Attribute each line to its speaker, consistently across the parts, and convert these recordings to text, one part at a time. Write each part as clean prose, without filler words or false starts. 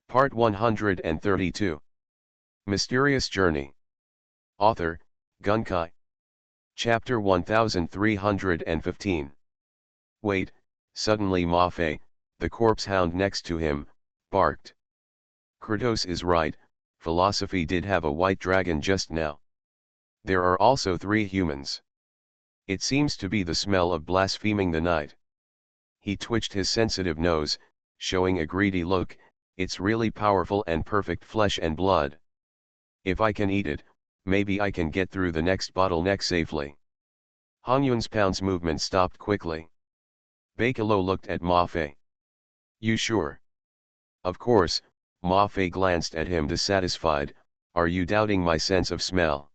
Speaker 1: Part 132. Mysterious Journey. Author, Gunkai. Chapter 1315. Wait, suddenly Mafe, the corpse hound next to him, barked. Kratos is right, philosophy did have a white dragon just now. There are also 3 humans. It seems to be the smell of blaspheming the night. He twitched his sensitive nose, showing a greedy look. It's really powerful and perfect flesh and blood. If I can eat it, maybe I can get through the next bottleneck safely. Hangyun's pound's movement stopped quickly. Bakalo looked at Mafe. You sure? Of course. Mafe glanced at him dissatisfied. Are you doubting my sense of smell?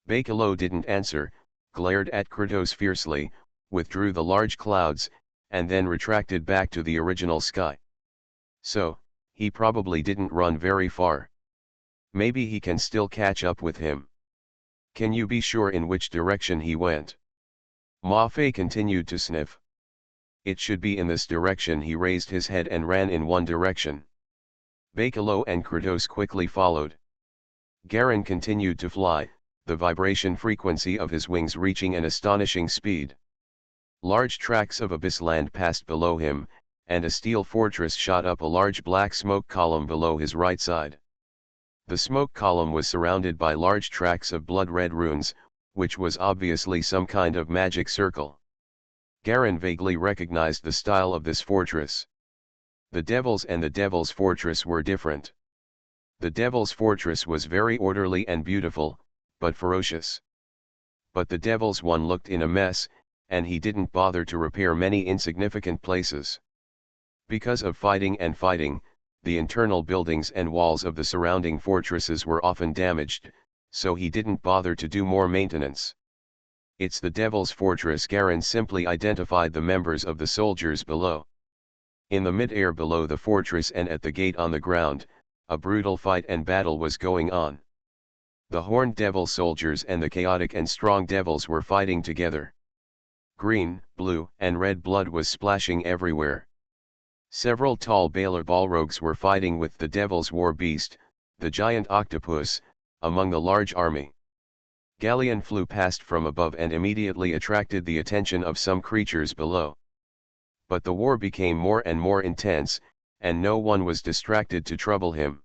Speaker 1: Bakalo didn't answer, glared at Kratos fiercely, withdrew the large clouds, and then retracted back to the original sky. So, he probably didn't run very far. Maybe he can still catch up with him. Can you be sure in which direction he went? Mafe continued to sniff. It should be in this direction. He raised his head and ran in one direction. Bakalo and Kratos quickly followed. Garen continued to fly, the vibration frequency of his wings reaching an astonishing speed. Large tracts of abyss land passed below him, and a steel fortress shot up a large black smoke column below his right side. The smoke column was surrounded by large tracts of blood-red runes, which was obviously some kind of magic circle. Garen vaguely recognized the style of this fortress. The Devils and the Devil's Fortress were different. The Devil's Fortress was very orderly and beautiful, but ferocious. But the Devil's one looked in a mess, and he didn't bother to repair many insignificant places. Because of fighting, the internal buildings and walls of the surrounding fortresses were often damaged, so he didn't bother to do more maintenance. It's the Devil's Fortress. Garen simply identified the members of the soldiers below. In the mid-air below the fortress and at the gate on the ground, a brutal fight and battle was going on. The Horned Devil soldiers and the chaotic and strong devils were fighting together. Green, blue, and red blood was splashing everywhere. Several tall Balar Balrogs were fighting with the Devil's war beast, the giant octopus, among the large army. Galleon flew past from above and immediately attracted the attention of some creatures below. But the war became more and more intense, and no one was distracted to trouble him.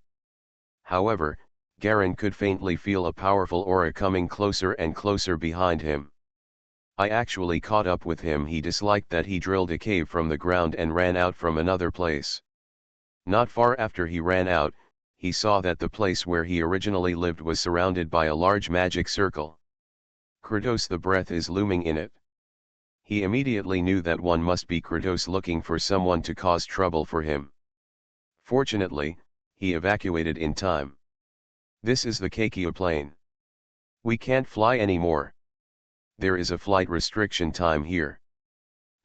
Speaker 1: However, Garen could faintly feel a powerful aura coming closer and closer behind him. I actually caught up with him. He disliked that he drilled a cave from the ground and ran out from another place. Not far after he ran out, he saw that the place where he originally lived was surrounded by a large magic circle. Kratos, the breath is looming in it. He immediately knew that one must be Kratos looking for someone to cause trouble for him. Fortunately, he evacuated in time. This is the Kekia plane. We can't fly anymore. There is a flight restriction time here.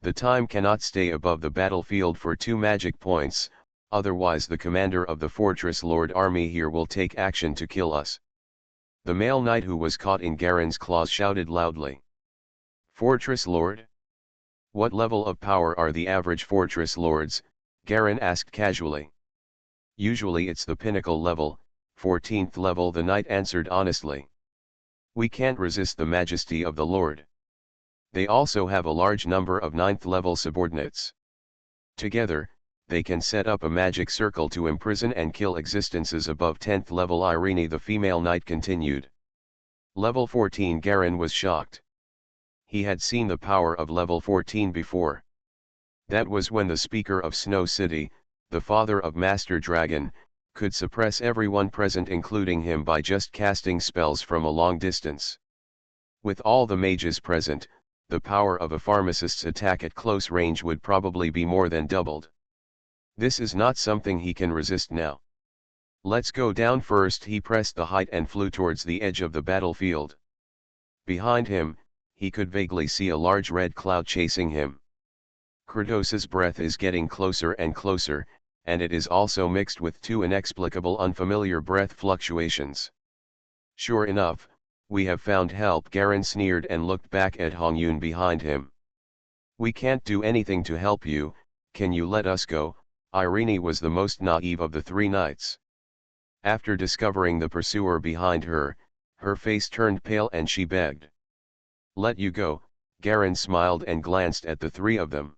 Speaker 1: The time cannot stay above the battlefield for 2 magic points, otherwise the commander of the fortress Lord Army here will take action to kill us. The male knight who was caught in Garen's claws shouted loudly. Fortress Lord? What level of power are the average fortress lords? Garen asked casually. Usually it's the pinnacle level, 14th level, the knight answered honestly. We can't resist the majesty of the Lord. They also have a large number of 9th level subordinates. Together, they can set up a magic circle to imprison and kill existences above 10th level. Irene, the female knight, continued. Level 14. Garen was shocked. He had seen the power of level 14 before. That was when the speaker of Snow City, the father of Master Dragon, could suppress everyone present including him by just casting spells from a long distance. With all the mages present, the power of a pharmacist's attack at close range would probably be more than doubled. This is not something he can resist now. Let's go down first. He pressed the height and flew towards the edge of the battlefield. Behind him, he could vaguely see a large red cloud chasing him. Kratos's breath is getting closer and closer, and it is also mixed with 2 inexplicable unfamiliar breath fluctuations. Sure enough, we have found help. Garen sneered and looked back at Hongyun behind him. We can't do anything to help you, can you let us go? Irene was the most naive of the three knights. After discovering the pursuer behind her, her face turned pale and she begged. "Let you go," Garen smiled and glanced at the three of them.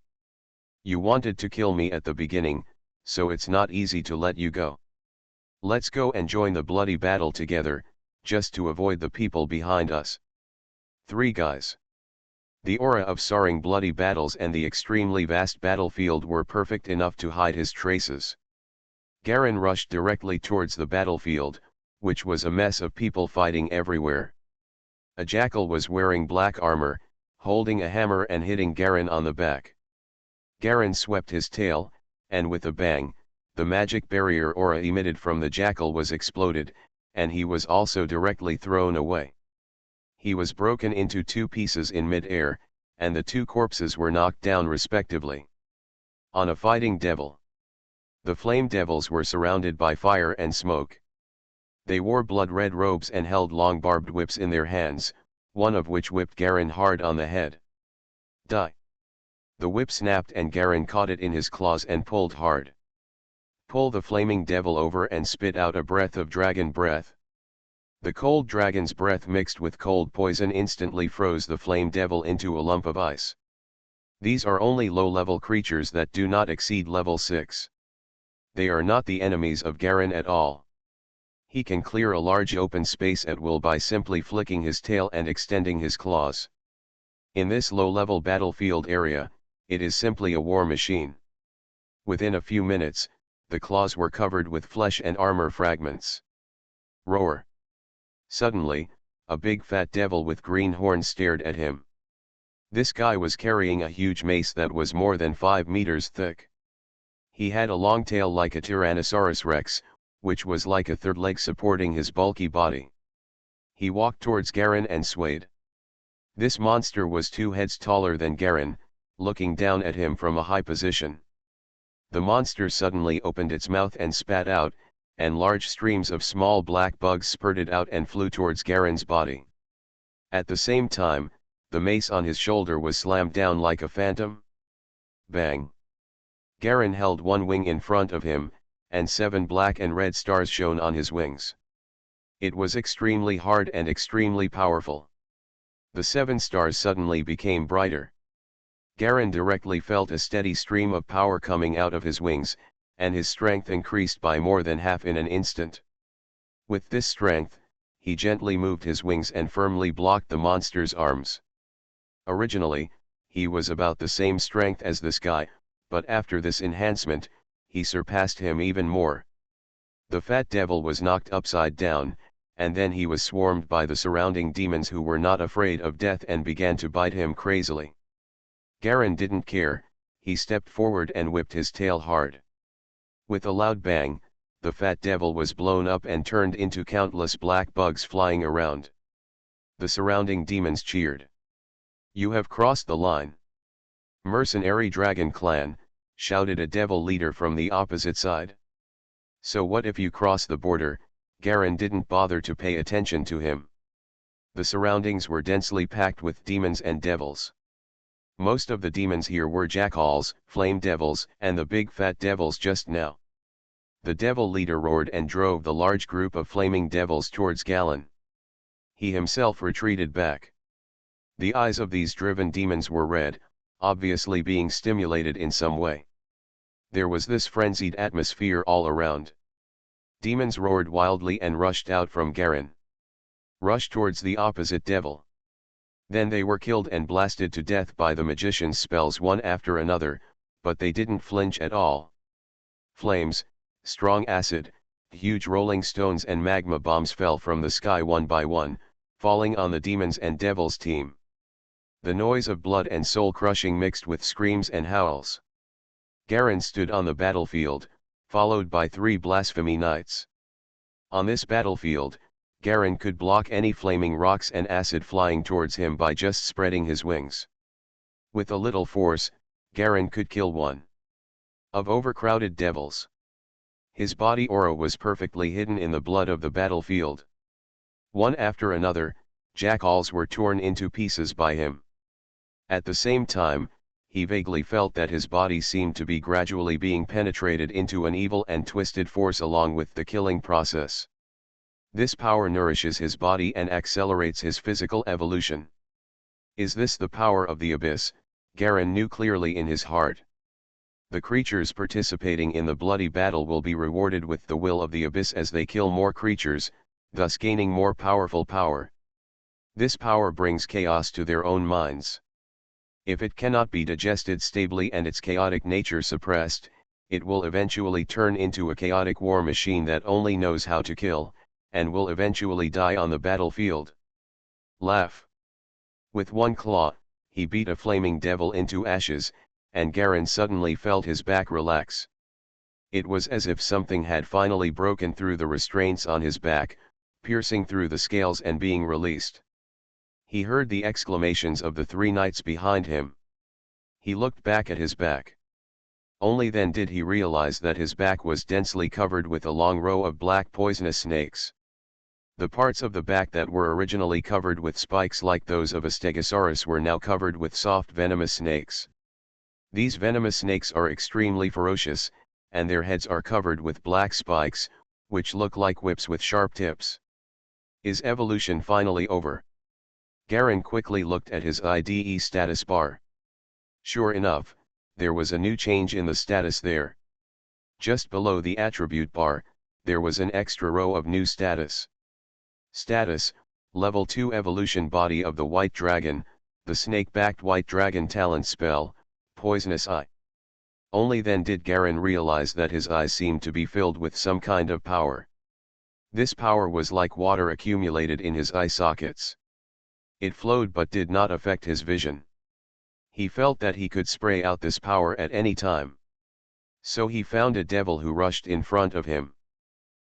Speaker 1: "You wanted to kill me at the beginning, so it's not easy to let you go. Let's go and join the bloody battle together, just to avoid the people behind us." Three guys. The aura of soaring bloody battles and the extremely vast battlefield were perfect enough to hide his traces. Garen rushed directly towards the battlefield, which was a mess of people fighting everywhere. A jackal was wearing black armor, holding a hammer and hitting Garen on the back. Garen swept his tail, and with a bang, the magic barrier aura emitted from the jackal was exploded, and he was also directly thrown away. He was broken into two pieces in mid-air, and the two corpses were knocked down respectively. On a fighting devil. The flame devils were surrounded by fire and smoke. They wore blood-red robes and held long barbed whips in their hands, one of which whipped Garen hard on the head. Die! The whip snapped and Garen caught it in his claws and pulled hard. Pull the flaming devil over and spit out a breath of dragon breath. The cold dragon's breath mixed with cold poison instantly froze the flame devil into a lump of ice. These are only low-level creatures that do not exceed level 6. They are not the enemies of Garen at all. He can clear a large open space at will by simply flicking his tail and extending his claws. In this low-level battlefield area, it is simply a war machine. Within a few minutes, the claws were covered with flesh and armor fragments. Roar! Suddenly, a big fat devil with green horns stared at him. This guy was carrying a huge mace that was more than 5 meters thick. He had a long tail like a Tyrannosaurus Rex, which was like a third leg supporting his bulky body. He walked towards Garen and swayed. This monster was 2 heads taller than Garen, looking down at him from a high position. The monster suddenly opened its mouth and spat out, and large streams of small black bugs spurted out and flew towards Garen's body. At the same time, the mace on his shoulder was slammed down like a phantom. Bang! Garen held one wing in front of him, and 7 black and red stars shone on his wings. It was extremely hard and extremely powerful. The 7 stars suddenly became brighter. Garen directly felt a steady stream of power coming out of his wings, and his strength increased by more than half in an instant. With this strength, he gently moved his wings and firmly blocked the monster's arms. Originally, he was about the same strength as this guy, but after this enhancement, he surpassed him even more. The fat devil was knocked upside down, and then he was swarmed by the surrounding demons who were not afraid of death and began to bite him crazily. Garen didn't care, he stepped forward and whipped his tail hard. With a loud bang, the fat devil was blown up and turned into countless black bugs flying around. The surrounding demons cheered. "You have crossed the line." "Mercenary dragon clan," shouted a devil leader from the opposite side. "So what if you cross the border?" Garen didn't bother to pay attention to him. The surroundings were densely packed with demons and devils. Most of the demons here were jackals, flame devils, and the big fat devils just now. The devil leader roared and drove the large group of flaming devils towards Galen. He himself retreated back. The eyes of these driven demons were red, obviously being stimulated in some way. There was this frenzied atmosphere all around. Demons roared wildly and rushed out from Garen. Rushed towards the opposite devil. Then they were killed and blasted to death by the magician's spells one after another, but they didn't flinch at all. Flames, strong acid, huge rolling stones and magma bombs fell from the sky one by one, falling on the demons and devils team. The noise of blood and soul crushing mixed with screams and howls. Garen stood on the battlefield, followed by 3 blasphemy knights. On this battlefield, Garen could block any flaming rocks and acid flying towards him by just spreading his wings. With a little force, Garen could kill one of overcrowded devils. His body aura was perfectly hidden in the blood of the battlefield. One after another, jackals were torn into pieces by him. At the same time, he vaguely felt that his body seemed to be gradually being penetrated into an evil and twisted force along with the killing process. This power nourishes his body and accelerates his physical evolution. Is this the power of the abyss? Garen knew clearly in his heart. The creatures participating in the bloody battle will be rewarded with the will of the abyss as they kill more creatures, thus gaining more powerful power. This power brings chaos to their own minds. If it cannot be digested stably and its chaotic nature suppressed, it will eventually turn into a chaotic war machine that only knows how to kill, and will eventually die on the battlefield. Laugh. With one claw, he beat a flaming devil into ashes, and Garen suddenly felt his back relax. It was as if something had finally broken through the restraints on his back, piercing through the scales and being released. He heard the exclamations of the three knights behind him. He looked back at his back. Only then did he realize that his back was densely covered with a long row of black poisonous snakes. The parts of the back that were originally covered with spikes like those of a stegosaurus were now covered with soft venomous snakes. These venomous snakes are extremely ferocious, and their heads are covered with black spikes, which look like whips with sharp tips. Is evolution finally over? Garen quickly looked at his IDE status bar. Sure enough, there was a new change in the status there. Just below the attribute bar, there was an extra row of new status. Status, Level 2 Evolution Body of the White Dragon, the snake-backed White Dragon Talent Spell, Poisonous Eye. Only then did Garen realize that his eyes seemed to be filled with some kind of power. This power was like water accumulated in his eye sockets. It flowed but did not affect his vision. He felt that he could spray out this power at any time. So he found a devil who rushed in front of him.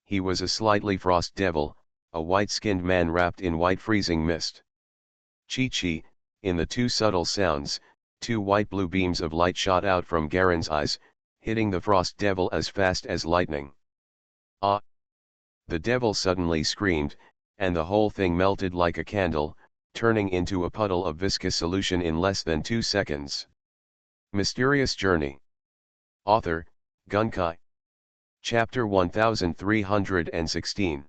Speaker 1: He was a slightly frost devil, a white-skinned man wrapped in white freezing mist. Chi-chi, in the two subtle sounds, two white-blue beams of light shot out from Garen's eyes, hitting the frost devil as fast as lightning. Ah! The devil suddenly screamed, and the whole thing melted like a candle, turning into a puddle of viscous solution in less than 2 seconds. Mysterious Journey. Author, Gunkai. Chapter 1316.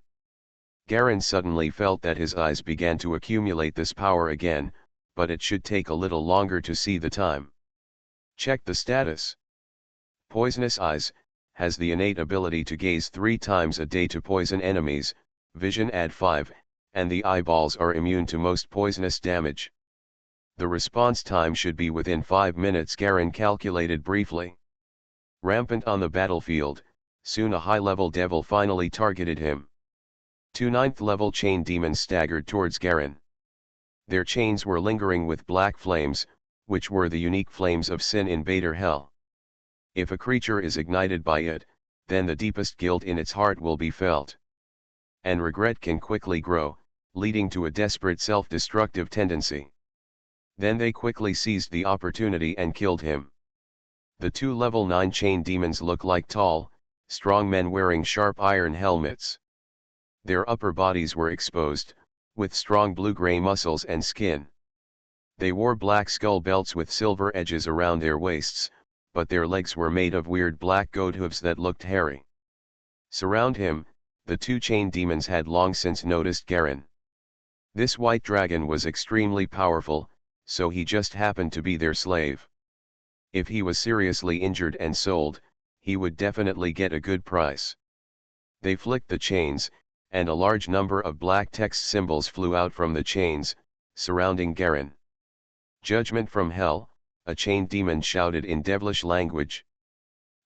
Speaker 1: Garen suddenly felt that his eyes began to accumulate this power again, but it should take a little longer to see the time. Check the status. Poisonous Eyes, has the innate ability to gaze 3 times a day to poison enemies, vision add 5, and the eyeballs are immune to most poisonous damage. The response time should be within 5 minutes, Garen calculated briefly. Rampant on the battlefield, soon a high-level devil finally targeted him. 2 9th-level chain demons staggered towards Garen. Their chains were lingering with black flames, which were the unique flames of sin in Bader Hell. If a creature is ignited by it, then the deepest guilt in its heart will be felt. And regret can quickly grow, leading to a desperate self-destructive tendency. Then they quickly seized the opportunity and killed him. The 2 level 9 chain demons look like tall, strong men wearing sharp iron helmets. Their upper bodies were exposed, with strong blue-gray muscles and skin. They wore black skull belts with silver edges around their waists, but their legs were made of weird black goat hooves that looked hairy. Surround him, the 2 chain demons had long since noticed Garen. This white dragon was extremely powerful, so he just happened to be their slave. If he was seriously injured and sold, he would definitely get a good price. They flicked the chains, and a large number of black text symbols flew out from the chains, surrounding Garen. Judgment from Hell, a chain demon shouted in devilish language.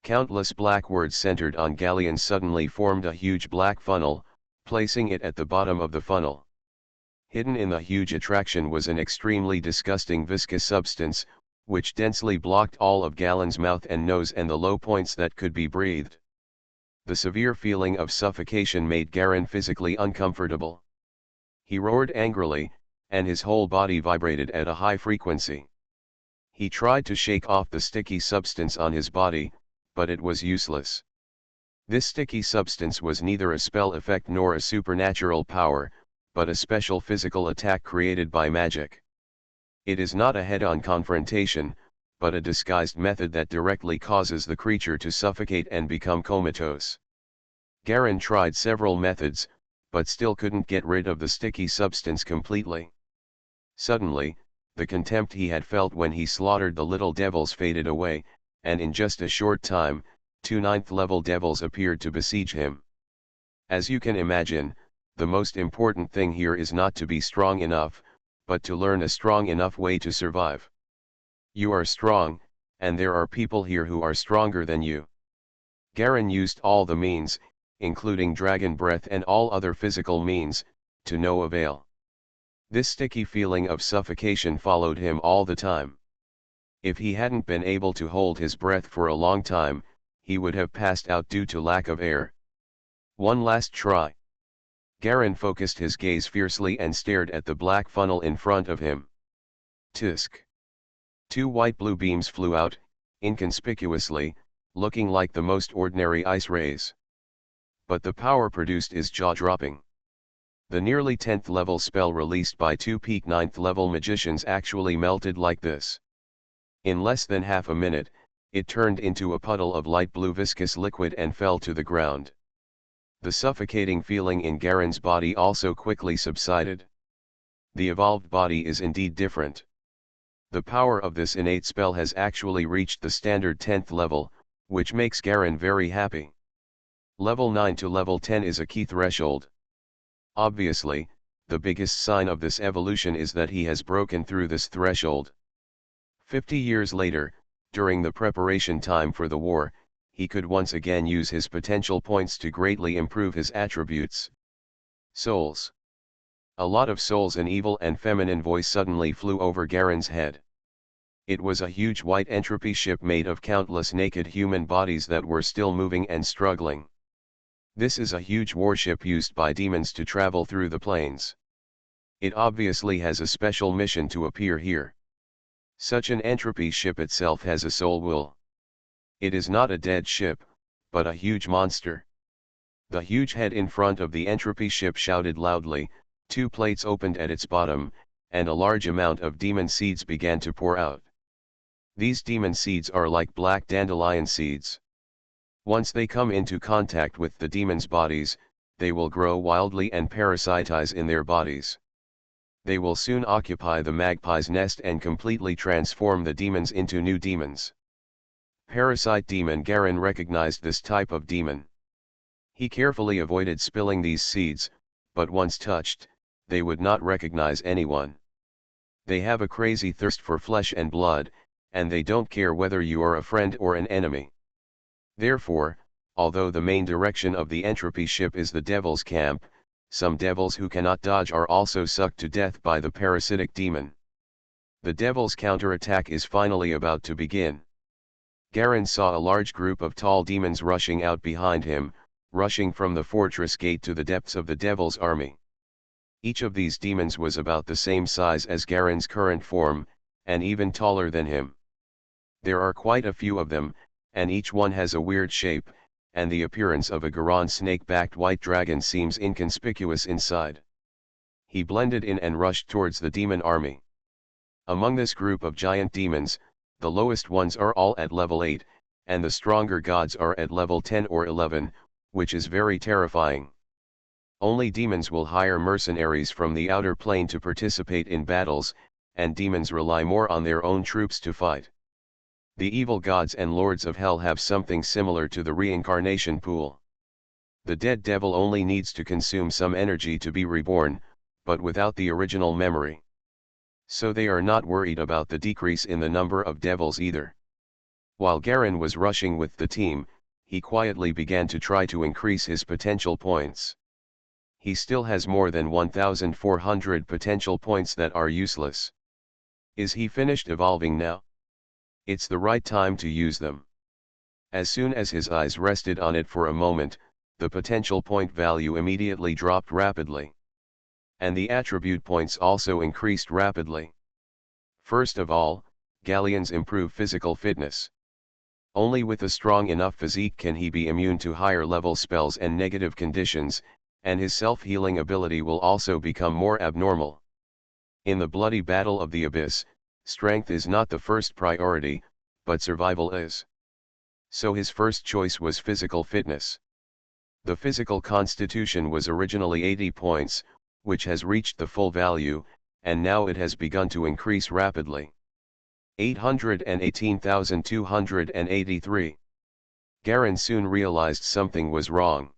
Speaker 1: Countless black words centered on Galleon suddenly formed a huge black funnel, placing it at the bottom of the funnel. Hidden in the huge attraction was an extremely disgusting viscous substance, which densely blocked all of Gallen's mouth and nose and the low points that could be breathed. The severe feeling of suffocation made Garen physically uncomfortable. He roared angrily, and his whole body vibrated at a high frequency. He tried to shake off the sticky substance on his body, but it was useless. This sticky substance was neither a spell effect nor a supernatural power, but a special physical attack created by magic. It is not a head-on confrontation, but a disguised method that directly causes the creature to suffocate and become comatose. Garen tried several methods, but still couldn't get rid of the sticky substance completely. Suddenly, the contempt he had felt when he slaughtered the little devils faded away, and in just a short time, 2 9th-level devils appeared to besiege him. As you can imagine, the most important thing here is not to be strong enough, but to learn a strong enough way to survive. You are strong, and there are people here who are stronger than you. Garen used all the means, including dragon breath and all other physical means, to no avail. This sticky feeling of suffocation followed him all the time. If he hadn't been able to hold his breath for a long time, he would have passed out due to lack of air. One last try. Garen focused his gaze fiercely and stared at the black funnel in front of him. Tisk. 2 white-blue beams flew out, inconspicuously, looking like the most ordinary ice rays. But the power produced is jaw-dropping. The nearly 10th level spell released by 2 peak 9th level magicians actually melted like this. In less than half a minute, it turned into a puddle of light blue viscous liquid and fell to the ground. The suffocating feeling in Garen's body also quickly subsided. The evolved body is indeed different. The power of this innate spell has actually reached the standard 10th level, which makes Garen very happy. Level 9 to level 10 is a key threshold. Obviously, the biggest sign of this evolution is that he has broken through this threshold. 50 years later, during the preparation time for the war, he could once again use his potential points to greatly improve his attributes. Souls. A lot of souls. An evil and feminine voice suddenly flew over Garen's head. It was a huge white entropy ship made of countless naked human bodies that were still moving and struggling. This is a huge warship used by demons to travel through the planes. It obviously has a special mission to appear here. Such an entropy ship itself has a soul will. It is not a dead ship, but a huge monster. The huge head in front of the entropy ship shouted loudly, 2 plates opened at its bottom, and a large amount of demon seeds began to pour out. These demon seeds are like black dandelion seeds. Once they come into contact with the demons' bodies, they will grow wildly and parasitize in their bodies. They will soon occupy the magpie's nest and completely transform the demons into new demons. Parasite demon. Garen recognized this type of demon. He carefully avoided spilling these seeds, but once touched, they would not recognize anyone. They have a crazy thirst for flesh and blood, and they don't care whether you are a friend or an enemy. Therefore, although the main direction of the entropy ship is the devil's camp, some devils who cannot dodge are also sucked to death by the parasitic demon. The devil's counterattack is finally about to begin. Garen saw a large group of tall demons rushing out behind him, rushing from the fortress gate to the depths of the devil's army. Each of these demons was about the same size as Garen's current form, and even taller than him. There are quite a few of them, and each one has a weird shape, and the appearance of a Garan snake-backed white dragon seems inconspicuous inside. He blended in and rushed towards the demon army. Among this group of giant demons, the lowest ones are all at level 8, and the stronger gods are at level 10 or 11, which is very terrifying. Only demons will hire mercenaries from the outer plane to participate in battles, and demons rely more on their own troops to fight. The evil gods and lords of hell have something similar to the reincarnation pool. The dead devil only needs to consume some energy to be reborn, but without the original memory. So they are not worried about the decrease in the number of devils either. While Garen was rushing with the team, he quietly began to try to increase his potential points. He still has more than 1,400 potential points that are useless. Is he finished evolving now? It's the right time to use them. As soon as his eyes rested on it for a moment, the potential point value immediately dropped rapidly. And the attribute points also increased rapidly. First of all, Galleon's improve physical fitness. Only with a strong enough physique can he be immune to higher level spells and negative conditions, and his self-healing ability will also become more abnormal. In the bloody battle of the Abyss, strength is not the first priority, but survival is. So his first choice was physical fitness. The physical constitution was originally 80 points, which has reached the full value, and now it has begun to increase rapidly. 818,283. Garin soon realized something was wrong.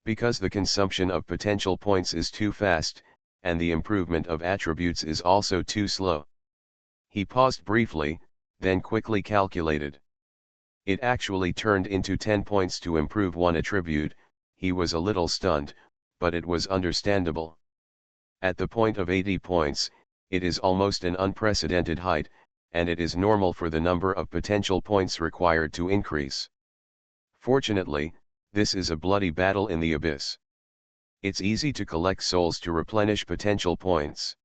Speaker 1: Because the consumption of potential points is too fast, and the improvement of attributes is also too slow. He paused briefly, then quickly calculated. It actually turned into 10 points to improve one attribute. He was a little stunned, but it was understandable. At the point of 80 points, it is almost an unprecedented height, and it is normal for the number of potential points required to increase. Fortunately, this is a bloody battle in the abyss. It's easy to collect souls to replenish potential points.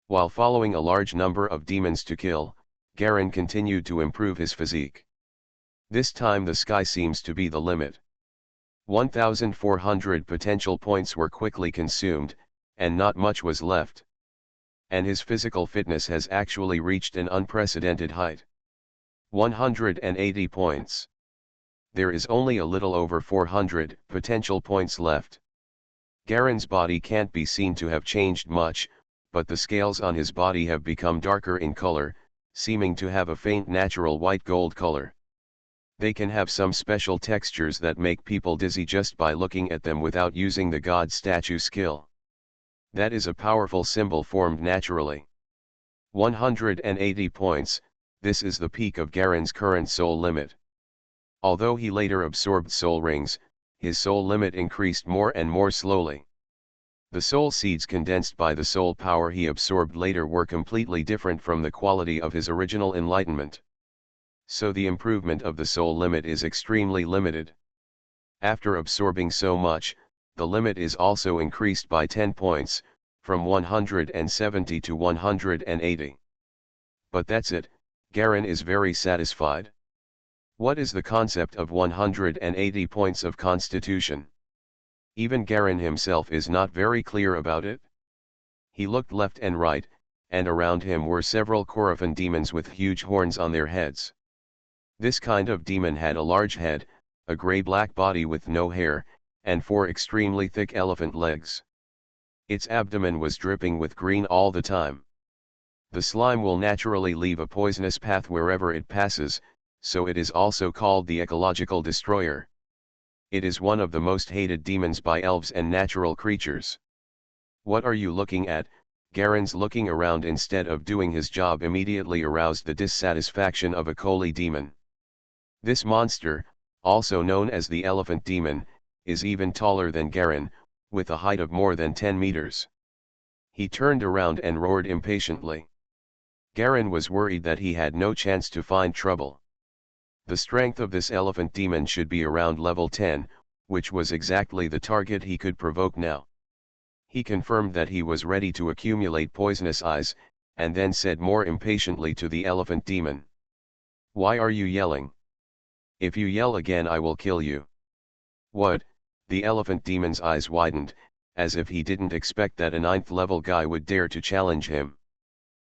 Speaker 1: While following a large number of demons to kill, Garin continued to improve his physique. This time the sky seems to be the limit. 1,400 potential points were quickly consumed, and not much was left. And his physical fitness has actually reached an unprecedented height. 180 points. There is only a little over 400 potential points left. Garin's body can't be seen to have changed much, but the scales on his body have become darker in color, seeming to have a faint natural white gold color. They can have some special textures that make people dizzy just by looking at them without using the god statue skill. That is a powerful symbol formed naturally. 180 points, this is the peak of Garin's current soul limit. Although he later absorbed soul rings, his soul limit increased more and more slowly. The soul seeds condensed by the soul power he absorbed later were completely different from the quality of his original enlightenment. So the improvement of the soul limit is extremely limited. After absorbing so much, the limit is also increased by 10 points, from 170 to 180. But that's it, Garin is very satisfied. What is the concept of 180 points of constitution? Even Garin himself is not very clear about it. He looked left and right, and around him were several Corofan demons with huge horns on their heads. This kind of demon had a large head, a gray-black body with no hair, and 4 extremely thick elephant legs. Its abdomen was dripping with green all the time. The slime will naturally leave a poisonous path wherever it passes, so it is also called the ecological destroyer. It is one of the most hated demons by elves and natural creatures. What are you looking at? Garin's looking around instead of doing his job immediately aroused the dissatisfaction of a Koli demon. This monster, also known as the elephant demon, is even taller than Garin, with a height of more than 10 meters. He turned around and roared impatiently. Garin was worried that he had no chance to find trouble. The strength of this elephant demon should be around level 10, which was exactly the target he could provoke now. He confirmed that he was ready to accumulate poisonous eyes, and then said more impatiently to the elephant demon. "Why are you yelling? If you yell again I will kill you." "What?" The elephant demon's eyes widened, as if he didn't expect that a 9th level guy would dare to challenge him.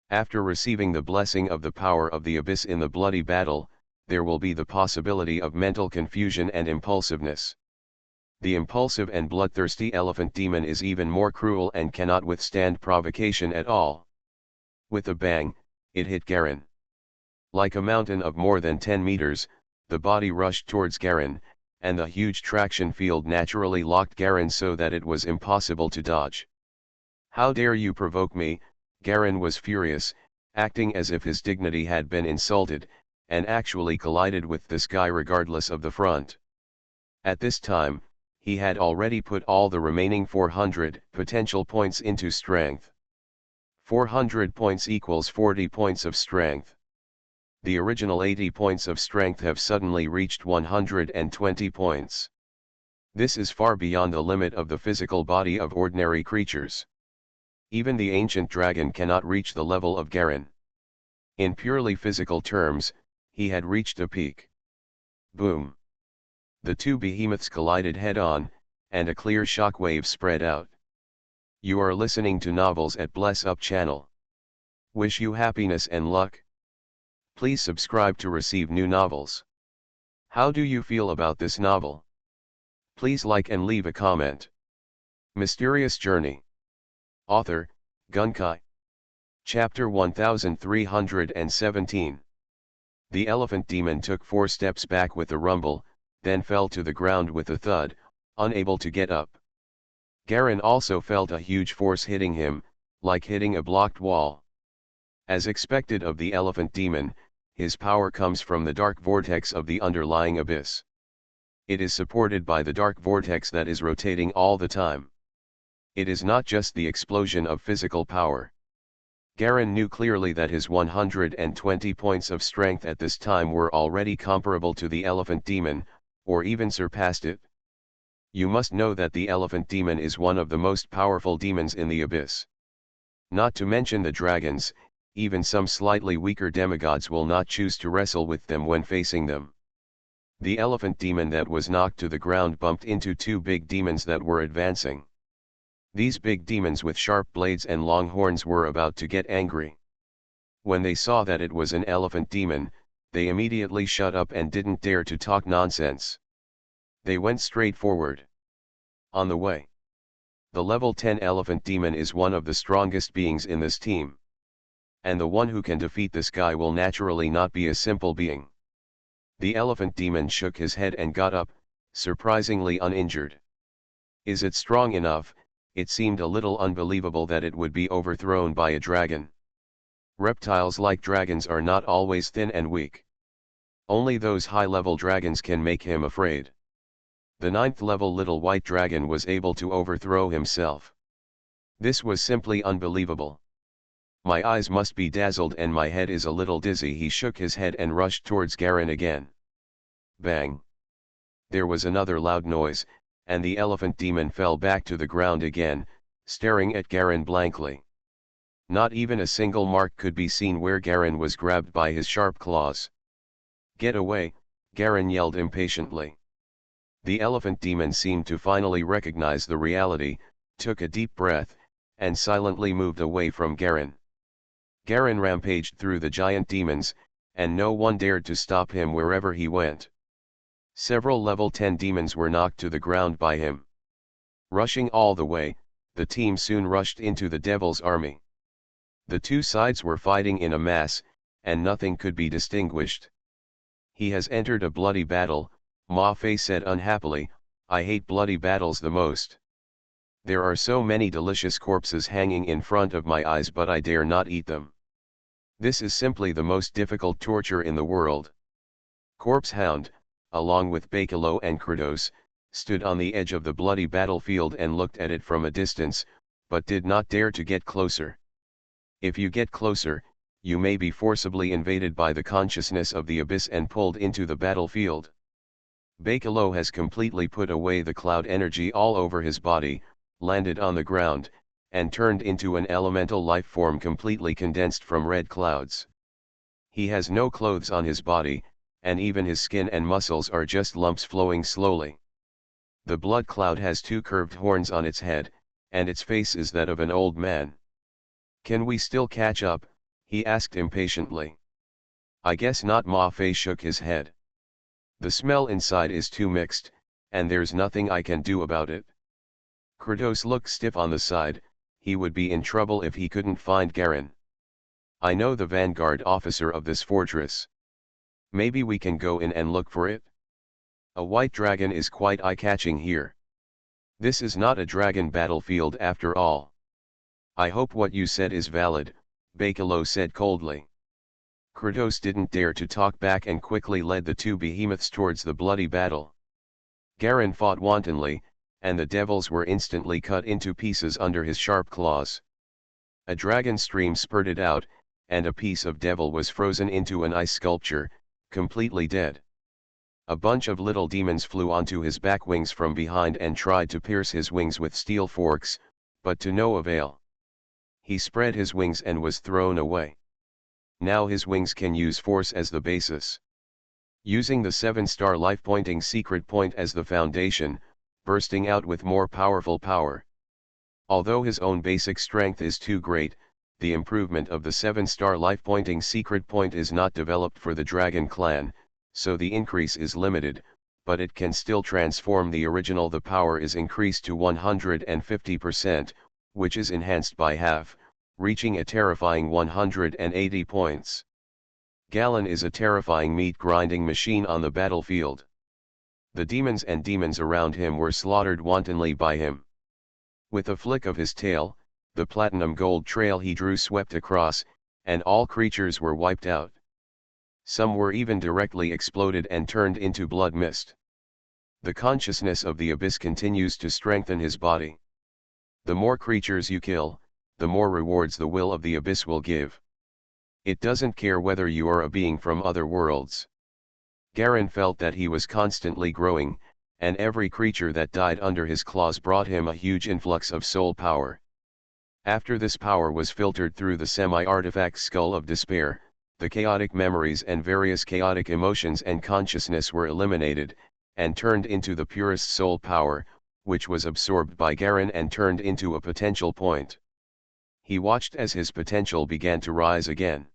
Speaker 1: After receiving the blessing of the power of the abyss in the bloody battle, there will be the possibility of mental confusion and impulsiveness. The impulsive and bloodthirsty elephant demon is even more cruel and cannot withstand provocation at all. With a bang, it hit Garin. Like a mountain of more than 10 meters, the body rushed towards Garin, and the huge traction field naturally locked Garin so that it was impossible to dodge. "How dare you provoke me?" Garin was furious, acting as if his dignity had been insulted, and actually collided with this guy regardless of the front. At this time, he had already put all the remaining 400 potential points into strength. 400 points equals 40 points of strength. The original 80 points of strength have suddenly reached 120 points. This is far beyond the limit of the physical body of ordinary creatures. Even the ancient dragon cannot reach the level of Garin. In purely physical terms, he had reached a peak. Boom! The two behemoths collided head-on, and a clear shock wave spread out. You are listening to Novels at Bless Up channel. Wish you happiness and luck. Please subscribe to receive new novels. How do you feel about this novel? Please like and leave a comment. Mysterious Journey. Author, Gunkai. Chapter 1317. The elephant demon took 4 steps back with a rumble, then fell to the ground with a thud, unable to get up. Garen also felt a huge force hitting him, like hitting a blocked wall. As expected of the elephant demon, his power comes from the dark vortex of the underlying abyss. It is supported by the dark vortex that is rotating all the time. It is not just the explosion of physical power. Garen knew clearly that his 120 points of strength at this time were already comparable to the elephant demon, or even surpassed it. You must know that the elephant demon is one of the most powerful demons in the abyss. Not to mention the dragons, even some slightly weaker demigods will not choose to wrestle with them when facing them. The elephant demon that was knocked to the ground bumped into 2 big demons that were advancing. These big demons with sharp blades and long horns were about to get angry. When they saw that it was an elephant demon, they immediately shut up and didn't dare to talk nonsense. They went straight forward. On the way, the level 10 elephant demon is one of the strongest beings in this team. And the one who can defeat this guy will naturally not be a simple being. The elephant demon shook his head and got up, surprisingly uninjured. Is it strong enough? It seemed a little unbelievable that it would be overthrown by a dragon. Reptiles like dragons are not always thin and weak. Only those high-level dragons can make him afraid. The 9th level little white dragon was able to overthrow himself. This was simply unbelievable. My eyes must be dazzled and my head is a little dizzy. He shook his head and rushed towards Garen again. Bang! There was another loud noise, and the elephant demon fell back to the ground again, staring at Garen blankly. Not even a single mark could be seen where Garen was grabbed by his sharp claws. Get away, Garen yelled impatiently. The elephant demon seemed to finally recognize the reality, took a deep breath, and silently moved away from Garen. Garen rampaged through the giant demons, and no one dared to stop him wherever he went. Several level 10 demons were knocked to the ground by him. Rushing all the way, the team soon rushed into the devil's army. The 2 sides were fighting in a mass, and nothing could be distinguished. He has entered a bloody battle, Ma Fei said unhappily. I hate bloody battles the most. There are so many delicious corpses hanging in front of my eyes, but I dare not eat them. This is simply the most difficult torture in the world. Corpse Hound, along with Bakalo and Kratos, stood on the edge of the bloody battlefield and looked at it from a distance, but did not dare to get closer. If you get closer, you may be forcibly invaded by the consciousness of the abyss and pulled into the battlefield. Bakalo has completely put away the cloud energy all over his body, landed on the ground, and turned into an elemental life form completely condensed from red clouds. He has no clothes on his body, and even his skin and muscles are just lumps flowing slowly. The blood cloud has 2 curved horns on its head, and its face is that of an old man. Can we still catch up? He asked impatiently. I guess not. Ma Fei shook his head. The smell inside is too mixed, and there's nothing I can do about it. Kratos looked stiff on the side. He would be in trouble if he couldn't find Garen. I know the vanguard officer of this fortress. Maybe we can go in and look for it? A white dragon is quite eye-catching here. This is not a dragon battlefield after all. I hope what you said is valid, Bakalo said coldly. Kratos didn't dare to talk back and quickly led the 2 behemoths towards the bloody battle. Garen fought wantonly, and the devils were instantly cut into pieces under his sharp claws. A dragon stream spurted out, and a piece of devil was frozen into an ice sculpture, completely dead. A bunch of little demons flew onto his back wings from behind and tried to pierce his wings with steel forks, but to no avail. He spread his wings and was thrown away. Now his wings can use force as the basis. Using the 7-star life-pointing secret point as the foundation, bursting out with more powerful power. Although his own basic strength is too great, the improvement of the 7-star life-pointing secret point is not developed for the Dragon Clan, so the increase is limited, but it can still transform the original. The power is increased to 150%, which is enhanced by half, reaching a terrifying 180 points. Galen is a terrifying meat-grinding machine on the battlefield. The demons and demons around him were slaughtered wantonly by him. With a flick of his tail, the platinum gold trail he drew swept across, and all creatures were wiped out. Some were even directly exploded and turned into blood mist. The consciousness of the abyss continues to strengthen his body. The more creatures you kill, the more rewards the will of the abyss will give. It doesn't care whether you are a being from other worlds. Garen felt that he was constantly growing, and every creature that died under his claws brought him a huge influx of soul power. After this power was filtered through the semi-artifact skull of despair, the chaotic memories and various chaotic emotions and consciousness were eliminated, and turned into the purest soul power, which was absorbed by Garen and turned into a potential point. He watched as his potential began to rise again.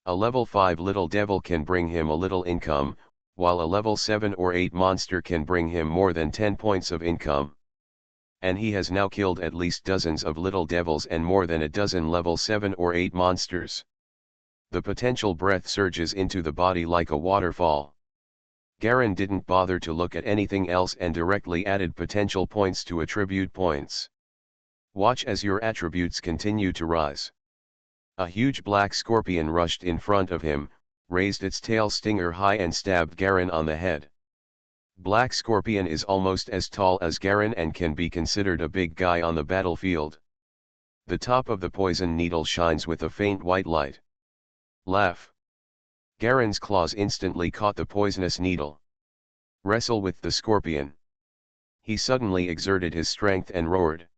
Speaker 1: A level 5 little devil can bring him a little income, while a level 7 or 8 monster can bring him more than 10 points of income. And he has now killed at least dozens of little devils and more than a dozen level 7 or 8 monsters. The potential breath surges into the body like a waterfall. Garen didn't bother to look at anything else and directly added potential points to attribute points. Watch as your attributes continue to rise. A huge black scorpion rushed in front of him, raised its tail stinger high and stabbed Garen on the head. Black Scorpion is almost as tall as Garen and can be considered a big guy on the battlefield. The top of the poison needle shines with a faint white light. Laugh. Garen's claws instantly caught the poisonous needle. Wrestle with the scorpion. He suddenly exerted his strength and roared.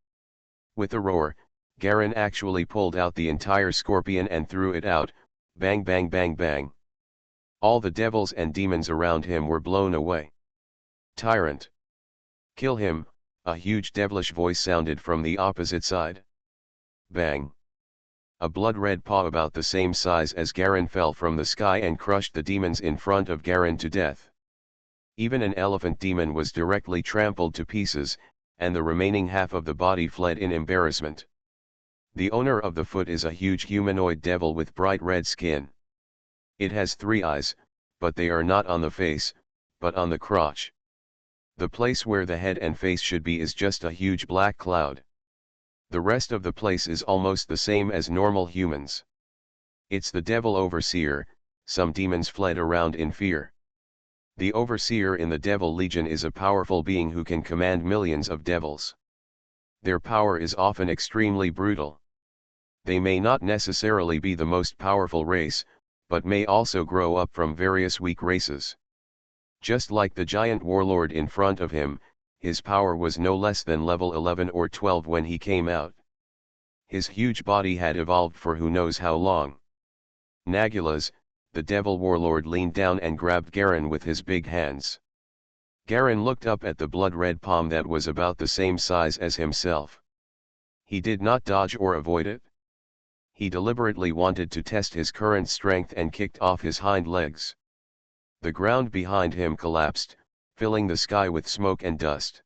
Speaker 1: With a roar, Garen actually pulled out the entire scorpion and threw it out, bang bang bang bang. All the devils and demons around him were blown away. Tyrant. Kill him, a huge devilish voice sounded from the opposite side. Bang. A blood-red paw about the same size as Garen fell from the sky and crushed the demons in front of Garen to death. Even an elephant demon was directly trampled to pieces, and the remaining half of the body fled in embarrassment. The owner of the foot is a huge humanoid devil with bright red skin. It has 3 eyes, but they are not on the face, but on the crotch. The place where the head and face should be is just a huge black cloud. The rest of the place is almost the same as normal humans. It's the Devil Overseer. Some demons fled around in fear. The Overseer in the Devil Legion is a powerful being who can command millions of devils. Their power is often extremely brutal. They may not necessarily be the most powerful race, but may also grow up from various weak races. Just like the giant warlord in front of him, his power was no less than level 11 or 12 when he came out. His huge body had evolved for who knows how long. Nagulas, the devil warlord, leaned down and grabbed Garen with his big hands. Garen looked up at the blood-red palm that was about the same size as himself. He did not dodge or avoid it. He deliberately wanted to test his current strength and kicked off his hind legs. The ground behind him collapsed, filling the sky with smoke and dust.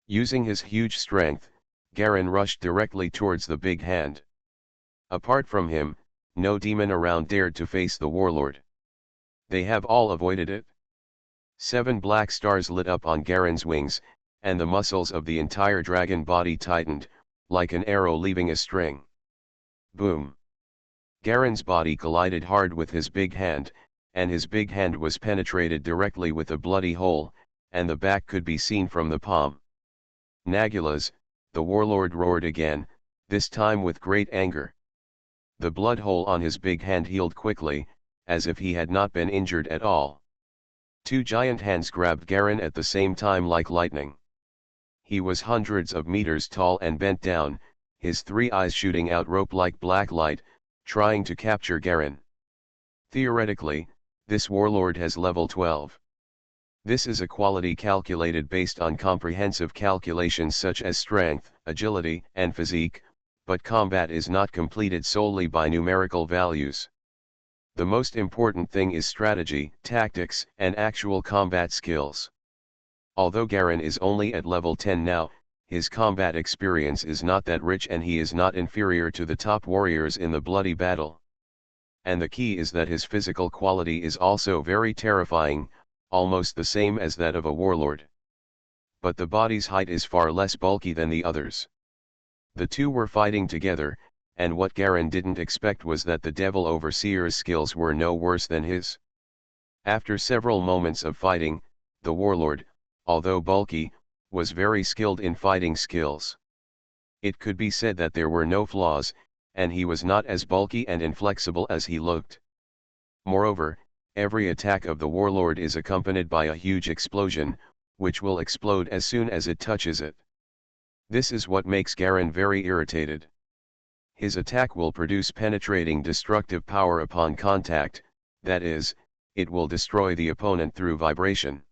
Speaker 1: Using his huge strength, Garen rushed directly towards the big hand. Apart from him, no demon around dared to face the warlord. They have all avoided it. 7 black stars lit up on Garen's wings, and the muscles of the entire dragon body tightened, like an arrow leaving a string. Boom! Garen's body collided hard with his big hand, and his big hand was penetrated directly with a bloody hole, and the back could be seen from the palm. Nagulas, the warlord roared again, this time with great anger. The blood hole on his big hand healed quickly, as if he had not been injured at all. 2 giant hands grabbed Garen at the same time like lightning. He was hundreds of meters tall and bent down, his 3 eyes shooting out rope-like black light, trying to capture Garen. Theoretically, this warlord has level 12. This is a quality calculated based on comprehensive calculations such as strength, agility, and physique, but combat is not completed solely by numerical values. The most important thing is strategy, tactics, and actual combat skills. Although Garen is only at level 10 now, his combat experience is not that rich and he is not inferior to the top warriors in the bloody battle. And the key is that his physical quality is also very terrifying, almost the same as that of a warlord. But the body's height is far less bulky than the others. The two were fighting together, and what Garen didn't expect was that the Devil Overseer's skills were no worse than his. After several moments of fighting, the warlord, although bulky, was very skilled in fighting skills. It could be said that there were no flaws, and he was not as bulky and inflexible as he looked. Moreover, every attack of the warlord is accompanied by a huge explosion, which will explode as soon as it touches it. This is what makes Garen very irritated. His attack will produce penetrating destructive power upon contact, that is, it will destroy the opponent through vibration.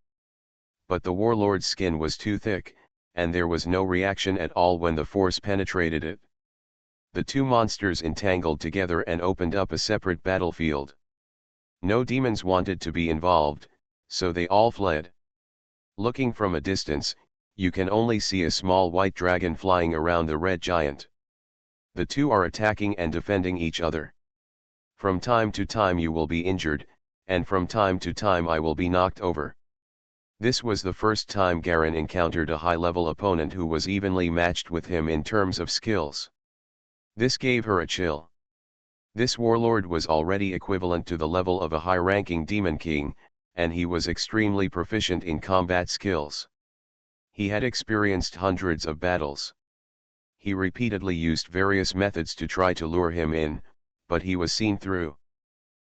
Speaker 1: But the warlord's skin was too thick, and there was no reaction at all when the force penetrated it. The two monsters entangled together and opened up a separate battlefield. No demons wanted to be involved, so they all fled. Looking from a distance, you can only see a small white dragon flying around the red giant. The two are attacking and defending each other. From time to time you will be injured, and from time to time I will be knocked over. This was the first time Garen encountered a high-level opponent who was evenly matched with him in terms of skills. This gave her a chill. This warlord was already equivalent to the level of a high-ranking demon king, and he was extremely proficient in combat skills. He had experienced hundreds of battles. He repeatedly used various methods to try to lure him in, but he was seen through.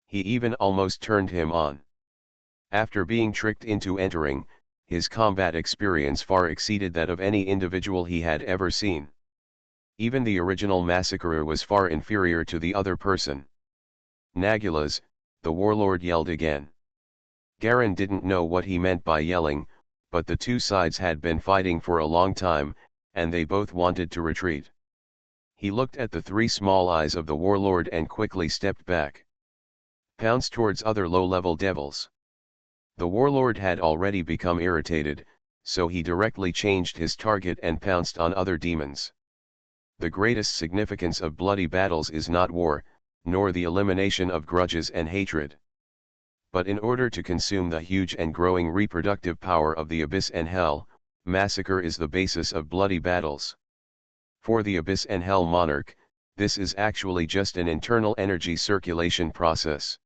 Speaker 1: He even almost turned him on. After being tricked into entering, his combat experience far exceeded that of any individual he had ever seen. Even the original massacrer was far inferior to the other person. Nagulas, the warlord yelled again. Garen didn't know what he meant by yelling, but the two sides had been fighting for a long time, and they both wanted to retreat. He looked at the three small eyes of the warlord and quickly stepped back. Pounced towards other low-level devils. The warlord had already become irritated, so he directly changed his target and pounced on other demons. The greatest significance of bloody battles is not war, nor the elimination of grudges and hatred. But in order to consume the huge and growing reproductive power of the abyss and hell, massacre is the basis of bloody battles. For the abyss and hell monarch, this is actually just an internal energy circulation process.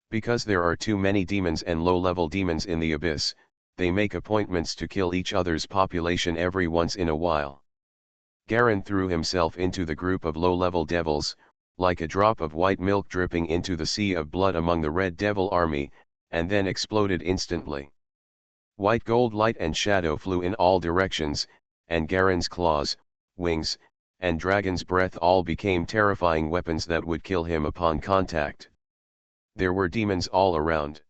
Speaker 1: Because there are too many demons and low-level demons in the abyss, they make appointments to kill each other's population every once in a while. Garen threw himself into the group of low-level devils, like a drop of white milk dripping into the sea of blood among the Red Devil army, and then exploded instantly. White gold light and shadow flew in all directions, and Garen's claws, wings, and dragon's breath all became terrifying weapons that would kill him upon contact. There were demons all around.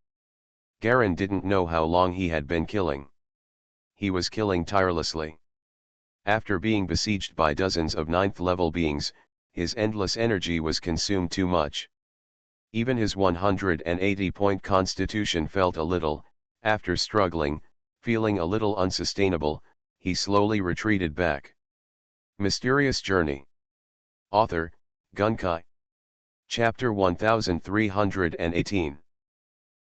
Speaker 1: Garen didn't know how long he had been killing. He was killing tirelessly. After being besieged by dozens of 9th-level beings, his endless energy was consumed too much. Even his 180-point constitution felt a little, after struggling, feeling a little unsustainable, he slowly retreated back. Mysterious Journey. Author, Gunkai. Chapter 1318.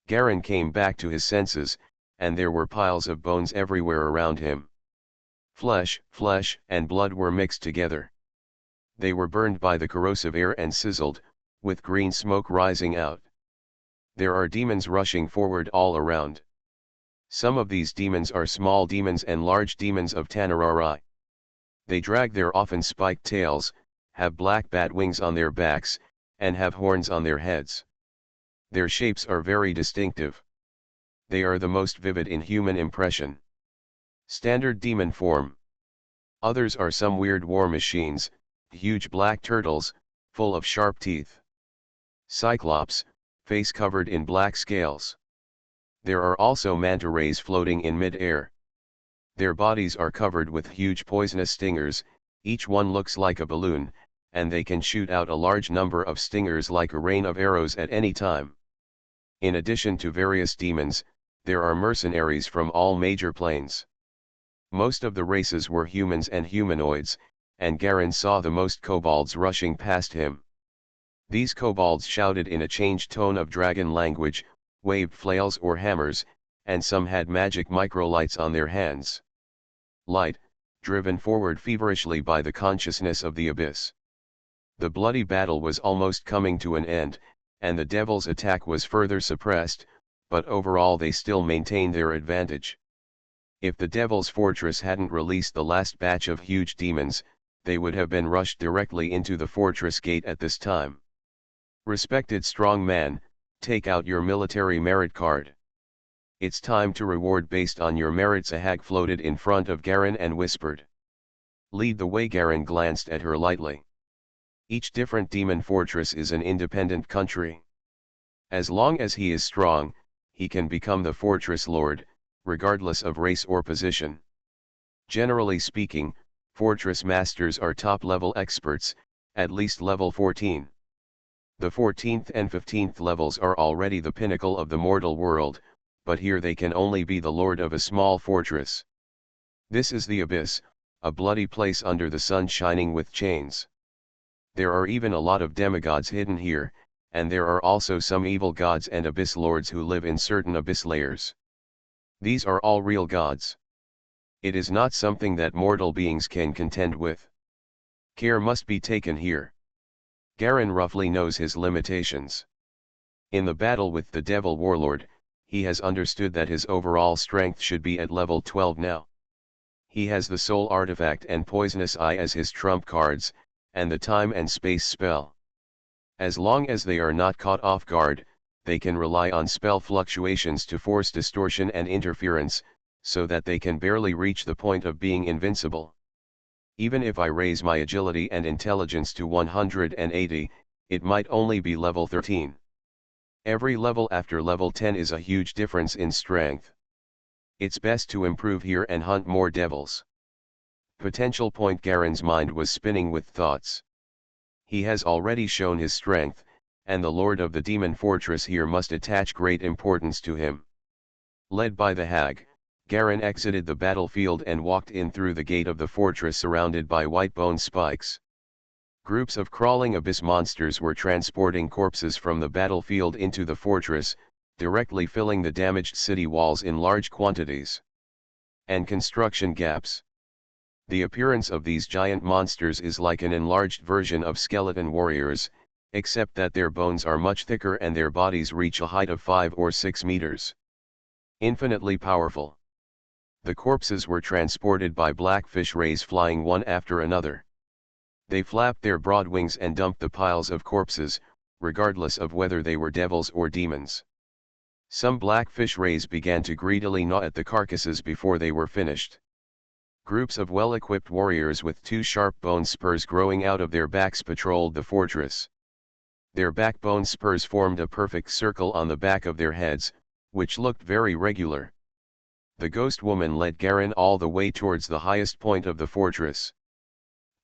Speaker 1: Garen came back to his senses, and there were piles of bones everywhere around him. Flesh, and blood were mixed together. They were burned by the corrosive air and sizzled, with green smoke rising out. There are demons rushing forward all around. Some of these demons are small demons and large demons of Tanarari. They drag their often spiked tails, have black bat wings on their backs, and have horns on their heads. Their shapes are very distinctive. They are the most vivid in human impression. Standard demon form. Others are some weird war machines, huge black turtles, full of sharp teeth. Cyclops, face covered in black scales. There are also manta rays floating in mid-air. Their bodies are covered with huge poisonous stingers, each one looks like a balloon, and they can shoot out a large number of stingers like a rain of arrows at any time. In addition to various demons, there are mercenaries from all major planes. Most of the races were humans and humanoids, and Garen saw the most kobolds rushing past him. These kobolds shouted in a changed tone of dragon language, waved flails or hammers, and some had magic microlights on their hands. Light, driven forward feverishly by the consciousness of the abyss. The bloody battle was almost coming to an end, and the devil's attack was further suppressed, but overall they still maintained their advantage. If the devil's fortress hadn't released the last batch of huge demons, they would have been rushed directly into the fortress gate at this time. Respected strong man, take out your military merit card. It's time to reward based on your merits. A hag floated in front of Garen and whispered. Lead the way. Garen glanced at her lightly. Each different demon fortress is an independent country. As long as he is strong, he can become the fortress lord, regardless of race or position. Generally speaking, fortress masters are top-level experts, at least level 14. The 14th and 15th levels are already the pinnacle of the mortal world, but here they can only be the lord of a small fortress. This is the abyss, a bloody place under the sun shining with chains. There are even a lot of demigods hidden here, and there are also some evil gods and abyss lords who live in certain abyss layers. These are all real gods. It is not something that mortal beings can contend with. Care must be taken here. Garen roughly knows his limitations. In the battle with the Devil Warlord, he has understood that his overall strength should be at level 12 now. He has the Soul Artifact and Poisonous Eye as his trump cards, and the Time and Space spell. As long as they are not caught off guard, they can rely on spell fluctuations to force distortion and interference, so that they can barely reach the point of being invincible. Even if I raise my agility and intelligence to 180, it might only be level 13. Every level after level 10 is a huge difference in strength. It's best to improve here and hunt more devils. Potential point. Garen's mind was spinning with thoughts. He has already shown his strength, and the lord of the demon fortress here must attach great importance to him. Led by the hag, Garen exited the battlefield and walked in through the gate of the fortress surrounded by white bone spikes. Groups of crawling abyss monsters were transporting corpses from the battlefield into the fortress, directly filling the damaged city walls in large quantities. And construction gaps. The appearance of these giant monsters is like an enlarged version of skeleton warriors, except that their bones are much thicker and their bodies reach a height of 5 or 6 meters. Infinitely powerful. The corpses were transported by blackfish rays flying one after another. They flapped their broad wings and dumped the piles of corpses, regardless of whether they were devils or demons. Some blackfish rays began to greedily gnaw at the carcasses before they were finished. Groups of well-equipped warriors with 2 sharp bone spurs growing out of their backs patrolled the fortress. Their backbone spurs formed a perfect circle on the back of their heads, which looked very regular. The ghost woman led Garen all the way towards the highest point of the fortress.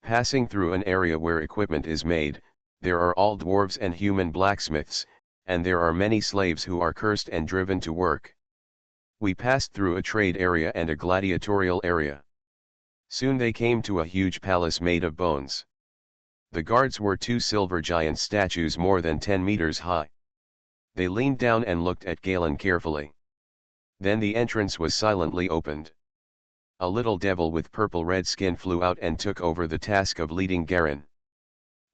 Speaker 1: Passing through an area where equipment is made, there are all dwarves and human blacksmiths, and there are many slaves who are cursed and driven to work. We passed through a trade area and a gladiatorial area. Soon they came to a huge palace made of bones. The guards were 2 silver giant statues more than 10 meters high. They leaned down and looked at Galen carefully. Then the entrance was silently opened. A little devil with purple-red skin flew out and took over the task of leading Garen.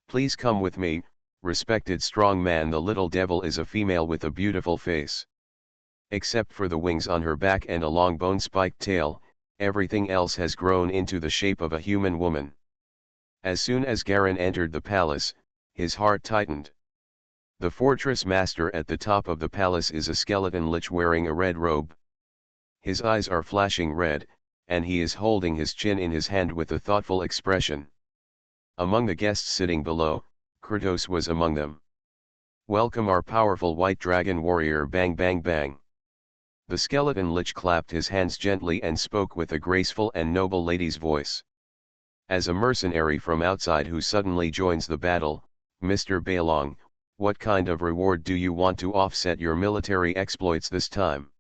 Speaker 1: Please come with me, respected strong man. The little devil is a female with a beautiful face. Except for the wings on her back and a long bone-spiked tail, everything else has grown into the shape of a human woman. As soon as Garen entered the palace, his heart tightened. The fortress master at the top of the palace is a skeleton lich wearing a red robe. His eyes are flashing red, and he is holding his chin in his hand with a thoughtful expression. Among the guests sitting below, Kratos was among them. Welcome our powerful white dragon warrior. Bang bang bang. The skeleton lich clapped his hands gently and spoke with a graceful and noble lady's voice. As a mercenary from outside who suddenly joins the battle, Mr. Bailong, what kind of reward do you want to offset your military exploits this time?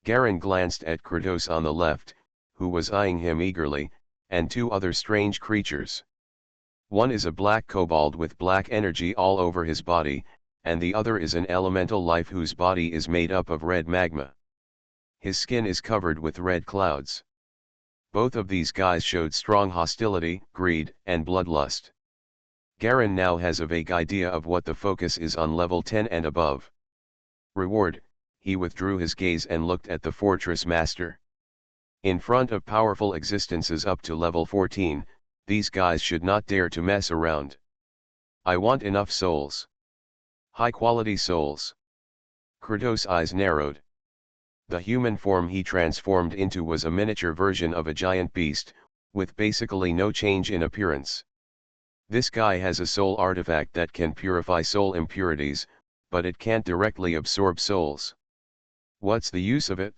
Speaker 1: Garen glanced at Kratos on the left, who was eyeing him eagerly, and two other strange creatures. One is a black kobold with black energy all over his body, and the other is an elemental life whose body is made up of red magma. His skin is covered with red clouds. Both of these guys showed strong hostility, greed, and bloodlust. Garen now has a vague idea of what the focus is on level 10 and above. Reward, he withdrew his gaze and looked at the Fortress Master. In front of powerful existences up to level 14, these guys should not dare to mess around. I want enough souls. High-quality souls. Kratos' eyes narrowed. The human form he transformed into was a miniature version of a giant beast, with basically no change in appearance. This guy has a soul artifact that can purify soul impurities, but it can't directly absorb souls. What's the use of it?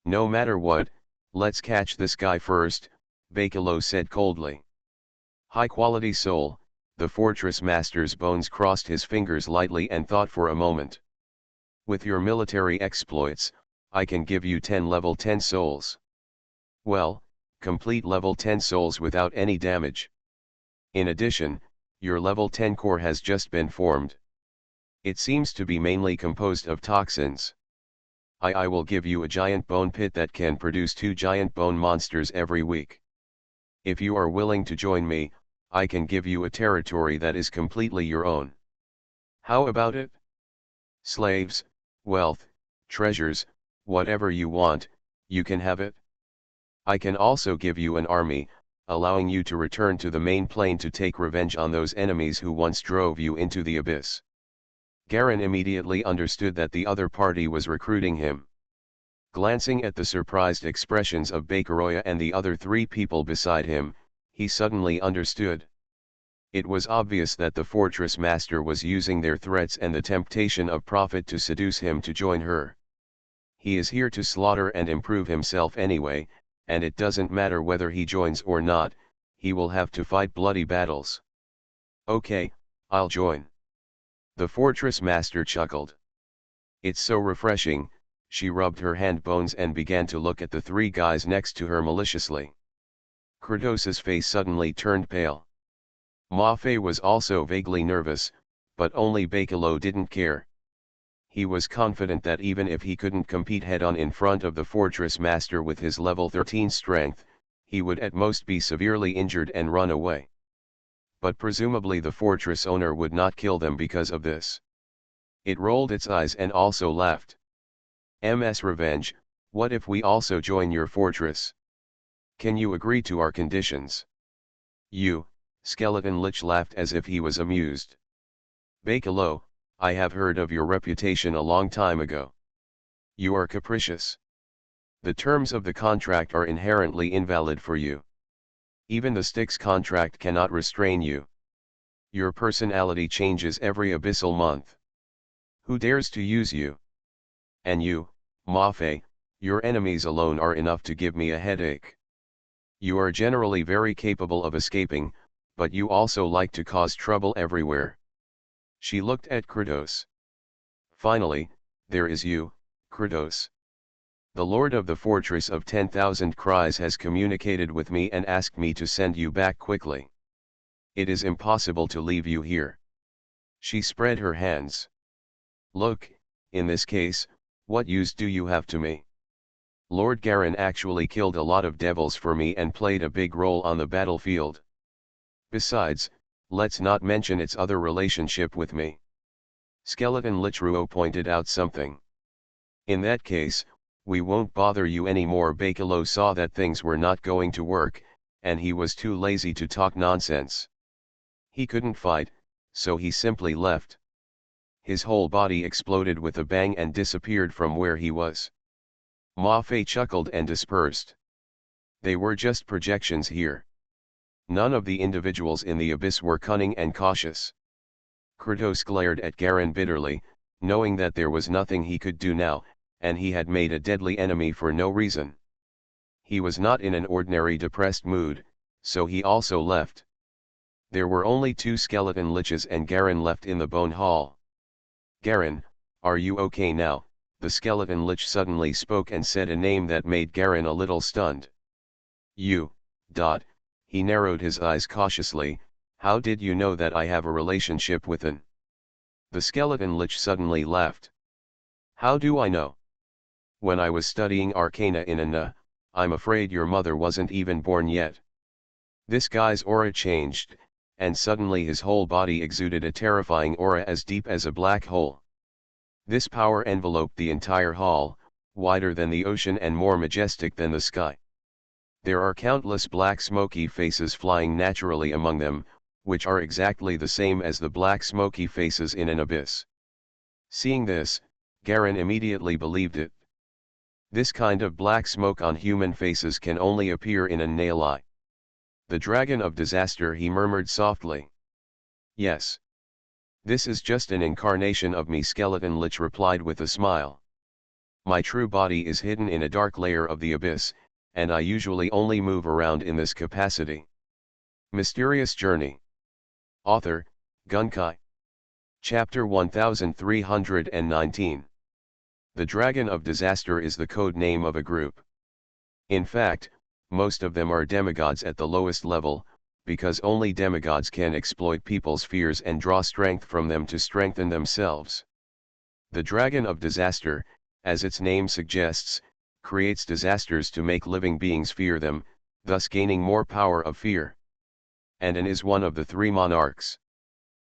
Speaker 1: No matter what, let's catch this guy first, Bakalo said coldly. High-quality soul. The Fortress Master's bones crossed his fingers lightly and thought for a moment. With your military exploits, I can give you 10 level 10 souls. Well, complete level 10 souls without any damage. In addition, your level 10 core has just been formed. It seems to be mainly composed of toxins. I will give you a giant bone pit that can produce 2 giant bone monsters every week. If you are willing to join me, I can give you a territory that is completely your own. How about it? Slaves, wealth, treasures, whatever you want, you can have it. I can also give you an army, allowing you to return to the main plane to take revenge on those enemies who once drove you into the abyss. Garen immediately understood that the other party was recruiting him. Glancing at the surprised expressions of Bakaroya and the other 3 people beside him, he suddenly understood. It was obvious that the Fortress Master was using their threats and the temptation of profit to seduce him to join her. He is here to slaughter and improve himself anyway, and it doesn't matter whether he joins or not, he will have to fight bloody battles. Okay, I'll join. The Fortress Master chuckled. It's so refreshing, she rubbed her hand bones and began to look at the 3 guys next to her maliciously. Kratos' face suddenly turned pale. Mafe was also vaguely nervous, but only Bakalo didn't care. He was confident that even if he couldn't compete head-on in front of the Fortress Master with his level 13 strength, he would at most be severely injured and run away. But presumably the fortress owner would not kill them because of this. It rolled its eyes and also laughed. MS Revenge, what if we also join your fortress? Can you agree to our conditions? You, Skeleton Lich laughed as if he was amused. Bakalo, I have heard of your reputation a long time ago. You are capricious. The terms of the contract are inherently invalid for you. Even the Styx contract cannot restrain you. Your personality changes every abyssal month. Who dares to use you? And you, Mafe, your enemies alone are enough to give me a headache. You are generally very capable of escaping, but you also like to cause trouble everywhere. She looked at Kratos. Finally, there is you, Kratos. The Lord of the Fortress of 10,000 Cries has communicated with me and asked me to send you back quickly. It is impossible to leave you here. She spread her hands. Look, in this case, what use do you have to me? Lord Garen actually killed a lot of devils for me and played a big role on the battlefield. Besides, let's not mention its other relationship with me. Skeleton Lichruo pointed out something. In that case, we won't bother you anymore. Bakalo saw that things were not going to work, and he was too lazy to talk nonsense. He couldn't fight, so he simply left. His whole body exploded with a bang and disappeared from where he was. Mafe chuckled and dispersed. They were just projections here. None of the individuals in the abyss were cunning and cautious. Kratos glared at Garen bitterly, knowing that there was nothing he could do now, and he had made a deadly enemy for no reason. He was not in an ordinary depressed mood, So he also left. There were only 2 skeleton liches and Garen left in the bone hall. "Garen, are you okay now?" the skeleton lich suddenly spoke and said a name that made Garen a little stunned. "You, dot," he narrowed his eyes cautiously, "how did you know that I have a relationship with an?" The skeleton lich suddenly laughed. "How do I know? When I was studying Arcana in Anna, I'm afraid your mother wasn't even born yet." This guy's aura changed, and suddenly his whole body exuded a terrifying aura as deep as a black hole. This power enveloped the entire hall, wider than the ocean and more majestic than the sky. There are countless black smoky faces flying naturally among them, which are exactly the same as the black smoky faces in an abyss. Seeing this, Garen immediately believed it. This kind of black smoke on human faces can only appear in a nail eye. "The dragon of disaster," he murmured softly. "Yes. This is just an incarnation of me," skeleton lich replied with a smile. "My true body is hidden in a dark layer of the abyss, and I usually only move around in this capacity." Mysterious Journey. Author, Gunkai. Chapter 1319. The Dragon of Disaster is the code name of a group. In fact, most of them are demigods at the lowest level, because only demigods can exploit people's fears and draw strength from them to strengthen themselves. The Dragon of Disaster, as its name suggests, creates disasters to make living beings fear them, thus gaining more power of fear. And An is one of the 3 monarchs.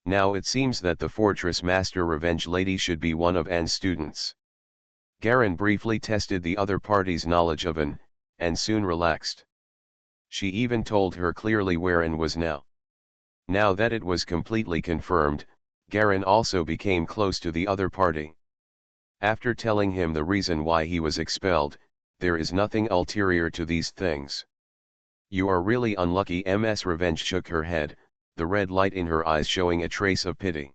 Speaker 1: Now it seems that the Fortress Master Revenge Lady should be one of An's students. Garen briefly tested the other party's knowledge of An, and soon relaxed. She even told her clearly where An was now. Now that it was completely confirmed, Garen also became close to the other party. After telling him the reason why he was expelled, there is nothing ulterior to these things. "You are really unlucky." Ms. Revenge shook her head, the red light in her eyes showing a trace of pity.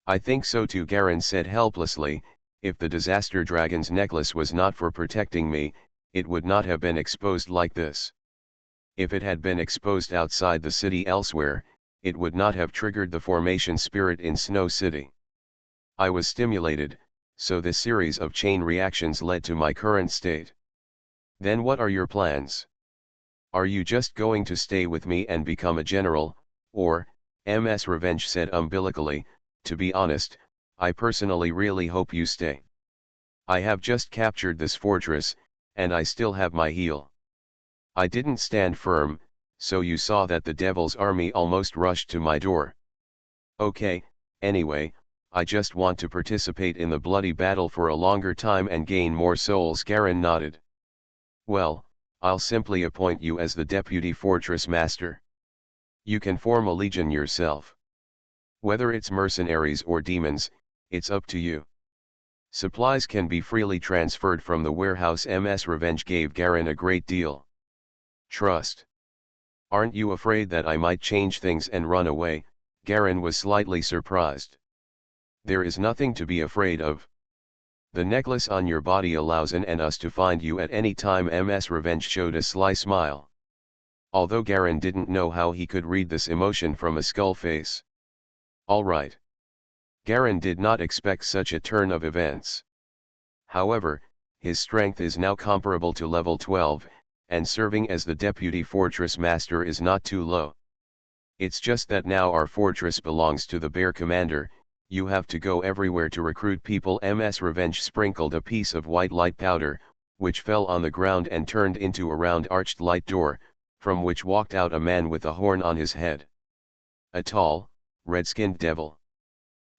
Speaker 1: "I think so too," Garen said helplessly. "If the disaster dragon's necklace was not for protecting me, it would not have been exposed like this. If it had been exposed outside the city elsewhere, it would not have triggered the formation spirit in Snow City. I was stimulated, so this series of chain reactions led to my current state. Then what are your plans? Are you just going to stay with me and become a general, or?" Ms. Revenge said umbilically, "To be honest, I personally really hope you stay. I have just captured this fortress, and I still have my heel. I didn't stand firm, so you saw that the devil's army almost rushed to my door. Okay, anyway, I just want to participate in the bloody battle for a longer time and gain more souls." Garen nodded. "Well, I'll simply appoint you as the deputy fortress master. You can form a legion yourself. Whether it's mercenaries or demons, it's up to you. Supplies can be freely transferred from the warehouse." Ms. Revenge gave Garen a great deal. "Trust. Aren't you afraid that I might change things and run away?" Garen was slightly surprised. "There is nothing to be afraid of. The necklace on your body allows An and us to find you at any time." Ms. Revenge showed a sly smile. Although Garen didn't know how he could read this emotion from a skull face. All right. Garen did not expect such a turn of events. However, his strength is now comparable to level 12, and serving as the deputy fortress master is not too low. It's just that now our fortress belongs to the bear commander. You have to go everywhere to recruit people." Ms. Revenge sprinkled a piece of white light powder, which fell on the ground and turned into a round arched light door, from which walked out a man with a horn on his head. A tall, red-skinned devil.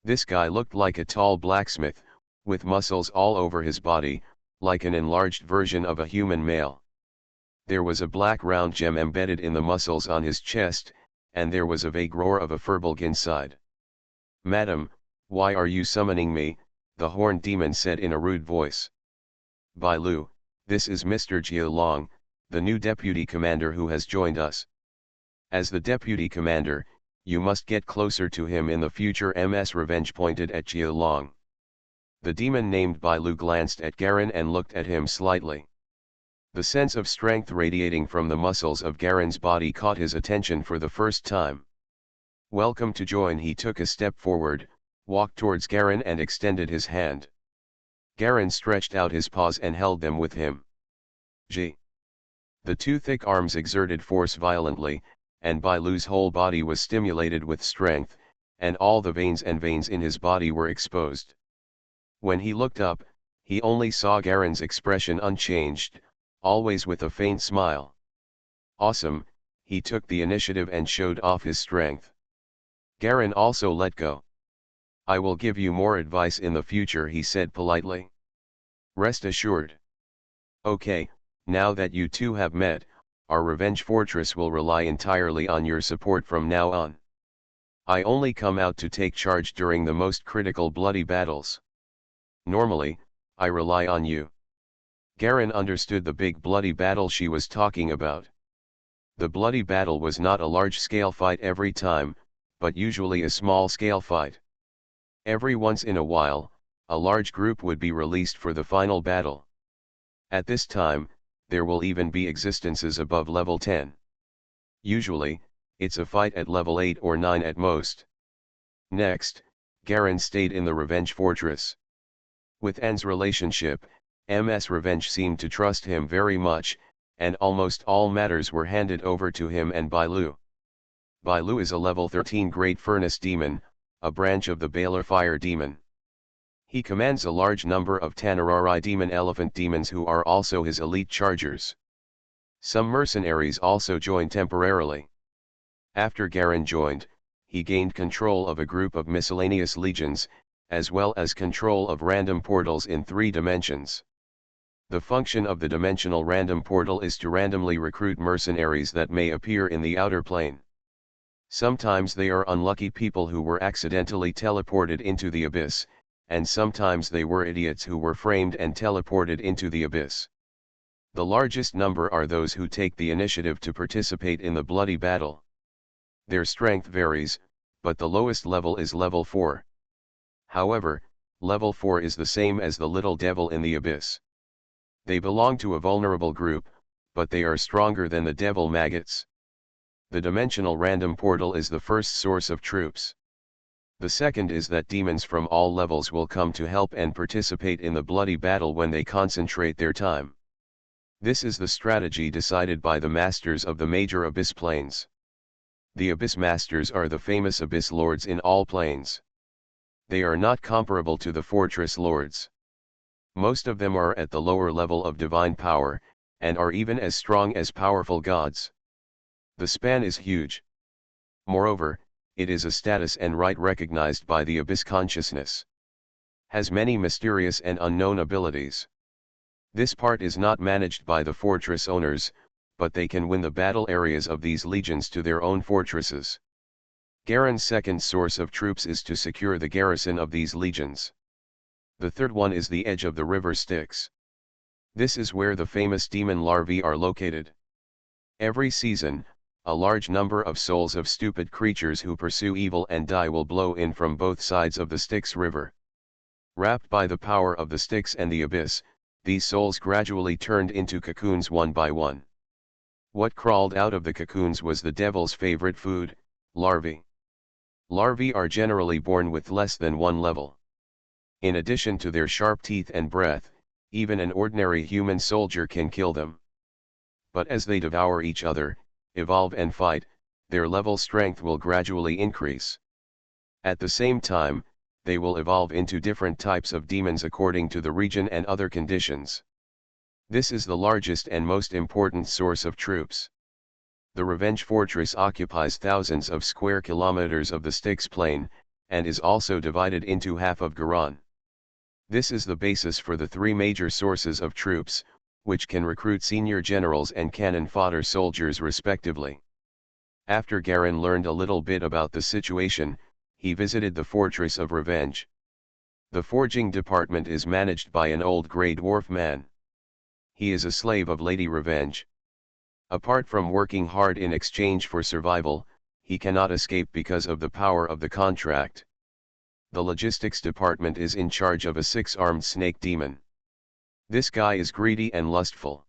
Speaker 1: This guy looked like a tall blacksmith, with muscles all over his body, like an enlarged version of a human male. There was a black round gem embedded in the muscles on his chest, and there was a vague roar of a furbolg inside. "Madam, why are you summoning me?" the horned demon said in a rude voice. "Bai Lu, this is Mr. Jia Long, the new deputy commander who has joined us. As the deputy commander, you must get closer to him in the future." Ms. Revenge pointed at Jia Long. The demon named Bai Lu glanced at Garen and looked at him slightly. The sense of strength radiating from the muscles of Garen's body caught his attention for the first time. Welcome to join. He took a step forward, walked towards Garen and extended his hand. Garen stretched out his paws and held them with him. G. The two thick arms exerted force violently, and Bailu's whole body was stimulated with strength, and all the veins in his body were exposed. When he looked up, he only saw Garen's expression unchanged, always with a faint smile. Awesome, he took the initiative and showed off his strength. Garen also let go. I will give you more advice in the future, he said politely. Rest assured. Okay, now that you two have met, our revenge fortress will rely entirely on your support from now on. I only come out to take charge during the most critical bloody battles. Normally, I rely on you. Garen understood the big bloody battle she was talking about. The bloody battle was not a large-scale fight every time, but usually a small-scale fight. Every once in a while, a large group would be released for the final battle. At this time, there will even be existences above level 10. Usually, it's a fight at level 8 or 9 at most. Next, Garen stayed in the Revenge Fortress. With N's relationship, MS Revenge seemed to trust him very much, and almost all matters were handed over to him and Bailu. Bailu is a level 13 Great Furnace Demon, a branch of the Baler Fire Demon. He commands a large number of Tanarari Demon Elephant Demons who are also his elite chargers. Some mercenaries also joined temporarily. After Garen joined, he gained control of a group of miscellaneous legions, as well as control of random portals in 3 dimensions. The function of the dimensional random portal is to randomly recruit mercenaries that may appear in the outer plane. Sometimes they are unlucky people who were accidentally teleported into the abyss, and sometimes they were idiots who were framed and teleported into the abyss. The largest number are those who take the initiative to participate in the bloody battle. Their strength varies, but the lowest level is level 4. However, level 4 is the same as the little devil in the abyss. They belong to a vulnerable group, but they are stronger than the devil maggots. The dimensional random portal is the first source of troops. The second is that demons from all levels will come to help and participate in the bloody battle when they concentrate their time. This is the strategy decided by the masters of the major abyss planes. The abyss masters are the famous abyss lords in all planes. They are not comparable to the fortress lords. Most of them are at the lower level of divine power, and are even as strong as powerful gods. The span is huge. Moreover, it is a status and right recognized by the abyss consciousness. Has many mysterious and unknown abilities. This part is not managed by the fortress owners, but they can win the battle areas of these legions to their own fortresses. Garen's second source of troops is to secure the garrison of these legions. The third one is the edge of the river Styx. This is where the famous demon larvae are located. Every season, a large number of souls of stupid creatures who pursue evil and die will blow in from both sides of the Styx River. Wrapped by the power of the Styx and the abyss, these souls gradually turned into cocoons one by one. What crawled out of the cocoons was the devil's favorite food, larvae. Larvae are generally born with less than 1 level. In addition to their sharp teeth and breath, even an ordinary human soldier can kill them. But as they devour each other, evolve and fight, their level strength will gradually increase. At the same time, they will evolve into different types of demons according to the region and other conditions. This is the largest and most important source of troops. The Revenge Fortress occupies thousands of square kilometers of the Styx plain, and is also divided into half of Garan. This is the basis for the 3 major sources of troops, which can recruit senior generals and cannon fodder soldiers respectively. After Garen learned a little bit about the situation, he visited the Fortress of Revenge. The forging department is managed by an old grey dwarf man. He is a slave of Lady Revenge. Apart from working hard in exchange for survival, he cannot escape because of the power of the contract. The logistics department is in charge of a 6-armed snake demon. This guy is greedy and lustful.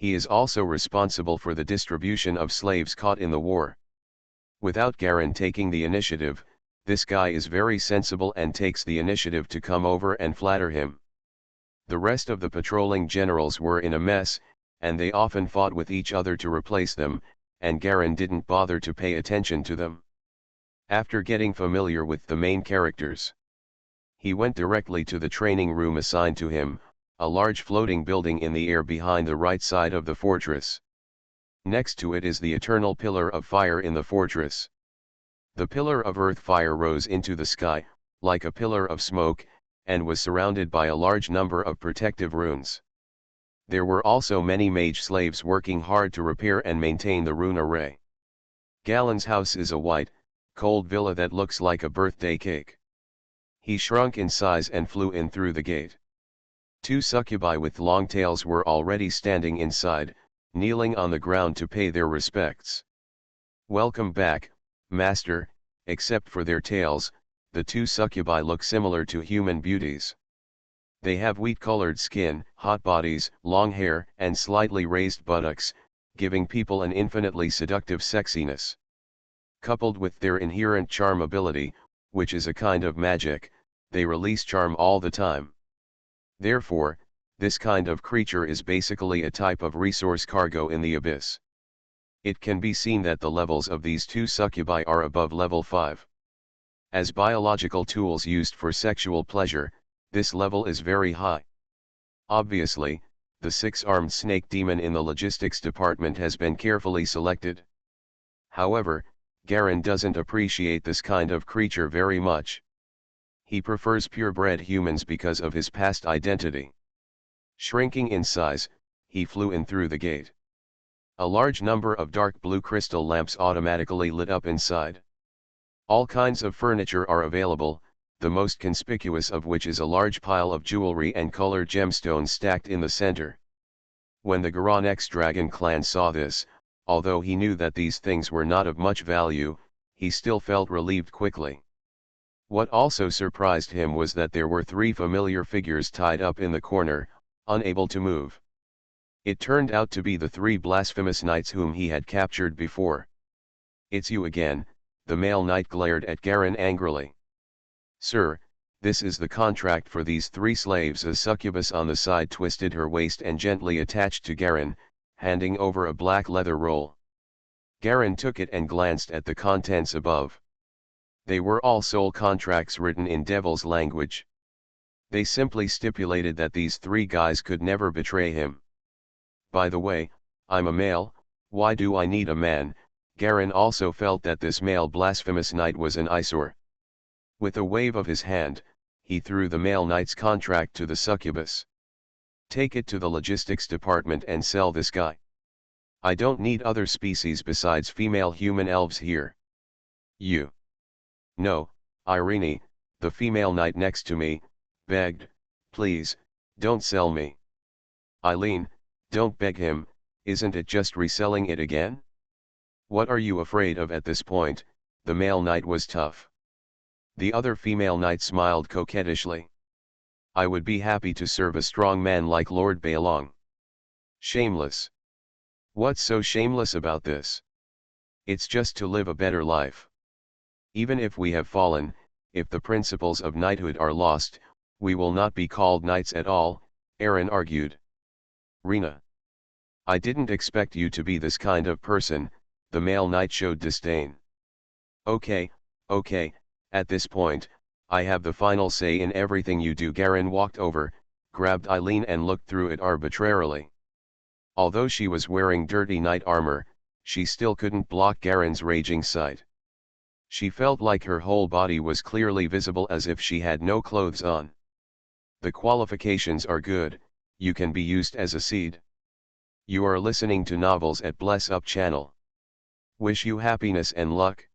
Speaker 1: He is also responsible for the distribution of slaves caught in the war. Without Garen taking the initiative, this guy is very sensible and takes the initiative to come over and flatter him. The rest of the patrolling generals were in a mess, and they often fought with each other to replace them, and Garen didn't bother to pay attention to them. After getting familiar with the main characters, he went directly to the training room assigned to him, a large floating building in the air behind the right side of the fortress. Next to it is the eternal pillar of fire in the fortress. The pillar of earth fire rose into the sky, like a pillar of smoke, and was surrounded by a large number of protective runes. There were also many mage slaves working hard to repair and maintain the rune array. Galen's house is a white, cold villa that looks like a birthday cake. He shrunk in size and flew in through the gate. Two succubi with long tails were already standing inside, kneeling on the ground to pay their respects. "Welcome back, master," except for their tails, the two succubi look similar to human beauties. They have wheat-colored skin, hot bodies, long hair, and slightly raised buttocks, giving people an infinitely seductive sexiness. Coupled with their inherent charm ability, which is a kind of magic, they release charm all the time. Therefore, this kind of creature is basically a type of resource cargo in the abyss. It can be seen that the levels of these two succubi are above level 5. As biological tools used for sexual pleasure, this level is very high. Obviously, the six-armed snake demon in the logistics department has been carefully selected. However, Garen doesn't appreciate this kind of creature very much. He prefers purebred humans because of his past identity. Shrinking in size, he flew in through the gate. A large number of dark blue crystal lamps automatically lit up inside. All kinds of furniture are available, the most conspicuous of which is a large pile of jewelry and colored gemstones stacked in the center. When the Garan X-Dragon clan saw this, although he knew that these things were not of much value, he still felt relieved quickly. What also surprised him was that there were 3 familiar figures tied up in the corner, unable to move. It turned out to be the 3 blasphemous knights whom he had captured before. "It's you again," the male knight glared at Garen angrily. "Sir, this is the contract for these 3 slaves." A succubus on the side twisted her waist and gently attached to Garen, handing over a black leather roll. Garen took it and glanced at the contents above. They were all soul contracts written in devil's language. They simply stipulated that these 3 guys could never betray him. "By the way, I'm a male, why do I need a man?" Garen also felt that this male blasphemous knight was an eyesore. With a wave of his hand, he threw the male knight's contract to the succubus. "Take it to the logistics department and sell this guy. I don't need other species besides female human elves here." "You." "No, Irene," the female knight next to me, begged, "please, don't sell me." "Eileen, don't beg him, isn't it just reselling it again?" "What are you afraid of at this point?" The male knight was tough. The other female knight smiled coquettishly. "I would be happy to serve a strong man like Lord Baelong." "Shameless." "What's so shameless about this? It's just to live a better life. Even if we have fallen, if the principles of knighthood are lost, we will not be called knights at all," Aaron argued. "Rena. I didn't expect you to be this kind of person," the male knight showed disdain. Okay, at this point, I have the final say in everything you do." Garen walked over, grabbed Eileen and looked through it arbitrarily. Although she was wearing dirty knight armor, she still couldn't block Garen's raging sight. She felt like her whole body was clearly visible as if she had no clothes on. "The qualifications are good, you can be used as a seed." You are listening to Novels at Bless Up channel. Wish you happiness and luck.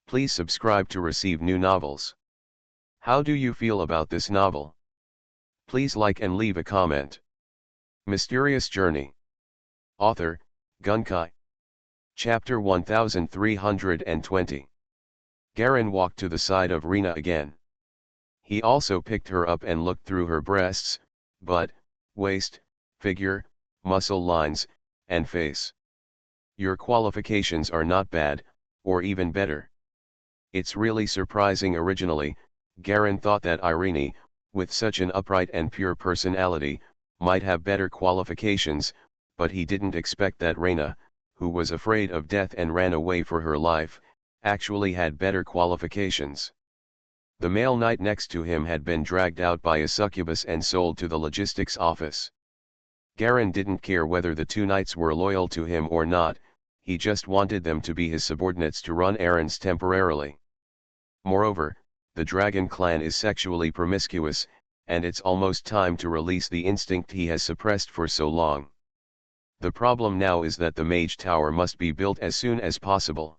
Speaker 1: Please subscribe to receive new novels. How do you feel about this novel? Please like and leave a comment. Mysterious Journey. Author, Gunkai. Chapter 1320. Garen walked to the side of Rena again. He also picked her up and looked through her breasts, butt, waist, figure, muscle lines, and face. Your qualifications are not bad, or even better. It's really surprising. Originally, Garen thought that Irene, with such an upright and pure personality, might have better qualifications, but he didn't expect that Reyna, who was afraid of death and ran away for her life, actually had better qualifications. The male knight next to him had been dragged out by a succubus and sold to the logistics office. Garen didn't care whether the two knights were loyal to him or not, he just wanted them to be his subordinates to run errands temporarily. Moreover, the dragon clan is sexually promiscuous, and it's almost time to release the instinct he has suppressed for so long. The problem now is that the mage tower must be built as soon as possible.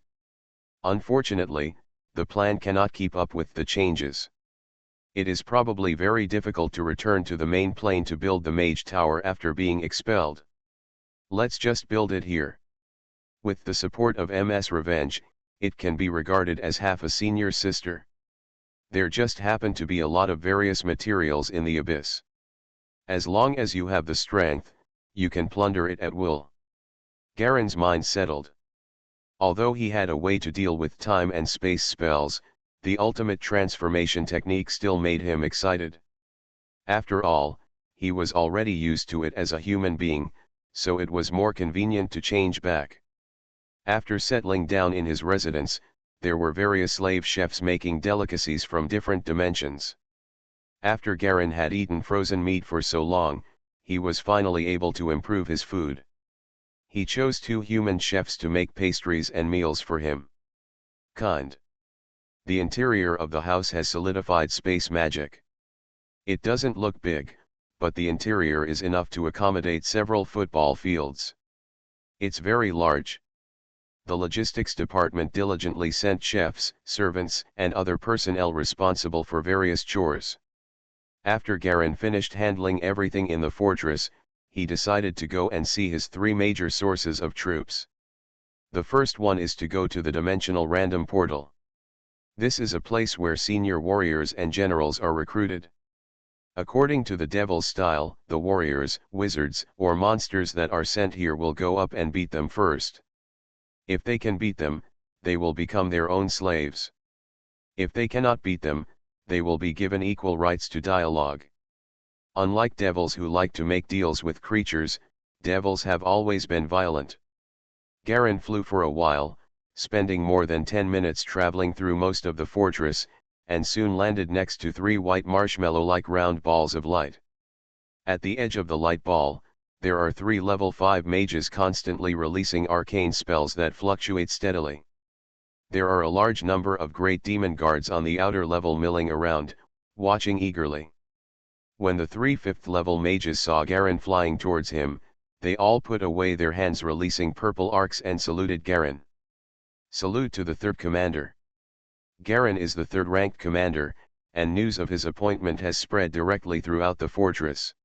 Speaker 1: Unfortunately, the plan cannot keep up with the changes. It is probably very difficult to return to the main plane to build the mage tower after being expelled. Let's just build it here. With the support of MS Revenge, it can be regarded as half a senior sister. There just happen to be a lot of various materials in the abyss. As long as you have the strength, you can plunder it at will. Garen's mind settled. Although he had a way to deal with time and space spells, the ultimate transformation technique still made him excited. After all, he was already used to it as a human being, so it was more convenient to change back. After settling down in his residence, there were various slave chefs making delicacies from different dimensions. After Garen had eaten frozen meat for so long, he was finally able to improve his food. He chose 2 human chefs to make pastries and meals for him. The interior of the house has solidified space magic. It doesn't look big, but the interior is enough to accommodate several football fields. It's very large. The logistics department diligently sent chefs, servants, and other personnel responsible for various chores. After Garen finished handling everything in the fortress, he decided to go and see his 3 major sources of troops. The first one is to go to the dimensional random portal. This is a place where senior warriors and generals are recruited. According to the devil's style, the warriors, wizards, or monsters that are sent here will go up and beat them first. If they can beat them, they will become their own slaves. If they cannot beat them, they will be given equal rights to dialogue. Unlike devils who like to make deals with creatures, devils have always been violent. Garen flew for a while, spending more than 10 minutes traveling through most of the fortress, and soon landed next to 3 white marshmallow-like round balls of light. At the edge of the light ball, there are 3 level 5 mages constantly releasing arcane spells that fluctuate steadily. There are a large number of great demon guards on the outer level milling around, watching eagerly. When the 3 5th-level mages saw Garen flying towards him, they all put away their hands releasing purple arcs and saluted Garen. Salute to the 3rd commander. Garen is the 3rd-ranked commander, and news of his appointment has spread directly throughout the fortress.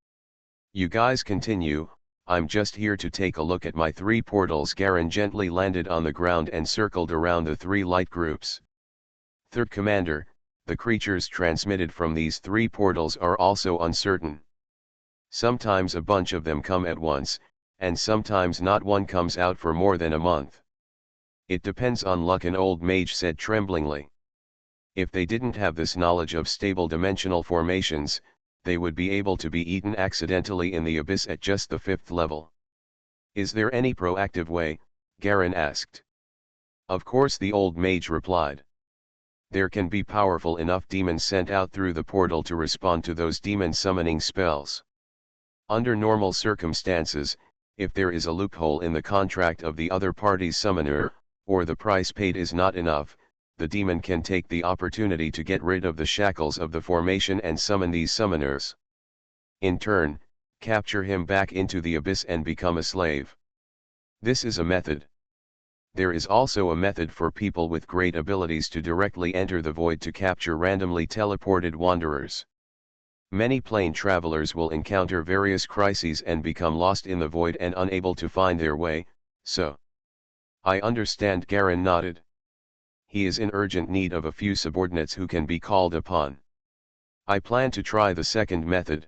Speaker 1: You guys continue, I'm just here to take a look at my 3 portals. Garen gently landed on the ground and circled around the 3 light groups. 3rd commander, the creatures transmitted from these 3 portals are also uncertain. Sometimes a bunch of them come at once, and sometimes not one comes out for more than a month. It depends on luck, an old mage said tremblingly. If they didn't have this knowledge of stable dimensional formations, they would be able to be eaten accidentally in the abyss at just the 5th level. Is there any proactive way? Garen asked. Of course, the old mage replied. There can be powerful enough demons sent out through the portal to respond to those demon summoning spells. Under normal circumstances, if there is a loophole in the contract of the other party's summoner, or the price paid is not enough, the demon can take the opportunity to get rid of the shackles of the formation and summon these summoners. In turn, capture him back into the abyss and become a slave. This is a method. There is also a method for people with great abilities to directly enter the void to capture randomly teleported wanderers. Many plane travelers will encounter various crises and become lost in the void and unable to find their way, so. I understand, Garen nodded. He is in urgent need of a few subordinates who can be called upon. I plan to try the second method.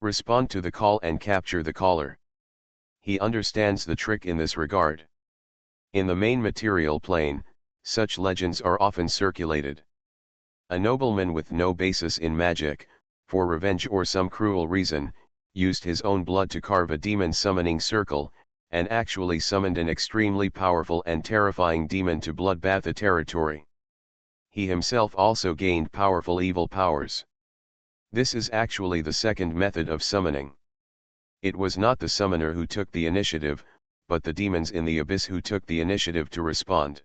Speaker 1: Respond to the call and capture the caller. He understands the trick in this regard. In the main material plane, such legends are often circulated. A nobleman with no basis in magic, for revenge or some cruel reason, used his own blood to carve a demon summoning circle, and actually summoned an extremely powerful and terrifying demon to bloodbath a territory. He himself also gained powerful evil powers. This is actually the second method of summoning. It was not the summoner who took the initiative, but the demons in the abyss who took the initiative to respond.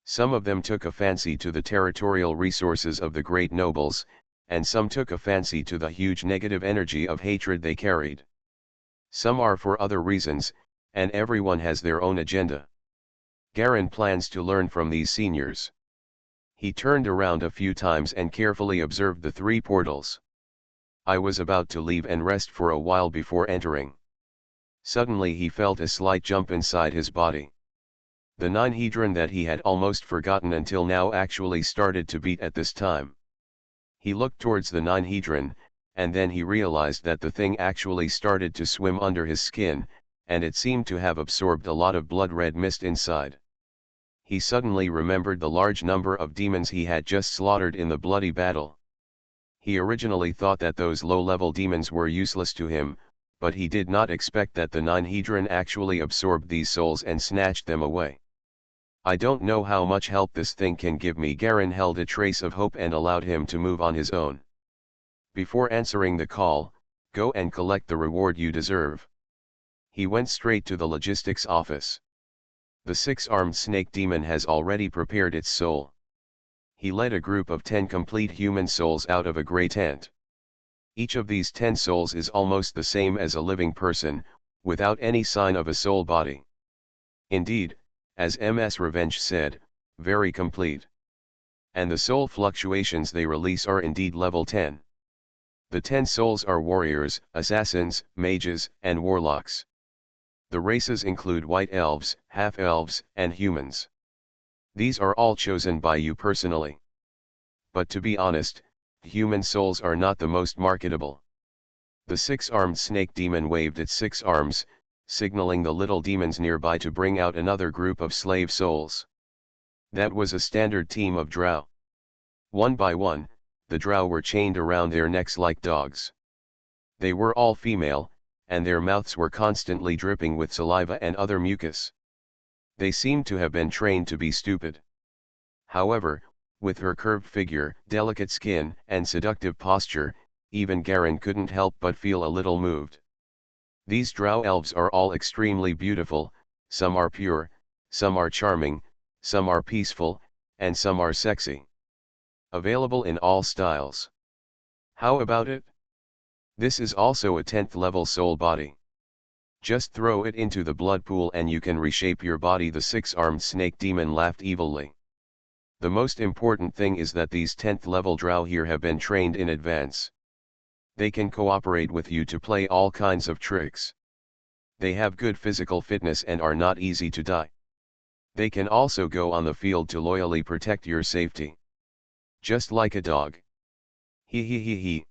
Speaker 1: Some of them took a fancy to the territorial resources of the great nobles, and some took a fancy to the huge negative energy of hatred they carried. Some are for other reasons, and everyone has their own agenda. Garen plans to learn from these seniors. He turned around a few times and carefully observed the 3 portals. I was about to leave and rest for a while before entering. Suddenly he felt a slight jump inside his body. The ninhedron that he had almost forgotten until now actually started to beat at this time. He looked towards the ninhedron, and then he realized that the thing actually started to swim under his skin, and it seemed to have absorbed a lot of blood-red mist inside. He suddenly remembered the large number of demons he had just slaughtered in the bloody battle. He originally thought that those low-level demons were useless to him, but he did not expect that the ninhedron actually absorbed these souls and snatched them away. I don't know how much help this thing can give me. Garen held a trace of hope and allowed him to move on his own. Before answering the call, go and collect the reward you deserve. He went straight to the logistics office. The 6-armed snake demon has already prepared its soul. He led a group of 10 complete human souls out of a grey tent. Each of these 10 souls is almost the same as a living person, without any sign of a soul body. Indeed, as MS Revenge said, very complete. And the soul fluctuations they release are indeed level 10. The 10 souls are warriors, assassins, mages, and warlocks. The races include white elves, half-elves, and humans. These are all chosen by you personally. But to be honest, human souls are not the most marketable. The 6-armed snake demon waved its 6 arms, signaling the little demons nearby to bring out another group of slave souls. That was a standard team of drow. One by one, the drow were chained around their necks like dogs. They were all female, and their mouths were constantly dripping with saliva and other mucus. They seemed to have been trained to be stupid. However, with her curved figure, delicate skin, and seductive posture, even Garen couldn't help but feel a little moved. These drow elves are all extremely beautiful, some are pure, some are charming, some are peaceful, and some are sexy. Available in all styles. How about it? This is also a 10th level soul body. Just throw it into the blood pool and you can reshape your body. The 6-armed snake demon laughed evilly. The most important thing is that these 10th level drow here have been trained in advance. They can cooperate with you to play all kinds of tricks. They have good physical fitness and are not easy to die. They can also go on the field to loyally protect your safety. Just like a dog. He.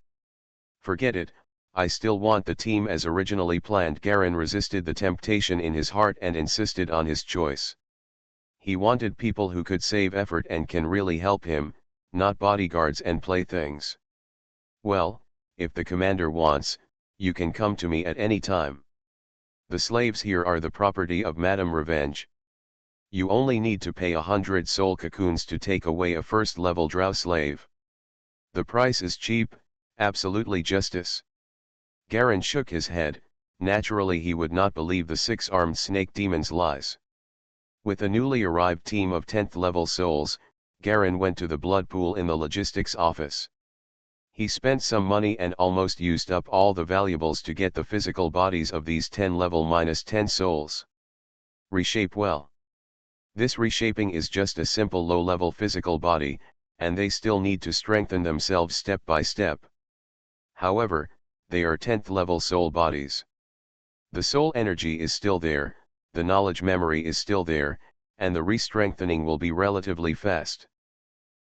Speaker 1: Forget it, I still want the team as originally planned. Garen resisted the temptation in his heart and insisted on his choice. He wanted people who could save effort and can really help him, not bodyguards and playthings. Well, if the commander wants, you can come to me at any time. The slaves here are the property of Madame Revenge. You only need to pay 100 soul cocoons to take away a first-level drow slave. The price is cheap, absolutely justice. Garen shook his head. Naturally he would not believe the 6-armed snake demon's lies. With a newly arrived team of 10th level souls, Garen went to the blood pool in the logistics office. He spent some money and almost used up all the valuables to get the physical bodies of these 10 level -10 souls. Reshape well. This reshaping is just a simple low-level physical body, and they still need to strengthen themselves step by step. However, they are 10th level soul bodies. The soul energy is still there, the knowledge memory is still there, and the re-strengthening will be relatively fast.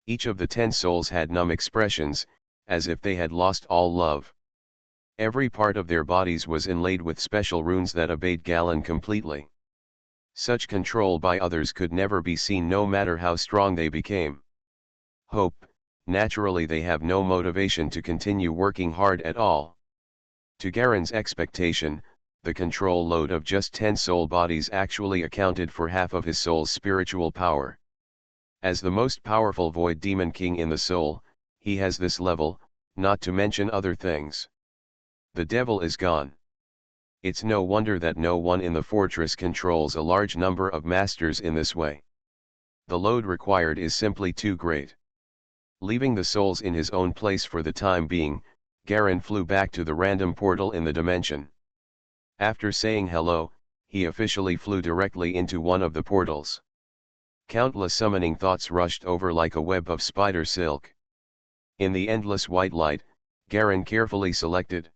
Speaker 1: Each of the 10 souls had numb expressions, as if they had lost all love. Every part of their bodies was inlaid with special runes that obeyed Galen completely. Such control by others could never be seen no matter how strong they became. Hope, naturally they have no motivation to continue working hard at all. To Garen's expectation, the control load of just 10 soul bodies actually accounted for half of his soul's spiritual power. As the most powerful Void Demon King in the soul, he has this level, not to mention other things. The devil is gone. It's no wonder that no one in the fortress controls a large number of masters in this way. The load required is simply too great. Leaving the souls in his own place for the time being, Garen flew back to the random portal in the dimension. After saying hello, he officially flew directly into one of the portals. Countless summoning thoughts rushed over like a web of spider silk. In the endless white light, Garen carefully selected.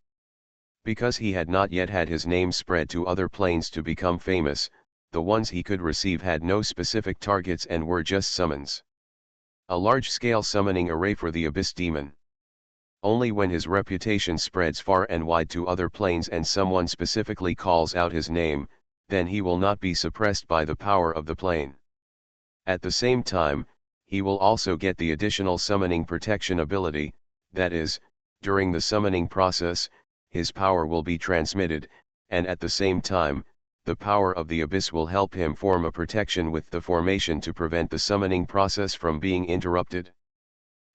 Speaker 1: Because he had not yet had his name spread to other planes to become famous, the ones he could receive had no specific targets and were just summons. A large-scale summoning array for the Abyss Demon. Only when his reputation spreads far and wide to other planes and someone specifically calls out his name, then he will not be suppressed by the power of the plane. At the same time, he will also get the additional summoning protection ability, that is, during the summoning process, his power will be transmitted, and at the same time, the power of the Abyss will help him form a protection with the formation to prevent the summoning process from being interrupted.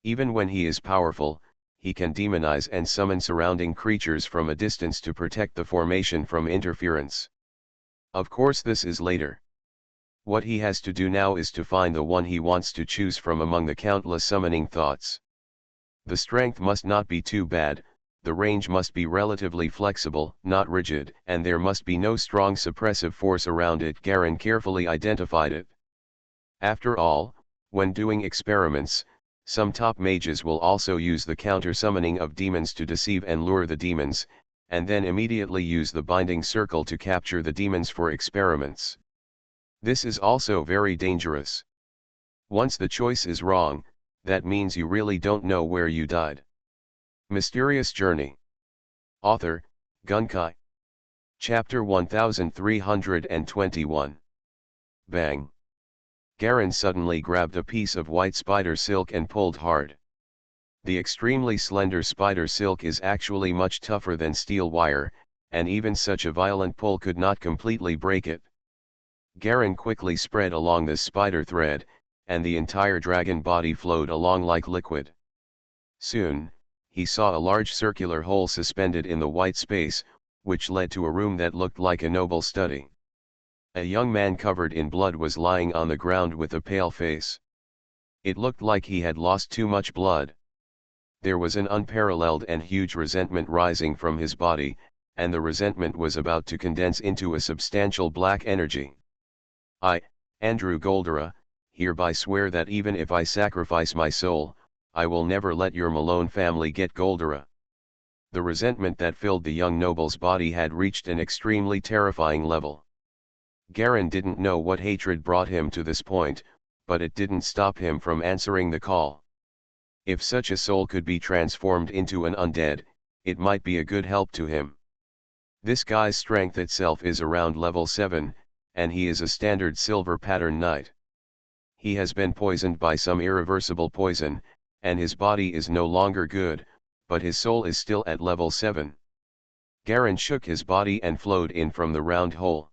Speaker 1: Even when he is powerful, he can demonize and summon surrounding creatures from a distance to protect the formation from interference. Of course this is later. What he has to do now is to find the one he wants to choose from among the countless summoning thoughts. The strength must not be too bad, the range must be relatively flexible, not rigid, and there must be no strong suppressive force around it. Garen carefully identified it. After all, when doing experiments, some top mages will also use the counter-summoning of demons to deceive and lure the demons, and then immediately use the binding circle to capture the demons for experiments. This is also very dangerous. Once the choice is wrong, that means you really don't know where you died. Mysterious Journey. Author, Gunkai. Chapter 1321. Bang. Garen suddenly grabbed a piece of white spider silk and pulled hard. The extremely slender spider silk is actually much tougher than steel wire, and even such a violent pull could not completely break it. Garen quickly spread along this spider thread, and the entire dragon body flowed along like liquid. Soon, he saw a large circular hole suspended in the white space, which led to a room that looked like a noble study. A young man covered in blood was lying on the ground with a pale face. It looked like he had lost too much blood. There was an unparalleled and huge resentment rising from his body, and the resentment was about to condense into a substantial black energy. I, Andrew Goldera, hereby swear that even if I sacrifice my soul, I will never let your Malone family get Goldera. The resentment that filled the young noble's body had reached an extremely terrifying level. Garen didn't know what hatred brought him to this point, but it didn't stop him from answering the call. If such a soul could be transformed into an undead, it might be a good help to him. This guy's strength itself is around level 7, and he is a standard silver pattern knight. He has been poisoned by some irreversible poison, and his body is no longer good, but his soul is still at level 7. Garen shook his body and flowed in from the round hole.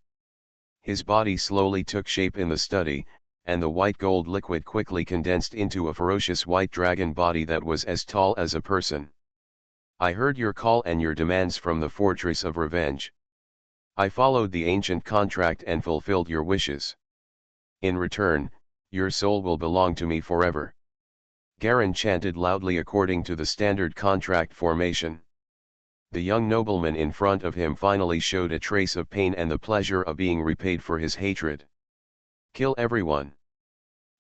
Speaker 1: His body slowly took shape in the study, and the white gold liquid quickly condensed into a ferocious white dragon body that was as tall as a person. I heard your call and your demands from the Fortress of Revenge. I followed the ancient contract and fulfilled your wishes. In return, your soul will belong to me forever. Garen chanted loudly according to the standard contract formation. The young nobleman in front of him finally showed a trace of pain and the pleasure of being repaid for his hatred. Kill everyone.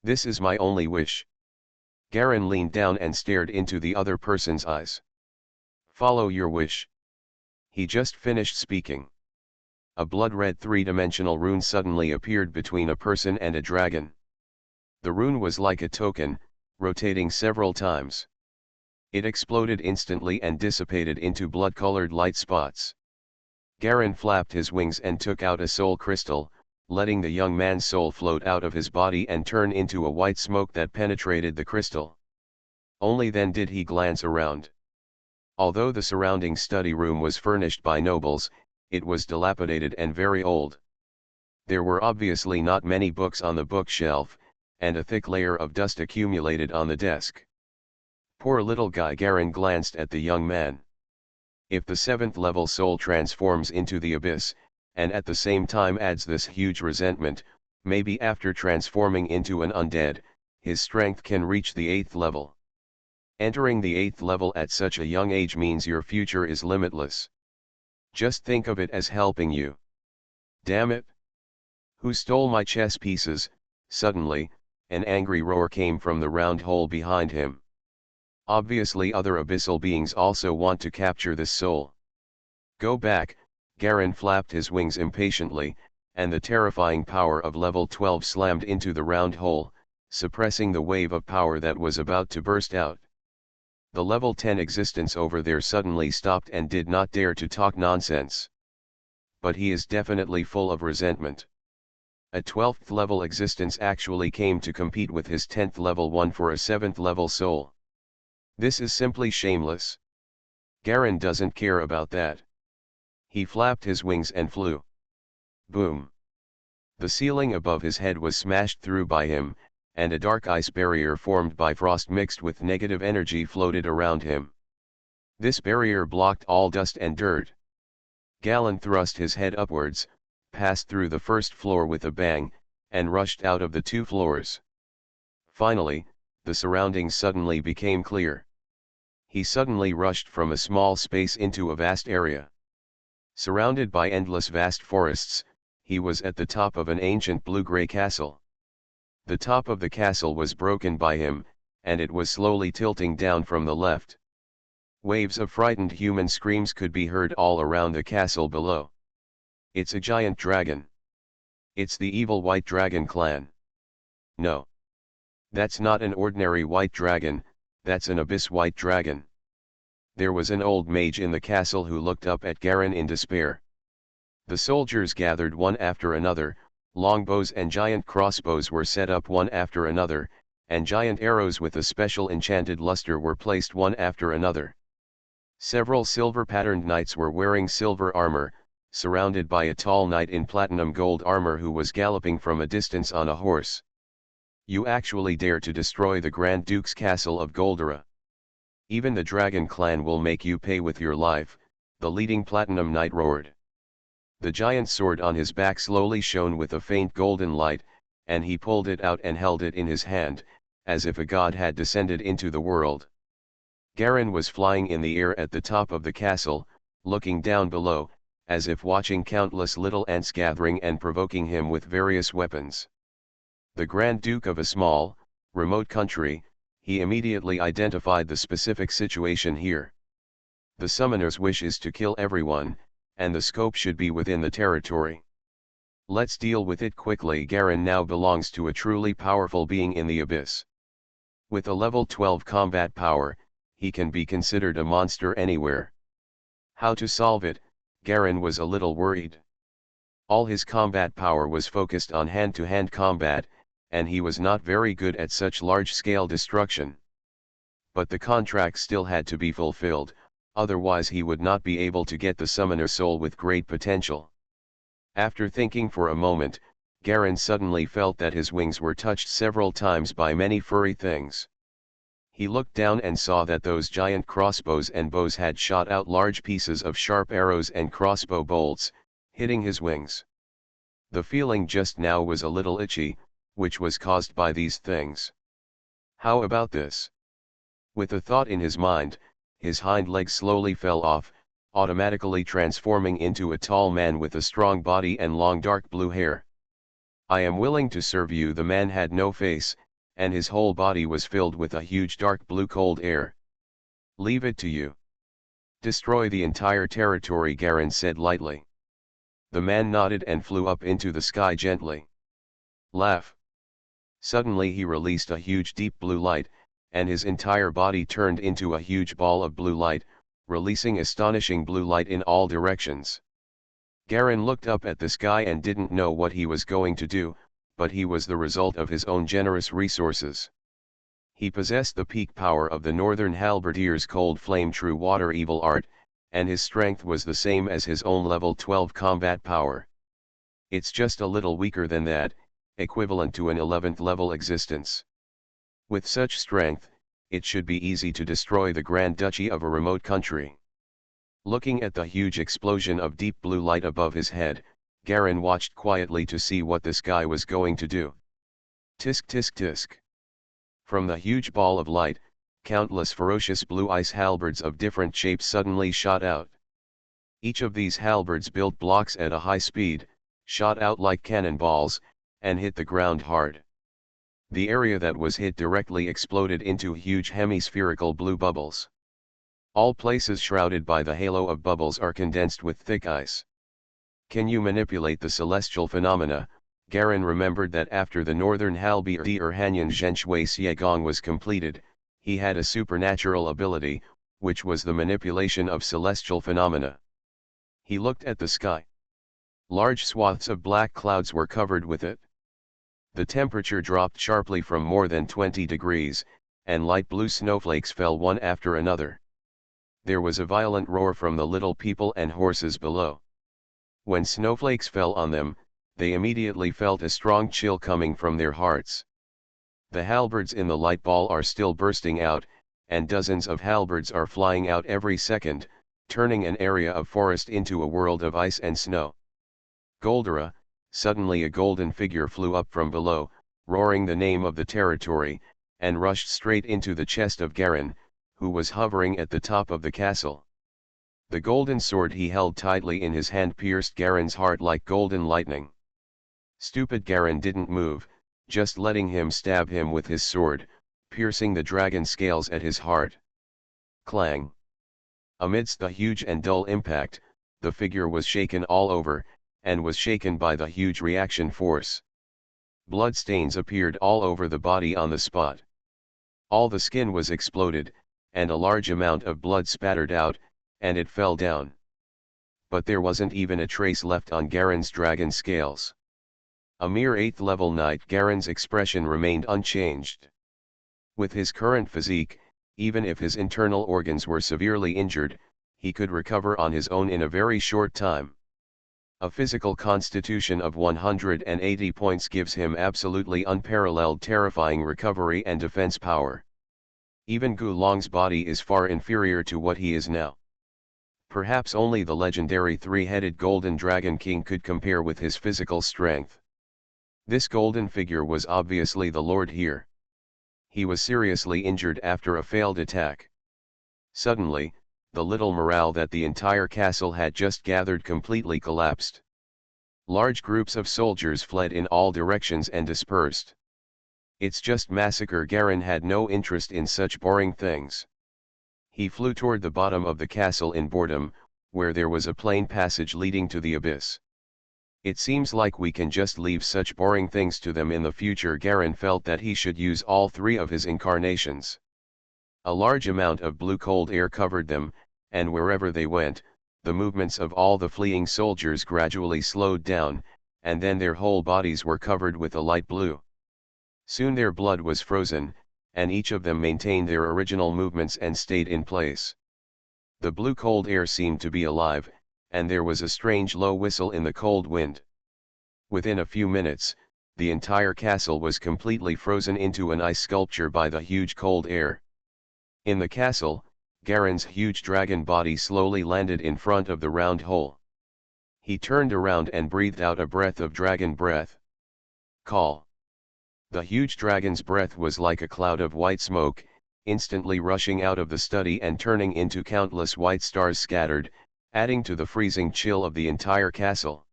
Speaker 1: This is my only wish. Garen leaned down and stared into the other person's eyes. Follow your wish. He just finished speaking. A blood-red three-dimensional rune suddenly appeared between a person and a dragon. The rune was like a token, rotating several times. It exploded instantly and dissipated into blood-colored light spots. Garen flapped his wings and took out a soul crystal, letting the young man's soul float out of his body and turn into a white smoke that penetrated the crystal. Only then did he glance around. Although the surrounding study room was furnished by nobles, it was dilapidated and very old. There were obviously not many books on the bookshelf, and a thick layer of dust accumulated on the desk. Poor little guy. Garen glanced at the young man. If the 7th level soul transforms into the abyss, and at the same time adds this huge resentment, maybe after transforming into an undead, his strength can reach the 8th level. Entering the 8th level at such a young age means your future is limitless. Just think of it as helping you. Damn it! Who stole my chess pieces? Suddenly, an angry roar came from the round hole behind him. Obviously other abyssal beings also want to capture this soul. Go back. Garen flapped his wings impatiently, and the terrifying power of level 12 slammed into the round hole, suppressing the wave of power that was about to burst out. The level 10 existence over there suddenly stopped and did not dare to talk nonsense. But he is definitely full of resentment. A 12th level existence actually came to compete with his 10th level one for a 7th level soul. This is simply shameless. Garen doesn't care about that. He flapped his wings and flew. Boom! The ceiling above his head was smashed through by him, and a dark ice barrier formed by frost mixed with negative energy floated around him. This barrier blocked all dust and dirt. Galen thrust his head upwards, passed through the first floor with a bang, and rushed out of the 2 floors. Finally, the surroundings suddenly became clear. He suddenly rushed from a small space into a vast area. Surrounded by endless vast forests, he was at the top of an ancient blue-gray castle. The top of the castle was broken by him, and it was slowly tilting down from the left. Waves of frightened human screams could be heard all around the castle below. It's a giant dragon. It's the evil White Dragon clan. No. That's not an ordinary white dragon, that's an abyss white dragon. There was an old mage in the castle who looked up at Garen in despair. The soldiers gathered one after another, longbows and giant crossbows were set up one after another, and giant arrows with a special enchanted luster were placed one after another. Several silver-patterned knights were wearing silver armor, surrounded by a tall knight in platinum gold armor who was galloping from a distance on a horse. You actually dare to destroy the Grand Duke's castle of Goldera. Even the Dragon clan will make you pay with your life, the leading platinum knight roared. The giant sword on his back slowly shone with a faint golden light, and he pulled it out and held it in his hand, as if a god had descended into the world. Garen was flying in the air at the top of the castle, looking down below, as if watching countless little ants gathering and provoking him with various weapons. The Grand Duke of a small, remote country, he immediately identified the specific situation here. The summoner's wish is to kill everyone, and the scope should be within the territory. Let's deal with it quickly. Garen now belongs to a truly powerful being in the abyss. With a level 12 combat power, he can be considered a monster anywhere. How to solve it? Garen was a little worried. All his combat power was focused on hand-to-hand combat, and he was not very good at such large-scale destruction. But the contract still had to be fulfilled, otherwise he would not be able to get the summoner soul with great potential. After thinking for a moment, Garen suddenly felt that his wings were touched several times by many furry things. He looked down and saw that those giant crossbows and bows had shot out large pieces of sharp arrows and crossbow bolts, hitting his wings. The feeling just now was a little itchy, which was caused by these things. How about this? With a thought in his mind, his hind leg slowly fell off, automatically transforming into a tall man with a strong body and long dark blue hair. I am willing to serve you. The man had no face, and his whole body was filled with a huge dark blue cold air. Leave it to you. Destroy the entire territory, Garen said lightly. The man nodded and flew up into the sky gently. Laugh. Suddenly he released a huge deep blue light, and his entire body turned into a huge ball of blue light, releasing astonishing blue light in all directions. Garen looked up at the sky and didn't know what he was going to do, but he was the result of his own generous resources. He possessed the peak power of the Northern Halberdiers' Cold Flame True Water Evil Art, and his strength was the same as his own level 12 combat power. It's just a little weaker than that, equivalent to an 11th level existence. With such strength, it should be easy to destroy the Grand Duchy of a remote country. Looking at the huge explosion of deep blue light above his head, Garen watched quietly to see what this guy was going to do. Tisk tisk tisk. From the huge ball of light, countless ferocious blue ice halberds of different shapes suddenly shot out. Each of these halberds built blocks at a high speed, shot out like cannonballs, and hit the ground hard. The area that was hit directly exploded into huge hemispherical blue bubbles. All places shrouded by the halo of bubbles are condensed with thick ice. Can you manipulate the celestial phenomena? Garen remembered that after the Northern Halberdier Hanyan Zhenshui Siegong was completed, he had a supernatural ability, which was the manipulation of celestial phenomena. He looked at the sky. Large swaths of black clouds were covered with it. The temperature dropped sharply from more than 20 degrees, and light blue snowflakes fell one after another. There was a violent roar from the little people and horses below. When snowflakes fell on them, they immediately felt a strong chill coming from their hearts. The halberds in the light ball are still bursting out, and dozens of halberds are flying out every second, turning an area of forest into a world of ice and snow. Goldera, suddenly a golden figure flew up from below, roaring the name of the territory, and rushed straight into the chest of Garen, who was hovering at the top of the castle. The golden sword he held tightly in his hand pierced Garen's heart like golden lightning. Stupid Garen didn't move, just letting him stab him with his sword, piercing the dragon scales at his heart. Clang! Amidst the huge and dull impact, the figure was shaken all over, and was shaken by the huge reaction force. Blood stains appeared all over the body on the spot. All the skin was exploded, and a large amount of blood spattered out, and it fell down. But there wasn't even a trace left on Garen's dragon scales. A mere 8th level knight, Garen's expression remained unchanged. With his current physique, even if his internal organs were severely injured, he could recover on his own in a very short time. A physical constitution of 180 points gives him absolutely unparalleled terrifying recovery and defense power. Even Gu Long's body is far inferior to what he is now. Perhaps only the legendary three-headed Golden Dragon King could compare with his physical strength. This golden figure was obviously the Lord here. He was seriously injured after a failed attack. Suddenly, the little morale that the entire castle had just gathered completely collapsed. Large groups of soldiers fled in all directions and dispersed. It's just massacre. Garen had no interest in such boring things. He flew toward the bottom of the castle in boredom, where there was a plain passage leading to the abyss. It seems like we can just leave such boring things to them in the future. Garen felt that he should use all three of his incarnations. A large amount of blue cold air covered them, and wherever they went, the movements of all the fleeing soldiers gradually slowed down, and then their whole bodies were covered with a light blue. Soon their blood was frozen, and each of them maintained their original movements and stayed in place. The blue cold air seemed to be alive, and there was a strange low whistle in the cold wind. Within a few minutes, the entire castle was completely frozen into an ice sculpture by the huge cold air. In the castle, Garen's huge dragon body slowly landed in front of the round hole. He turned around and breathed out a breath of dragon breath. Call. The huge dragon's breath was like a cloud of white smoke, instantly rushing out of the study and turning into countless white stars scattered, adding to the freezing chill of the entire castle.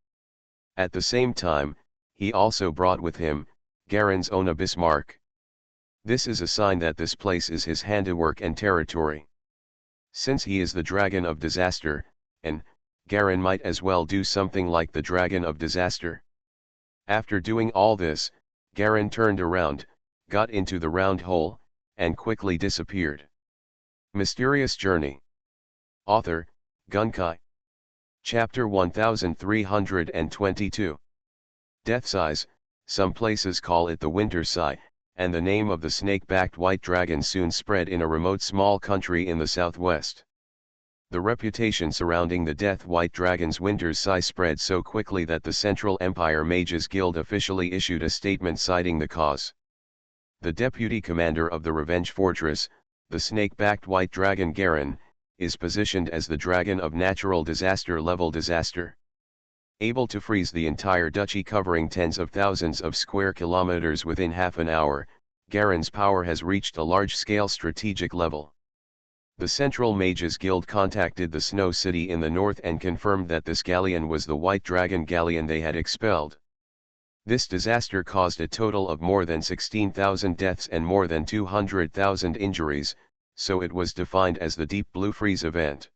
Speaker 1: At the same time, he also brought with him Garen's own abyss mark. This is a sign that this place is his handiwork and territory. Since he is the dragon of disaster, and Garen might as well do something like the dragon of disaster. After doing all this, Garen turned around, got into the round hole, and quickly disappeared. Mysterious Journey. Author, Gunkai. Chapter 1322. Death Size. Some places call it the Winter Sigh, and the name of the snake-backed white dragon soon spread in a remote small country in the southwest. The reputation surrounding the Death White Dragon's Winter's Sigh spread so quickly that the Central Empire Mages Guild officially issued a statement citing the cause. The deputy commander of the Revenge Fortress, the snake-backed white dragon Garen, is positioned as the dragon of natural disaster level disaster. Able to freeze the entire duchy covering tens of thousands of square kilometers within half an hour, Garen's power has reached a large-scale strategic level. The Central Mages Guild contacted the Snow City in the north and confirmed that this galleon was the White Dragon galleon they had expelled. This disaster caused a total of more than 16,000 deaths and more than 200,000 injuries, so it was defined as the Deep Blue Freeze event.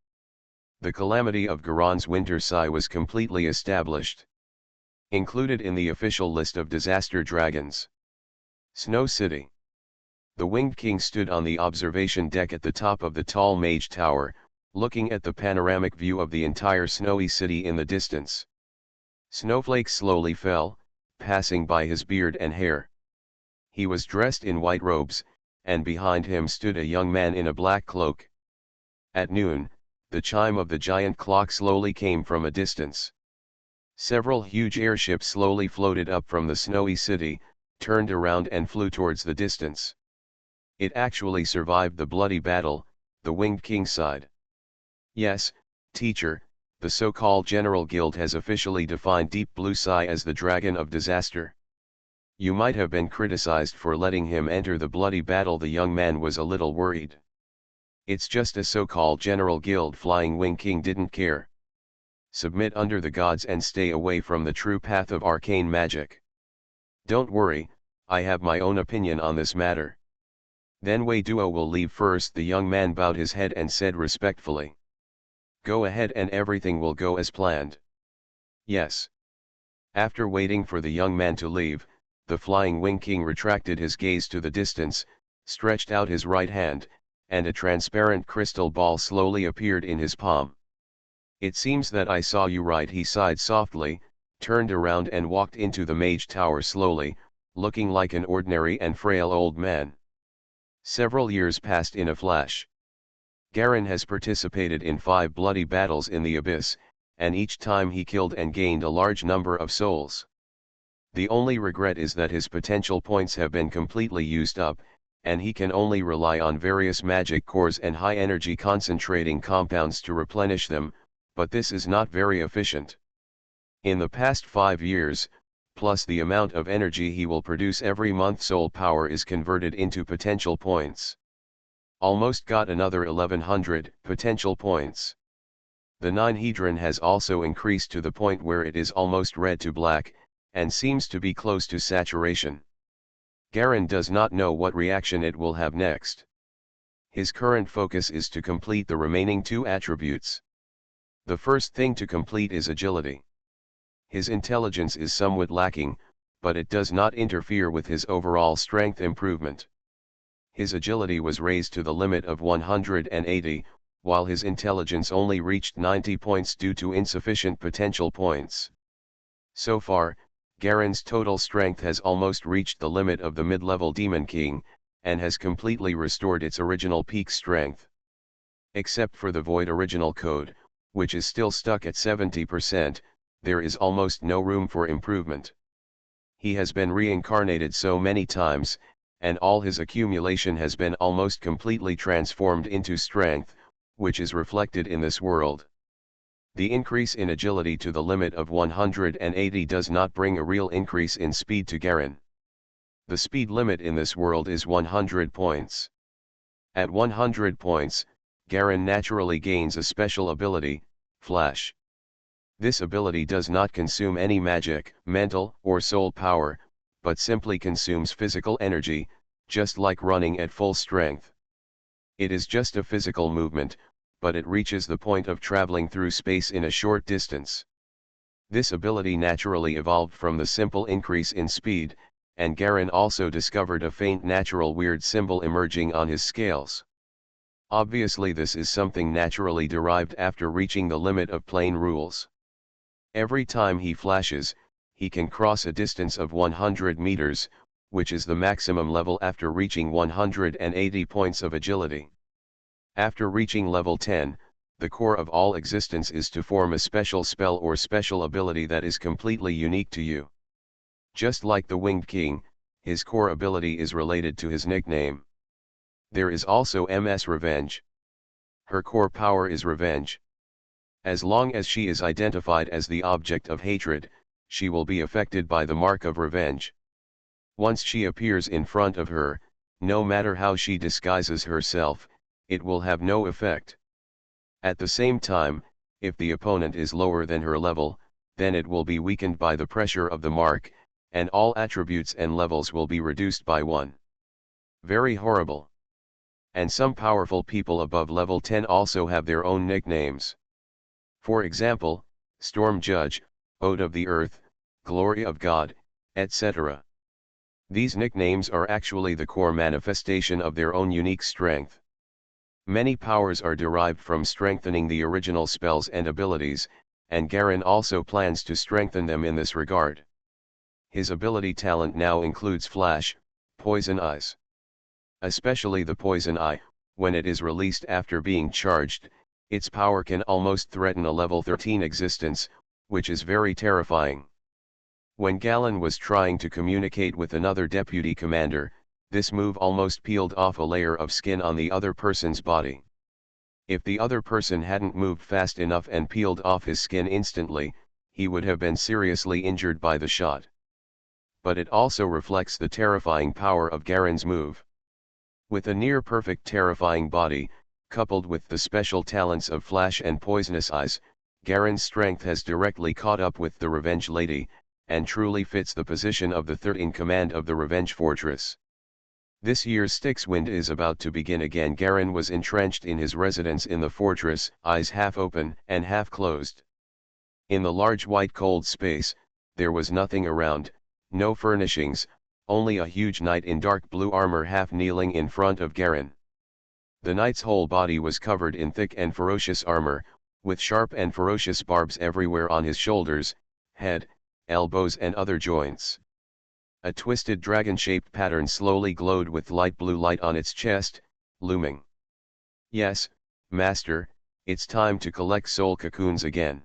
Speaker 1: The calamity of Garen's Winter Sigh was completely established. Included in the official list of disaster dragons. Snow City. The Winged King stood on the observation deck at the top of the tall Mage Tower, looking at the panoramic view of the entire snowy city in the distance. Snowflakes slowly fell, passing by his beard and hair. He was dressed in white robes, and behind him stood a young man in a black cloak. At noon, the chime of the giant clock slowly came from a distance. Several huge airships slowly floated up from the snowy city, turned around and flew towards the distance. It actually survived the bloody battle, the Winged King sighed. Yes, teacher, the so-called General Guild has officially defined Deep Blue Sigh as the dragon of disaster. You might have been criticized for letting him enter the bloody battle. The young man was a little worried. It's just a so-called General Guild. Flying Wing King didn't care. Submit under the gods and stay away from the true path of arcane magic. Don't worry, I have my own opinion on this matter. Then Wei Duo will leave first. The young man bowed his head and said respectfully. Go ahead and everything will go as planned. Yes. After waiting for the young man to leave, the Flying Wing King retracted his gaze to the distance, stretched out his right hand, and a transparent crystal ball slowly appeared in his palm. It seems that I saw you right. He sighed softly, turned around and walked into the Mage Tower slowly, looking like an ordinary and frail old man. Several years passed in a flash. Garen has participated in 5 bloody battles in the Abyss, and each time he killed and gained a large number of souls. The only regret is that his potential points have been completely used up, and he can only rely on various magic cores and high-energy concentrating compounds to replenish them, but this is not very efficient. In the past 5 years, plus the amount of energy he will produce every month, soul power is converted into potential points. Almost got another 1100 potential points. The 9-hedron has also increased to the point where it is almost red to black, and seems to be close to saturation. Garen does not know what reaction it will have next. His current focus is to complete the remaining 2 attributes. The first thing to complete is agility. His intelligence is somewhat lacking, but it does not interfere with his overall strength improvement. His agility was raised to the limit of 180, while his intelligence only reached 90 points due to insufficient potential points. So far, Garen's total strength has almost reached the limit of the mid-level Demon King, and has completely restored its original peak strength. Except for the Void Original Code, which is still stuck at 70%, there is almost no room for improvement. He has been reincarnated so many times, and all his accumulation has been almost completely transformed into strength, which is reflected in this world. The increase in agility to the limit of 180 does not bring a real increase in speed to Garen. The speed limit in this world is 100 points. At 100 points, Garen naturally gains a special ability, Flash. This ability does not consume any magic, mental, or soul power, but simply consumes physical energy, just like running at full strength. It is just a physical movement, but it reaches the point of traveling through space in a short distance. This ability naturally evolved from the simple increase in speed, and Garen also discovered a faint natural weird symbol emerging on his scales. Obviously this is something naturally derived after reaching the limit of plane rules. Every time he flashes, he can cross a distance of 100 meters, which is the maximum level after reaching 180 points of agility. After reaching level 10, the core of all existence is to form a special spell or special ability that is completely unique to you. Just like the Winged King, his core ability is related to his nickname. There is also Ms. Revenge. Her core power is revenge. As long as she is identified as the object of hatred, she will be affected by the mark of revenge. Once she appears in front of her, no matter how she disguises herself, it will have no effect. At the same time, if the opponent is lower than her level, then it will be weakened by the pressure of the mark, and all attributes and levels will be reduced by 1. Very horrible. And some powerful people above level 10 also have their own nicknames. For example, Storm Judge, Ode of the Earth, Glory of God, etc. These nicknames are actually the core manifestation of their own unique strength. Many powers are derived from strengthening the original spells and abilities, and Garen also plans to strengthen them in this regard. His ability talent now includes Flash, Poison Eyes. Especially the Poison Eye, when it is released after being charged, its power can almost threaten a level 13 existence, which is very terrifying. When Galen was trying to communicate with another deputy commander, this move almost peeled off a layer of skin on the other person's body. If the other person hadn't moved fast enough and peeled off his skin instantly, he would have been seriously injured by the shot. But it also reflects the terrifying power of Garen's move. With a near-perfect terrifying body, coupled with the special talents of Flash and Poisonous Eyes, Garen's strength has directly caught up with the Revenge Lady, and truly fits the position of the third in command of the Revenge Fortress. This year's Styx Wind is about to begin again. Garen was entrenched in his residence in the fortress, eyes half open and half closed. In the large white cold space, there was nothing around, no furnishings, only a huge knight in dark blue armor half kneeling in front of Garen. The knight's whole body was covered in thick and ferocious armor, with sharp and ferocious barbs everywhere on his shoulders, head, elbows and other joints. A twisted dragon-shaped pattern slowly glowed with light blue light on its chest, looming. Yes, Master, it's time to collect soul cocoons again.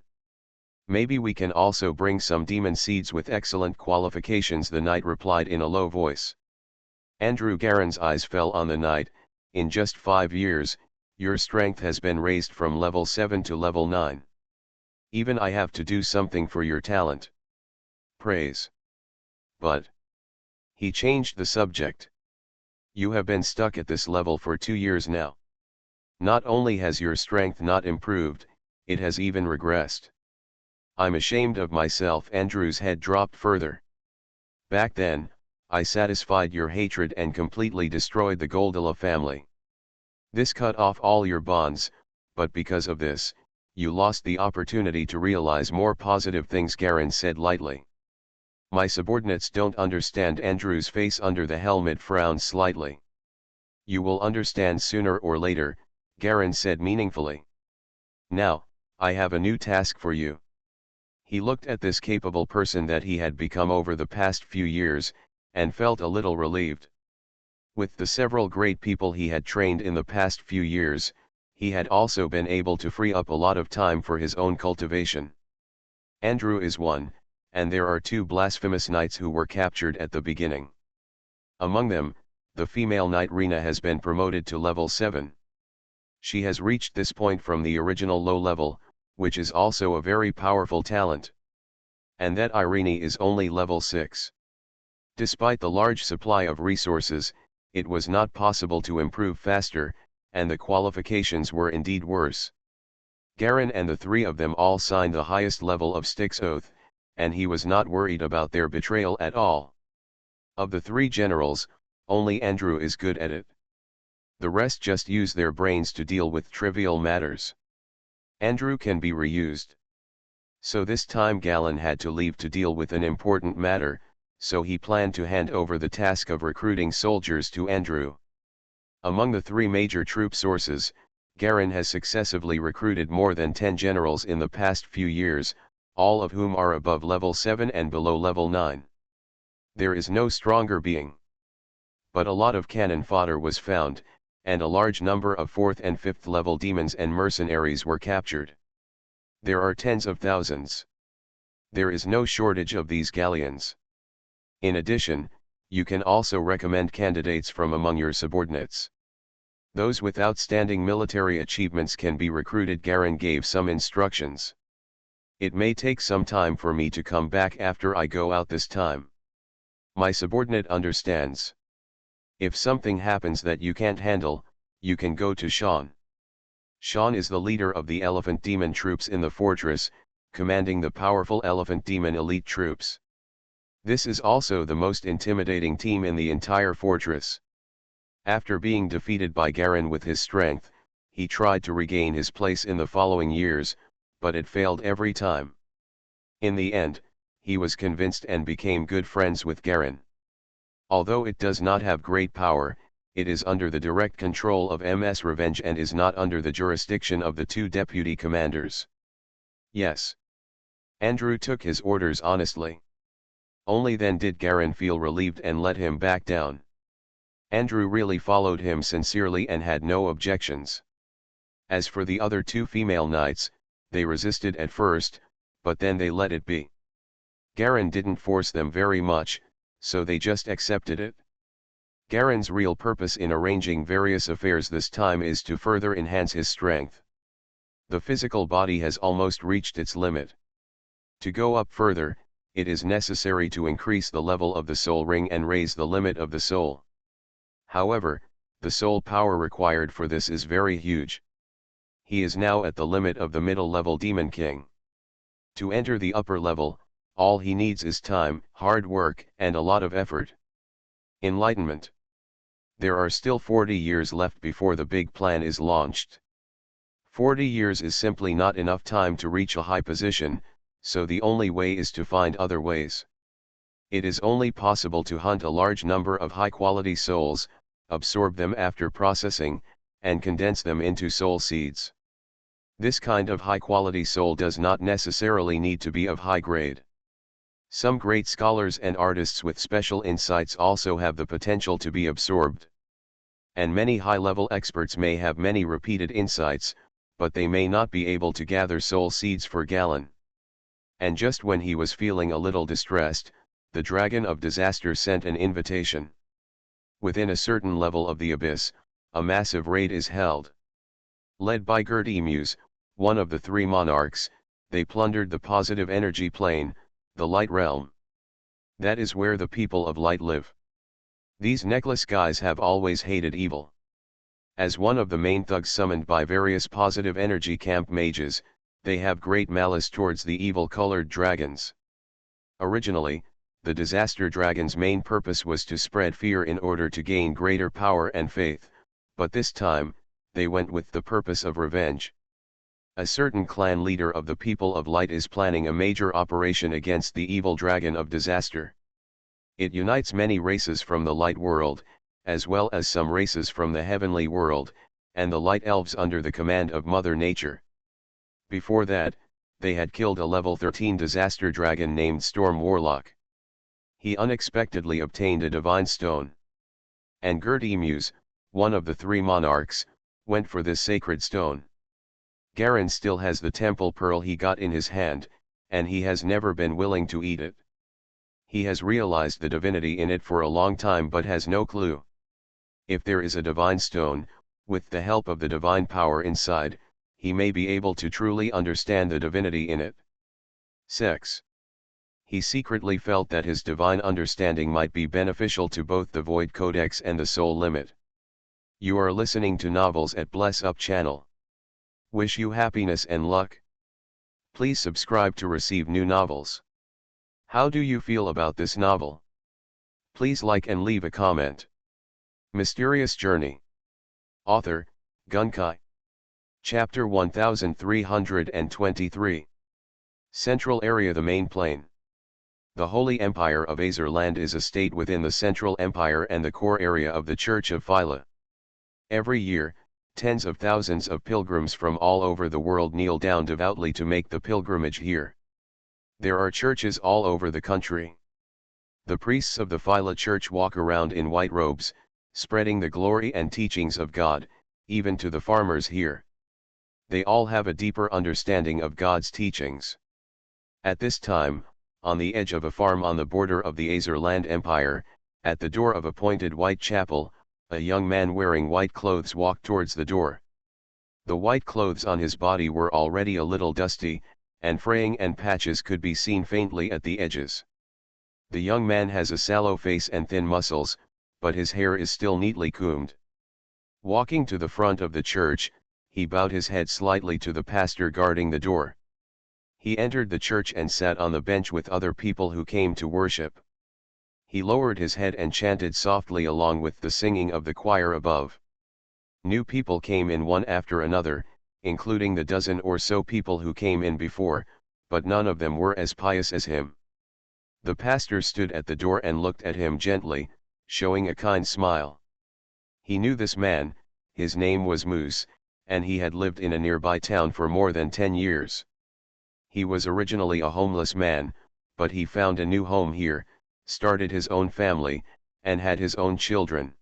Speaker 1: Maybe we can also bring some demon seeds with excellent qualifications, the knight replied in a low voice. Andrew Garen's eyes fell on the knight. In just 5 years, your strength has been raised from level 7 to level 9. Even I have to do something for your talent. Praise. But he changed the subject. You have been stuck at this level for 2 years now. Not only has your strength not improved, it has even regressed. I'm ashamed of myself. Andrew's head dropped further. Back then, I satisfied your hatred and completely destroyed the Goldala family. This cut off all your bonds, but because of this, you lost the opportunity to realize more positive things, Garen said lightly. My subordinates don't understand. Andrew's face under the helmet frowned slightly. You will understand sooner or later, Garen said meaningfully. Now, I have a new task for you. He looked at this capable person that he had become over the past few years, and felt a little relieved. With the several great people he had trained in the past few years, he had also been able to free up a lot of time for his own cultivation. Andrew is one, and there are 2 blasphemous knights who were captured at the beginning. Among them, the female knight Rena has been promoted to level 7. She has reached this point from the original low level, which is also a very powerful talent. And that Irene is only level 6. Despite the large supply of resources, it was not possible to improve faster, and the qualifications were indeed worse. Garen and the 3 of them all signed the highest level of Styx oath, and he was not worried about their betrayal at all. Of the 3 generals, only Andrew is good at it. The rest just use their brains to deal with trivial matters. Andrew can be reused. So this time Galen had to leave to deal with an important matter, so he planned to hand over the task of recruiting soldiers to Andrew. Among the three major troop sources, Garen has successively recruited more than 10 generals in the past few years, all of whom are above level 7 and below level 9. There is no stronger being. But a lot of cannon fodder was found, and a large number of 4th and 5th level demons and mercenaries were captured. There are tens of thousands. There is no shortage of these galleons. In addition, you can also recommend candidates from among your subordinates. Those with outstanding military achievements can be recruited. Garen gave some instructions. It may take some time for me to come back after I go out this time. My subordinate understands. If something happens that you can't handle, you can go to Sean. Sean is the leader of the elephant demon troops in the fortress, commanding the powerful elephant demon elite troops. This is also the most intimidating team in the entire fortress. After being defeated by Garen with his strength, he tried to regain his place in the following years, but it failed every time. In the end, he was convinced and became good friends with Garen. Although it does not have great power, it is under the direct control of MS Revenge and is not under the jurisdiction of the two deputy commanders. Yes. Andrew took his orders honestly. Only then did Garen feel relieved and let him back down. Andrew really followed him sincerely and had no objections. As for the other two female knights, they resisted at first, but then they let it be. Garen didn't force them very much, so they just accepted it. Garen's real purpose in arranging various affairs this time is to further enhance his strength. The physical body has almost reached its limit. To go up further, it is necessary to increase the level of the soul ring and raise the limit of the soul. However, the soul power required for this is very huge. He is now at the limit of the middle level Demon King. To enter the upper level, all he needs is time, hard work, and a lot of effort. Enlightenment. There are still 40 years left before the big plan is launched. 40 years is simply not enough time to reach a high position, so the only way is to find other ways. It is only possible to hunt a large number of high-quality souls, absorb them after processing, and condense them into soul seeds. This kind of high-quality soul does not necessarily need to be of high grade. Some great scholars and artists with special insights also have the potential to be absorbed. And many high-level experts may have many repeated insights, but they may not be able to gather soul seeds for Galen. And just when he was feeling a little distressed, the Dragon of Disaster sent an invitation. Within a certain level of the abyss, a massive raid is held. Led by Gert Emus, one of the three monarchs, they plundered the positive energy plane, the light realm. That is where the people of light live. These necklace guys have always hated evil. As one of the main thugs summoned by various positive energy camp mages, they have great malice towards the evil-colored dragons. Originally, the disaster dragon's main purpose was to spread fear in order to gain greater power and faith, but this time, they went with the purpose of revenge. A certain clan leader of the people of light is planning a major operation against the evil dragon of disaster. It unites many races from the light world, as well as some races from the heavenly world, and the light elves under the command of Mother Nature. Before that, they had killed a level 13 disaster dragon named Storm Warlock. He unexpectedly obtained a divine stone. And Gert Emus, one of the three monarchs, went for this sacred stone. Garen still has the temple pearl he got in his hand, and he has never been willing to eat it. He has realized the divinity in it for a long time but has no clue. If there is a divine stone, with the help of the divine power inside, he may be able to truly understand the divinity in it. 6. He secretly felt that his divine understanding might be beneficial to both the Void Codex and the Soul Limit. You are listening to Novels at Bless Up channel. Wish you happiness and luck. Please subscribe to receive new novels. How do you feel about this novel? Please like and leave a comment. Mysterious Journey. Author, Gunkai. Chapter 1323. Central Area, the main plane. The Holy Empire of Azerland is a state within the Central Empire and the core area of the Church of Phila. Every year, tens of thousands of pilgrims from all over the world kneel down devoutly to make the pilgrimage here. There are churches all over the country. The priests of the Phila Church walk around in white robes, spreading the glory and teachings of God, even to the farmers here. They all have a deeper understanding of God's teachings. At this time, on the edge of a farm on the border of the Azerland Empire, at the door of a pointed white chapel, a young man wearing white clothes walked towards the door. The white clothes on his body were already a little dusty, and fraying and patches could be seen faintly at the edges. The young man has a sallow face and thin muscles, but his hair is still neatly combed. Walking to the front of the church, he bowed his head slightly to the pastor guarding the door. He entered the church and sat on the bench with other people who came to worship. He lowered his head and chanted softly along with the singing of the choir above. New people came in one after another, including the dozen or so people who came in before, but none of them were as pious as him. The pastor stood at the door and looked at him gently, showing a kind smile. He knew this man, his name was Moose, and he had lived in a nearby town for more than 10 years. He was originally a homeless man, but he found a new home here, started his own family, and had his own children.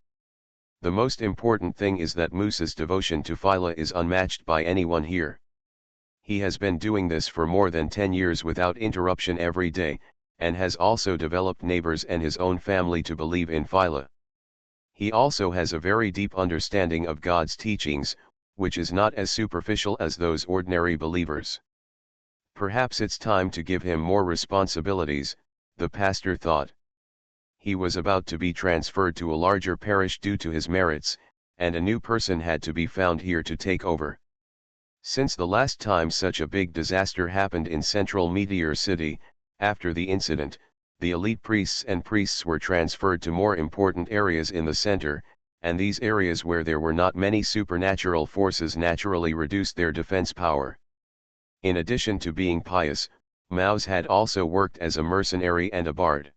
Speaker 1: The most important thing is that Moose's devotion to Phila is unmatched by anyone here. He has been doing this for more than 10 years without interruption every day, and has also developed neighbors and his own family to believe in Phila. He also has a very deep understanding of God's teachings, which is not as superficial as those ordinary believers. Perhaps it's time to give him more responsibilities, the pastor thought. He was about to be transferred to a larger parish due to his merits, and a new person had to be found here to take over. Since the last time such a big disaster happened in central Meteor City, after the incident, the elite priests and priests were transferred to more important areas in the center, and these areas where there were not many supernatural forces naturally reduced their defense power. In addition to being pious, Mouse had also worked as a mercenary and a bard.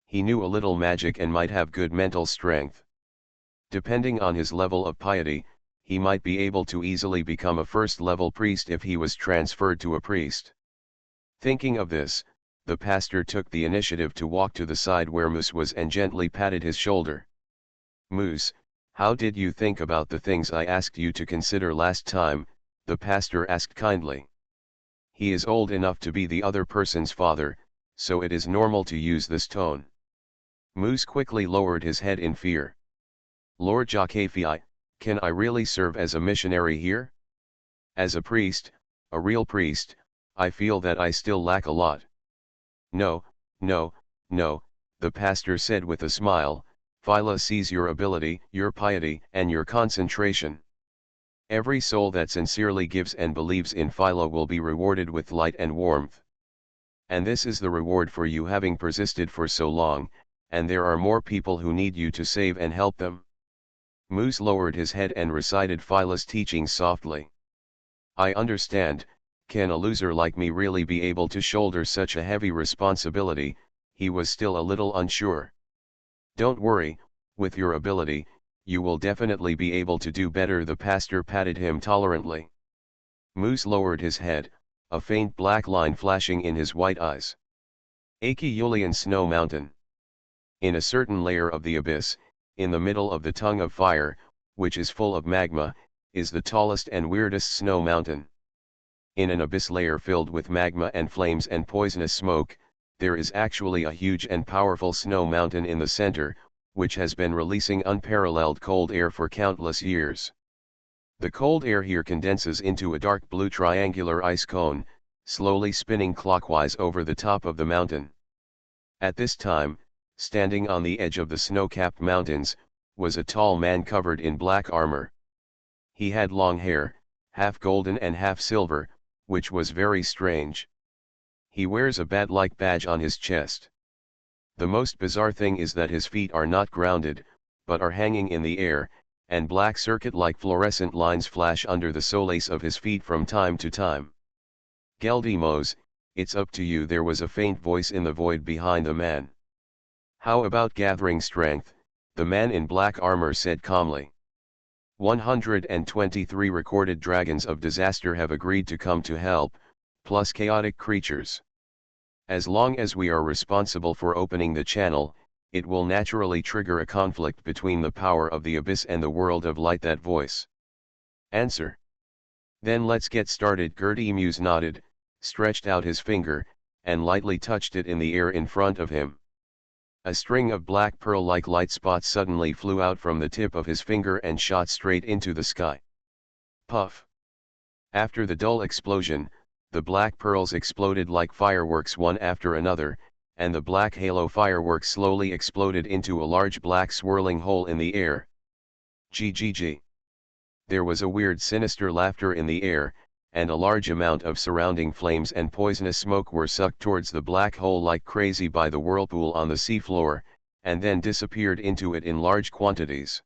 Speaker 1: He knew a little magic and might have good mental strength. Depending on his level of piety, he might be able to easily become a first-level priest if he was transferred to a priest. Thinking of this, the pastor took the initiative to walk to the side where Moose was and gently patted his shoulder. "Moose, how did you think about the things I asked you to consider last time?" the pastor asked kindly. He is old enough to be the other person's father, so it is normal to use this tone. Moose quickly lowered his head in fear. "Lord Jakafi, can I really serve as a missionary here? As a priest, a real priest, I feel that I still lack a lot." "No, no, no," the pastor said with a smile. "Phila sees your ability, your piety, and your concentration. Every soul that sincerely gives and believes in Phila will be rewarded with light and warmth. And this is the reward for you having persisted for so long, and there are more people who need you to save and help them." Moose lowered his head and recited Phila's teachings softly. "I understand. Can a loser like me really be able to shoulder such a heavy responsibility?" He was still a little unsure. "Don't worry, with your ability, you will definitely be able to do better," the pastor patted him tolerantly. Moose lowered his head, a faint black line flashing in his white eyes. Aeolian Snow Mountain. In a certain layer of the abyss, in the middle of the tongue of fire, which is full of magma, is the tallest and weirdest snow mountain. In an abyss layer filled with magma and flames and poisonous smoke, there is actually a huge and powerful snow mountain in the center, which has been releasing unparalleled cold air for countless years. The cold air here condenses into a dark blue triangular ice cone, slowly spinning clockwise over the top of the mountain. At this time, standing on the edge of the snow-capped mountains, was a tall man covered in black armor. He had long hair, half golden and half silver, which was very strange. He wears a bat-like badge on his chest. The most bizarre thing is that his feet are not grounded, but are hanging in the air, and black circuit-like fluorescent lines flash under the soles of his feet from time to time. "Geldimos, It's up to you. There was a faint voice in the void behind the man. How about gathering strength? The man in black armor said calmly. 123 recorded dragons of disaster have agreed to come to help, plus chaotic creatures. As long as we are responsible for opening the channel, it will naturally trigger a conflict between the power of the abyss and the world of light. That voice. Answer. Then let's get started. Gert Emus nodded, stretched out his finger, and lightly touched it in the air in front of him. A string of black pearl-like light spots suddenly flew out from the tip of his finger and shot straight into the sky. Puff! After the dull explosion, the black pearls exploded like fireworks one after another, and the black halo fireworks slowly exploded into a large black swirling hole in the air. GGG. There was a weird sinister laughter in the air, and a large amount of surrounding flames and poisonous smoke were sucked towards the black hole like crazy by the whirlpool on the seafloor, and then disappeared into it in large quantities.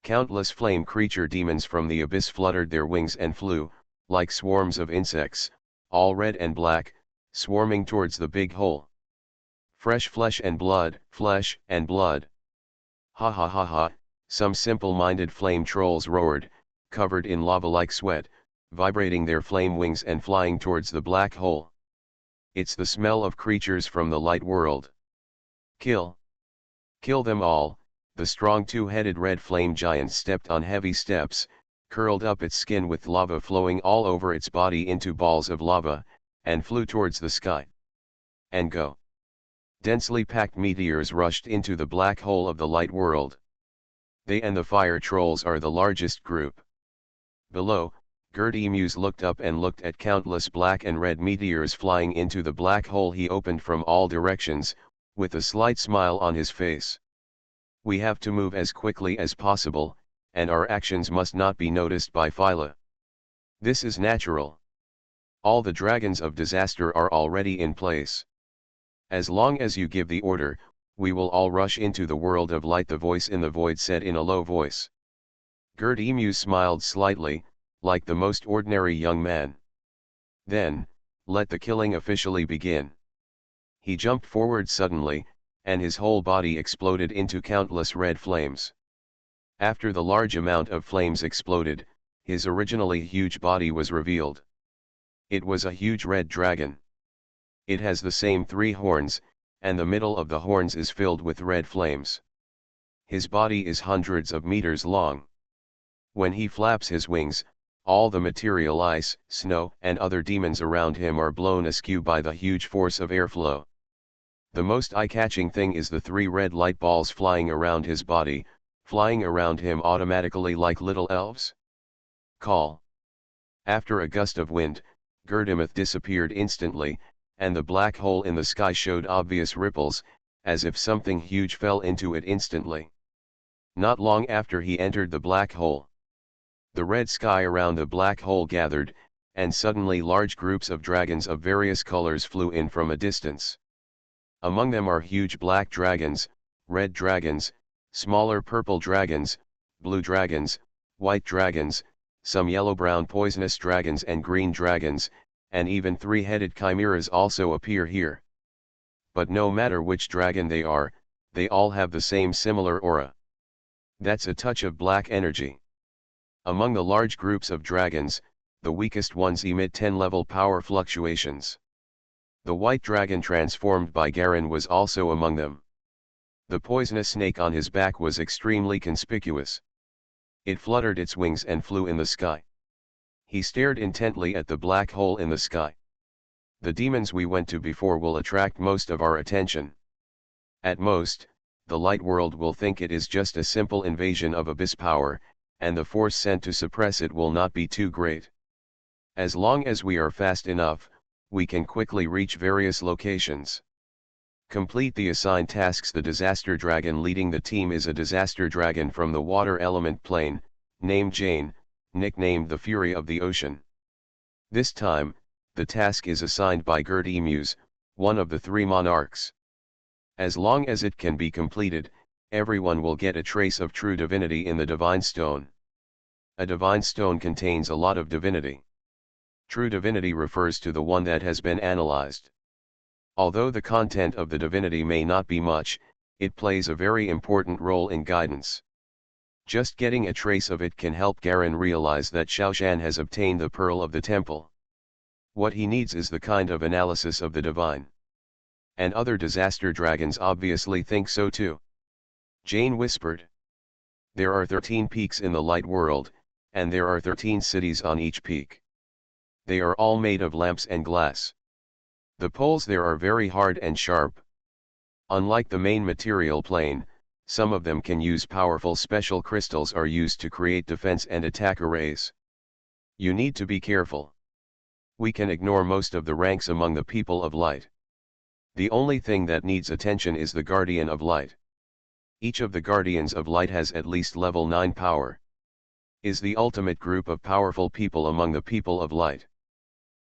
Speaker 1: Countless flame creature demons from the abyss fluttered their wings and flew, like swarms of insects, all red and black, swarming towards the big hole. Fresh flesh and blood, flesh and blood. Ha ha ha ha, some simple-minded flame trolls roared, covered in lava-like sweat, vibrating their flame wings and flying towards the black hole. It's the smell of creatures from the light world. Kill! Kill them all! The strong two-headed red flame giant stepped on heavy steps, curled up its skin with lava flowing all over its body into balls of lava, and flew towards the sky. And go! Densely packed meteors rushed into the black hole of the light world. They and the fire trolls are the largest group. Below, Gert Emus looked up and looked at countless black and red meteors flying into the black hole he opened from all directions, with a slight smile on his face. We have to move as quickly as possible, and our actions must not be noticed by Phyla. This is natural. All the dragons of disaster are already in place. As long as you give the order, we will all rush into the world of light, the voice in the void said in a low voice. Gert Emus smiled slightly, like the most ordinary young man. Then, let the killing officially begin. He jumped forward suddenly, and his whole body exploded into countless red flames. After the large amount of flames exploded, his originally huge body was revealed. It was a huge red dragon. It has the same 3 horns, and the middle of the horns is filled with red flames. His body is hundreds of meters long. When he flaps his wings, all the material ice, snow, and other demons around him are blown askew by the huge force of airflow. The most eye-catching thing is the 3 red light balls flying around his body, flying around him automatically like little elves. Call. After a gust of wind, Gerdemuth disappeared instantly, and the black hole in the sky showed obvious ripples, as if something huge fell into it instantly. Not long after he entered the black hole, the red sky around the black hole gathered, and suddenly large groups of dragons of various colors flew in from a distance. Among them are huge black dragons, red dragons, smaller purple dragons, blue dragons, white dragons, some yellow-brown poisonous dragons and green dragons, and even 3-headed chimeras also appear here. But no matter which dragon they are, they all have the same similar aura. That's a touch of black energy. Among the large groups of dragons, the weakest ones emit 10-level power fluctuations. The white dragon transformed by Garen was also among them. The poisonous snake on his back was extremely conspicuous. It fluttered its wings and flew in the sky. He stared intently at the black hole in the sky. The demons we went to before will attract most of our attention. At most, the light world will think it is just a simple invasion of abyss power, and the force sent to suppress it will not be too great. As long as we are fast enough, we can quickly reach various locations. Complete the assigned tasks. The disaster dragon leading the team is a disaster dragon from the water element plane, named Jane, nicknamed the Fury of the Ocean. This time, the task is assigned by Gert Emus, one of the 3 monarchs. As long as it can be completed, everyone will get a trace of true divinity in the divine stone. A divine stone contains a lot of divinity. True divinity refers to the one that has been analyzed. Although the content of the divinity may not be much, it plays a very important role in guidance. Just getting a trace of it can help Garen realize that Xiaoshan has obtained the pearl of the temple. What he needs is the kind of analysis of the divine. And other disaster dragons obviously think so too. Jane whispered. There are 13 peaks in the light world, and there are 13 cities on each peak. They are all made of lamps and glass. The poles there are very hard and sharp. Unlike the main material plane, some of them can use powerful special crystals are used to create defense and attack arrays. You need to be careful. We can ignore most of the ranks among the people of light. The only thing that needs attention is the Guardian of Light. Each of the Guardians of Light has at least level 9 power. Is the ultimate group of powerful people among the people of light.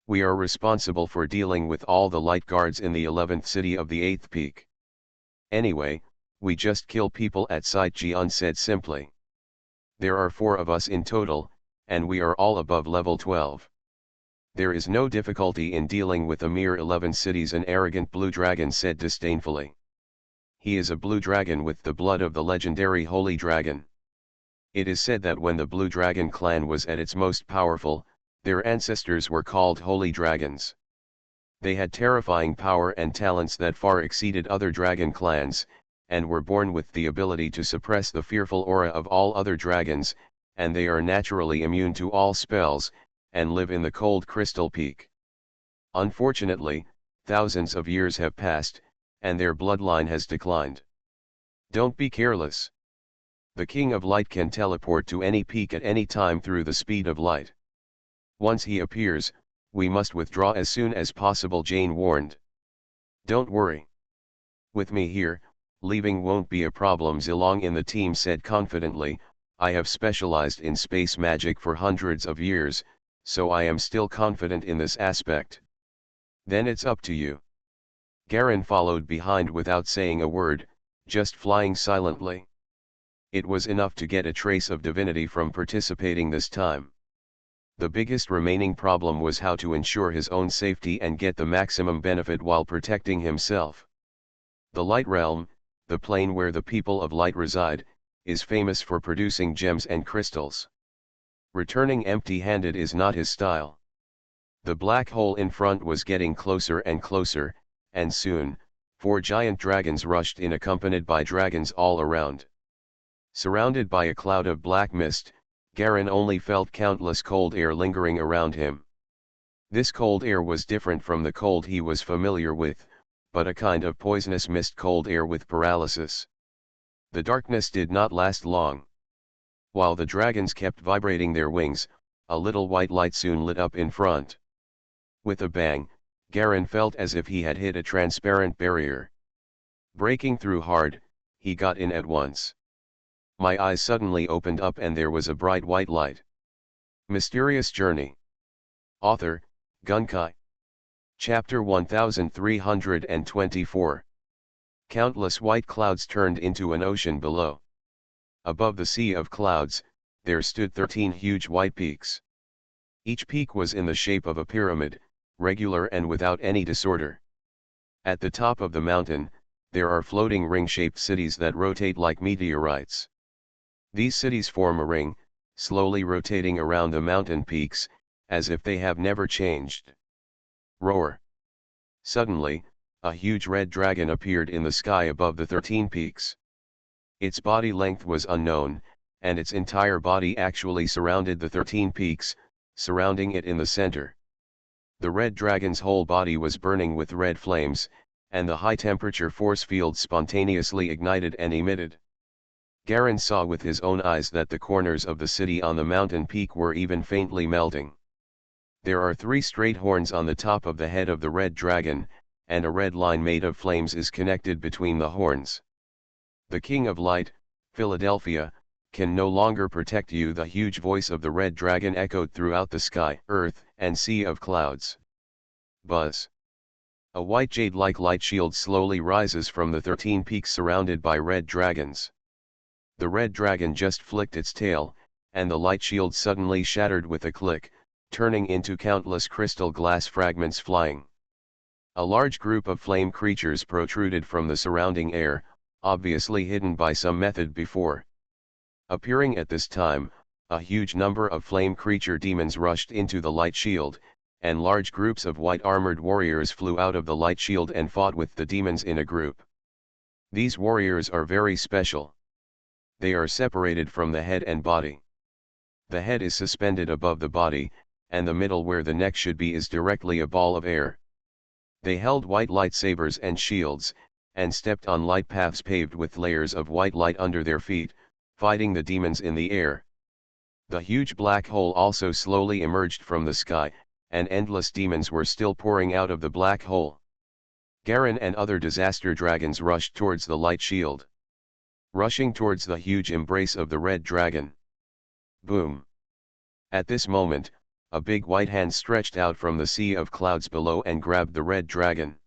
Speaker 1: We are responsible for dealing with all the light guards in the 11th city of the 8th peak. Anyway, we just kill people at sight, Jian said simply. There are 4 of us in total, and we are all above level 12. There is no difficulty in dealing with a mere 11 cities, an arrogant blue dragon said disdainfully. He is a blue dragon with the blood of the legendary holy dragon. It is said that when the Blue Dragon clan was at its most powerful, their ancestors were called holy dragons. They had terrifying power and talents that far exceeded other dragon clans, and were born with the ability to suppress the fearful aura of all other dragons, and they are naturally immune to all spells, and live in the cold crystal peak. Unfortunately, thousands of years have passed, and their bloodline has declined. Don't be careless. The King of Light can teleport to any peak at any time through the speed of light. Once he appears, we must withdraw as soon as possible, Jane warned. Don't worry. With me here, leaving won't be a problem, Zilong in the team said confidently. I have specialized in space magic for hundreds of years, so I am still confident in this aspect. Then it's up to you. Garen followed behind without saying a word, just flying silently. It was enough to get a trace of divinity from participating this time. The biggest remaining problem was how to ensure his own safety and get the maximum benefit while protecting himself. The Light Realm, the plane where the people of light reside, is famous for producing gems and crystals. Returning empty-handed is not his style. The black hole in front was getting closer and closer, and soon, 4 giant dragons rushed in accompanied by dragons all around. Surrounded by a cloud of black mist, Garen only felt countless cold air lingering around him. This cold air was different from the cold he was familiar with, but a kind of poisonous mist, cold air with paralysis. The darkness did not last long. While the dragons kept vibrating their wings, a little white light soon lit up in front. With a bang, Garen felt as if he had hit a transparent barrier. Breaking through hard, he got in at once. My eyes suddenly opened up and there was a bright white light. Mysterious Journey. Author, Gunkai. Chapter 1324. Countless white clouds turned into an ocean below. Above the sea of clouds, there stood 13 huge white peaks. Each peak was in the shape of a pyramid, regular and without any disorder. At the top of the mountain, there are floating ring-shaped cities that rotate like meteorites. These cities form a ring, slowly rotating around the mountain peaks, as if they have never changed. Roar! Suddenly, a huge red dragon appeared in the sky above the 13 peaks. Its body length was unknown, and its entire body actually surrounded the 13 peaks, surrounding it in the center. The red dragon's whole body was burning with red flames, and the high-temperature force field spontaneously ignited and emitted. Garen saw with his own eyes that the corners of the city on the mountain peak were even faintly melting. There are 3 straight horns on the top of the head of the red dragon, and a red line made of flames is connected between the horns. The King of Light, Philadelphia, can no longer protect you. The huge voice of the red dragon echoed throughout the sky, earth, and sea of clouds. Buzz. A white jade-like light shield slowly rises from the 13 peaks surrounded by red dragons. The red dragon just flicked its tail, and the light shield suddenly shattered with a click, turning into countless crystal glass fragments flying. A large group of flame creatures protruded from the surrounding air, obviously hidden by some method before. Appearing at this time, a huge number of flame creature demons rushed into the light shield, and large groups of white armored warriors flew out of the light shield and fought with the demons in a group. These warriors are very special. They are separated from the head and body. The head is suspended above the body, and the middle where the neck should be is directly a ball of air. They held white lightsabers and shields, and stepped on light paths paved with layers of white light under their feet, fighting the demons in the air. The huge black hole also slowly emerged from the sky, and endless demons were still pouring out of the black hole. Garen and other disaster dragons rushed towards the light shield. Rushing towards the huge embrace of the red dragon. Boom! At this moment, a big white hand stretched out from the sea of clouds below and grabbed the red dragon.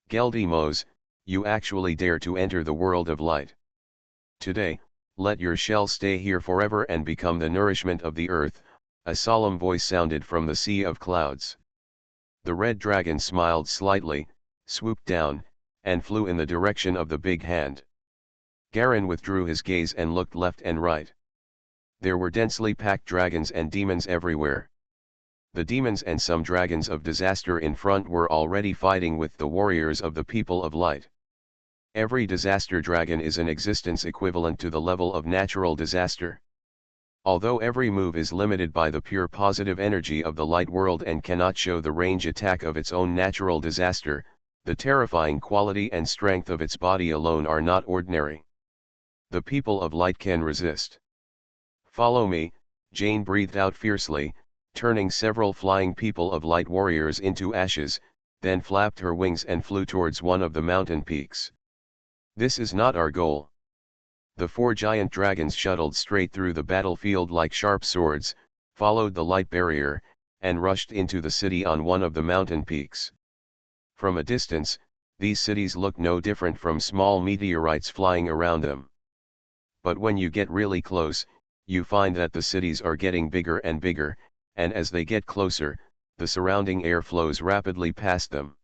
Speaker 1: Geldimos, you actually dare to enter the world of light. Today, let your shell stay here forever and become the nourishment of the earth, a solemn voice sounded from the sea of clouds. The red dragon smiled slightly, swooped down, and flew in the direction of the big hand. Garen withdrew his gaze and looked left and right. There were densely packed dragons and demons everywhere. The demons and some dragons of disaster in front were already fighting with the warriors of the people of light. Every disaster dragon is an existence equivalent to the level of natural disaster. Although every move is limited by the pure positive energy of the light world and cannot show the range attack of its own natural disaster, the terrifying quality and strength of its body alone are not ordinary. The people of light can resist. Follow me, Jane breathed out fiercely, turning several flying people of light warriors into ashes, then flapped her wings and flew towards one of the mountain peaks. This is not our goal. The 4 giant dragons shuttled straight through the battlefield like sharp swords, followed the light barrier, and rushed into the city on one of the mountain peaks. From a distance, these cities look no different from small meteorites flying around them. But when you get really close, you find that the cities are getting bigger and bigger, and as they get closer, the surrounding air flows rapidly past them.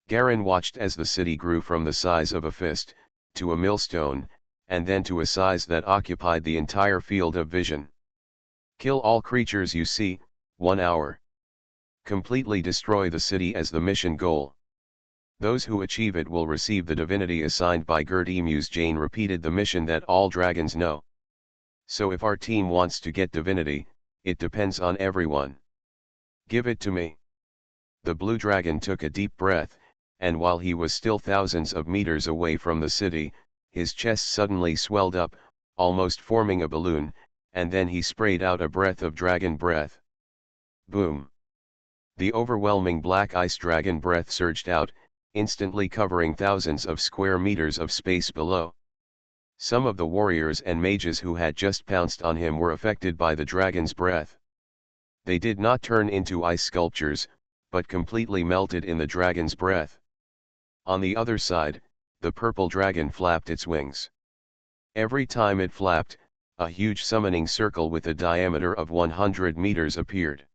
Speaker 1: Garen watched as the city grew from the size of a fist, to a millstone, and then to a size that occupied the entire field of vision. Kill all creatures you see, 1 hour. Completely destroy the city as the mission goal. Those who achieve it will receive the divinity assigned by Gerdimus. Jane repeated the mission that all dragons know. So if our team wants to get divinity, it depends on everyone. Give it to me. The blue dragon took a deep breath, and while he was still thousands of meters away from the city, his chest suddenly swelled up, almost forming a balloon, and then he sprayed out a breath of dragon breath. Boom! The overwhelming black ice dragon breath surged out, instantly covering thousands of square meters of space below. Some of the warriors and mages who had just pounced on him were affected by the dragon's breath. They did not turn into ice sculptures, but completely melted in the dragon's breath. On the other side, the purple dragon flapped its wings. Every time it flapped, a huge summoning circle with a diameter of 100 meters appeared.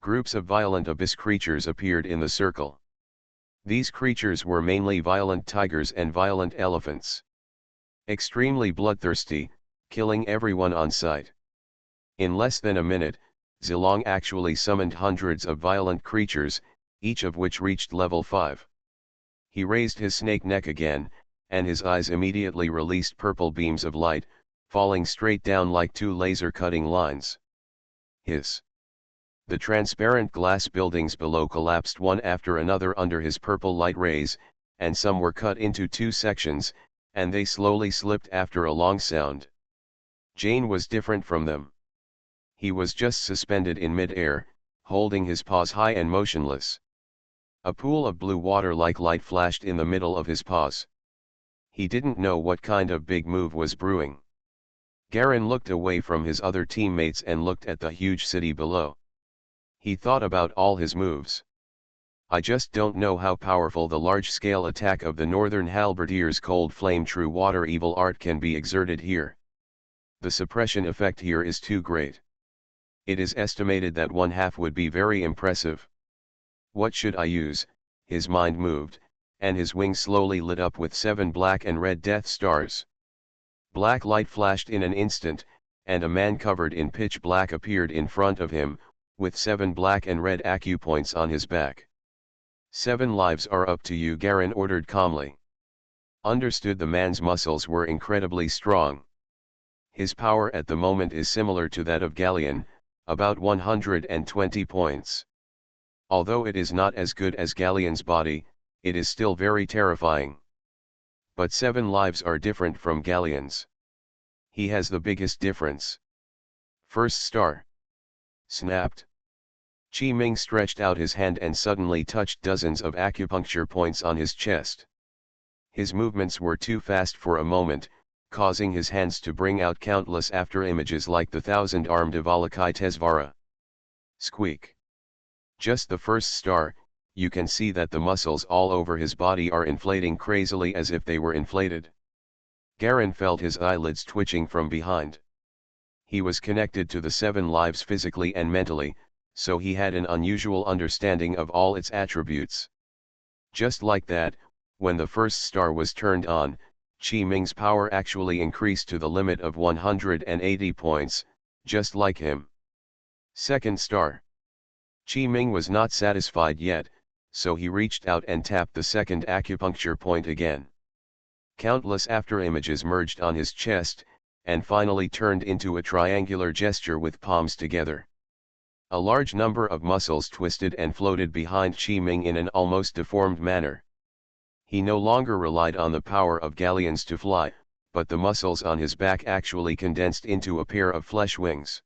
Speaker 1: Groups of violent abyss creatures appeared in the circle. These creatures were mainly violent tigers and violent elephants. Extremely bloodthirsty, killing everyone on sight. In less than a minute, Zilong actually summoned hundreds of violent creatures, each of which reached level 5. He raised his snake neck again, and his eyes immediately released purple beams of light, falling straight down like 2 laser cutting lines. Hiss! The transparent glass buildings below collapsed one after another under his purple light rays, and some were cut into 2 sections, and they slowly slipped after a long sound. Jane was different from them. He was just suspended in mid-air, holding his paws high and motionless. A pool of blue water-like light flashed in the middle of his paws. He didn't know what kind of big move was brewing. Garen looked away from his other teammates and looked at the huge city below. He thought about all his moves. I just don't know how powerful the large-scale attack of the Northern Halberdiers' Cold Flame True Water Evil Art can be exerted here. The suppression effect here is too great. It is estimated that one half would be very impressive. What should I use? His mind moved, and his wings slowly lit up with 7 black and red death stars. Black light flashed in an instant, and a man covered in pitch black appeared in front of him, with 7 black and red acupoints on his back. 7 lives are up to you, Garen ordered calmly. Understood. The man's muscles were incredibly strong. His power at the moment is similar to that of Galleon, about 120 points. Although it is not as good as Galleon's body, it is still very terrifying. But 7 lives are different from Galleon's. He has the biggest difference. First star. Snapped. Qi Ming stretched out his hand and suddenly touched dozens of acupuncture points on his chest. His movements were too fast for a moment, causing his hands to bring out countless after images like the 1,000-armed Avalokitesvara. Squeak. Just the first star, you can see that the muscles all over his body are inflating crazily as if they were inflated. Garen felt his eyelids twitching from behind. He was connected to the 7 lives physically and mentally, so he had an unusual understanding of all its attributes. Just like that, when the first star was turned on, Qi Ming's power actually increased to the limit of 180 points, just like him. Second star. Qi Ming was not satisfied yet, so he reached out and tapped the second acupuncture point again. Countless after images merged on his chest, and finally turned into a triangular gesture with palms together. A large number of muscles twisted and floated behind Qi Ming in an almost deformed manner. He no longer relied on the power of Galleons to fly, but the muscles on his back actually condensed into a pair of flesh wings.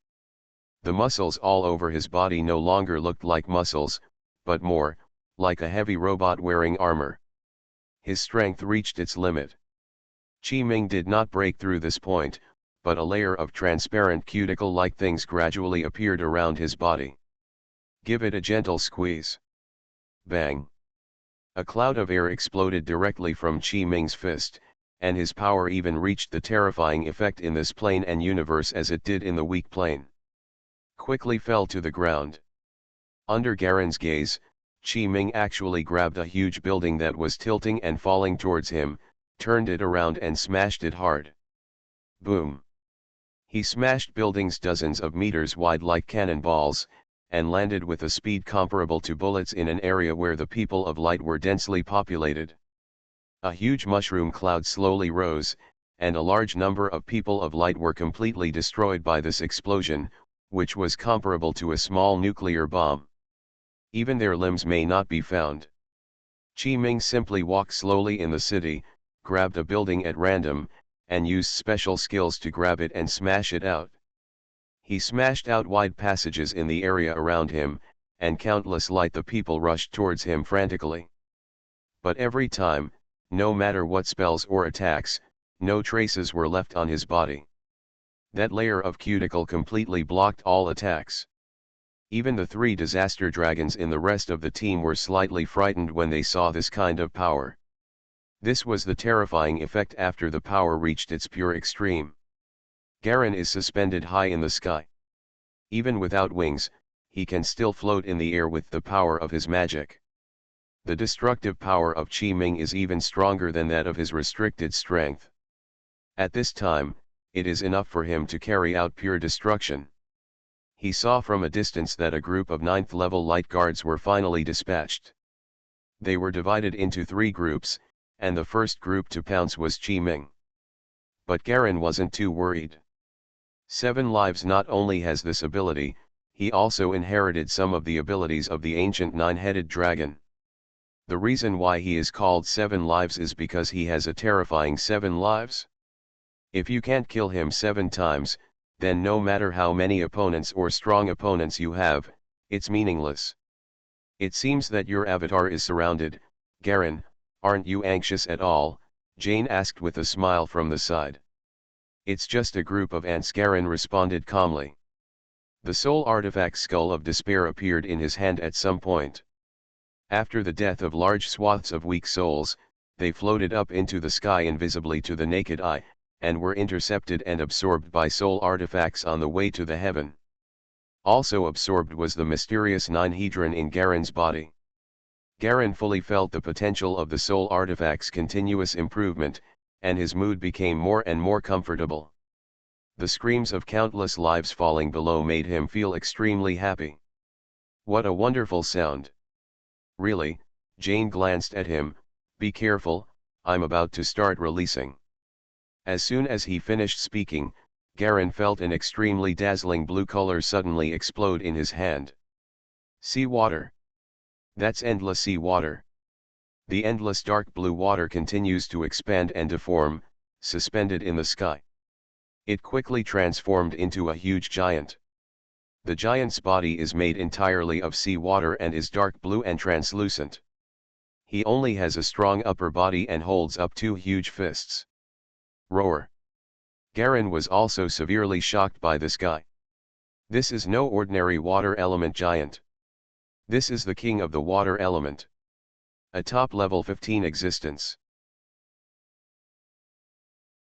Speaker 1: The muscles all over his body no longer looked like muscles, but more, like a heavy robot wearing armor. His strength reached its limit. Qi Ming did not break through this point, but a layer of transparent cuticle-like things gradually appeared around his body. Give it a gentle squeeze. Bang! A cloud of air exploded directly from Qi Ming's fist, and his power even reached the terrifying effect in this plane and universe as it did in the weak plane. Quickly fell to the ground. Under Garen's gaze, Qi Ming actually grabbed a huge building that was tilting and falling towards him, turned it around and smashed it hard. Boom! He smashed buildings dozens of meters wide like cannonballs, and landed with a speed comparable to bullets in an area where the people of light were densely populated. A huge mushroom cloud slowly rose, and a large number of people of light were completely destroyed by this explosion, which was comparable to a small nuclear bomb. Even their limbs may not be found. Qi Ming simply walked slowly in the city, grabbed a building at random, and used special skills to grab it and smash it out. He smashed out wide passages in the area around him, and countless light the people rushed towards him frantically. But every time, no matter what spells or attacks, no traces were left on his body. That layer of cuticle completely blocked all attacks. Even the 3 disaster dragons in the rest of the team were slightly frightened when they saw this kind of power. This was the terrifying effect after the power reached its pure extreme. Garen is suspended high in the sky. Even without wings, he can still float in the air with the power of his magic. The destructive power of Qi Ming is even stronger than that of his restricted strength. At this time, it is enough for him to carry out pure destruction. He saw from a distance that a group of 9th-level light guards were finally dispatched. They were divided into 3 groups, and the first group to pounce was Qi Ming. But Garen wasn't too worried. 7 lives not only has this ability, he also inherited some of the abilities of the ancient 9-headed dragon. The reason why he is called 7 lives is because he has a terrifying 7 lives. If you can't kill him 7 times, then no matter how many opponents or strong opponents you have, it's meaningless. It seems that your avatar is surrounded, Garen, aren't you anxious at all? Jane asked with a smile from the side. It's just a group of ants, Garen responded calmly. The soul artifact Skull of Despair appeared in his hand at some point. After the death of large swaths of weak souls, they floated up into the sky invisibly to the naked eye, and were intercepted and absorbed by soul artifacts on the way to the heaven. Also absorbed was the mysterious ninhedron in Garen's body. Garen fully felt the potential of the soul artifact's continuous improvement, and his mood became more and more comfortable. The screams of countless lives falling below made him feel extremely happy. What a wonderful sound. Really, Jane glanced at him, be careful, I'm about to start releasing. As soon as he finished speaking, Garen felt an extremely dazzling blue color suddenly explode in his hand. Sea water. That's endless sea water. The endless dark blue water continues to expand and deform, suspended in the sky. It quickly transformed into a huge giant. The giant's body is made entirely of sea water and is dark blue and translucent. He only has a strong upper body and holds up two huge fists. Roar. Garen was also severely shocked by this guy. This is no ordinary water element giant. This is the king of the water element. A top level 15 existence.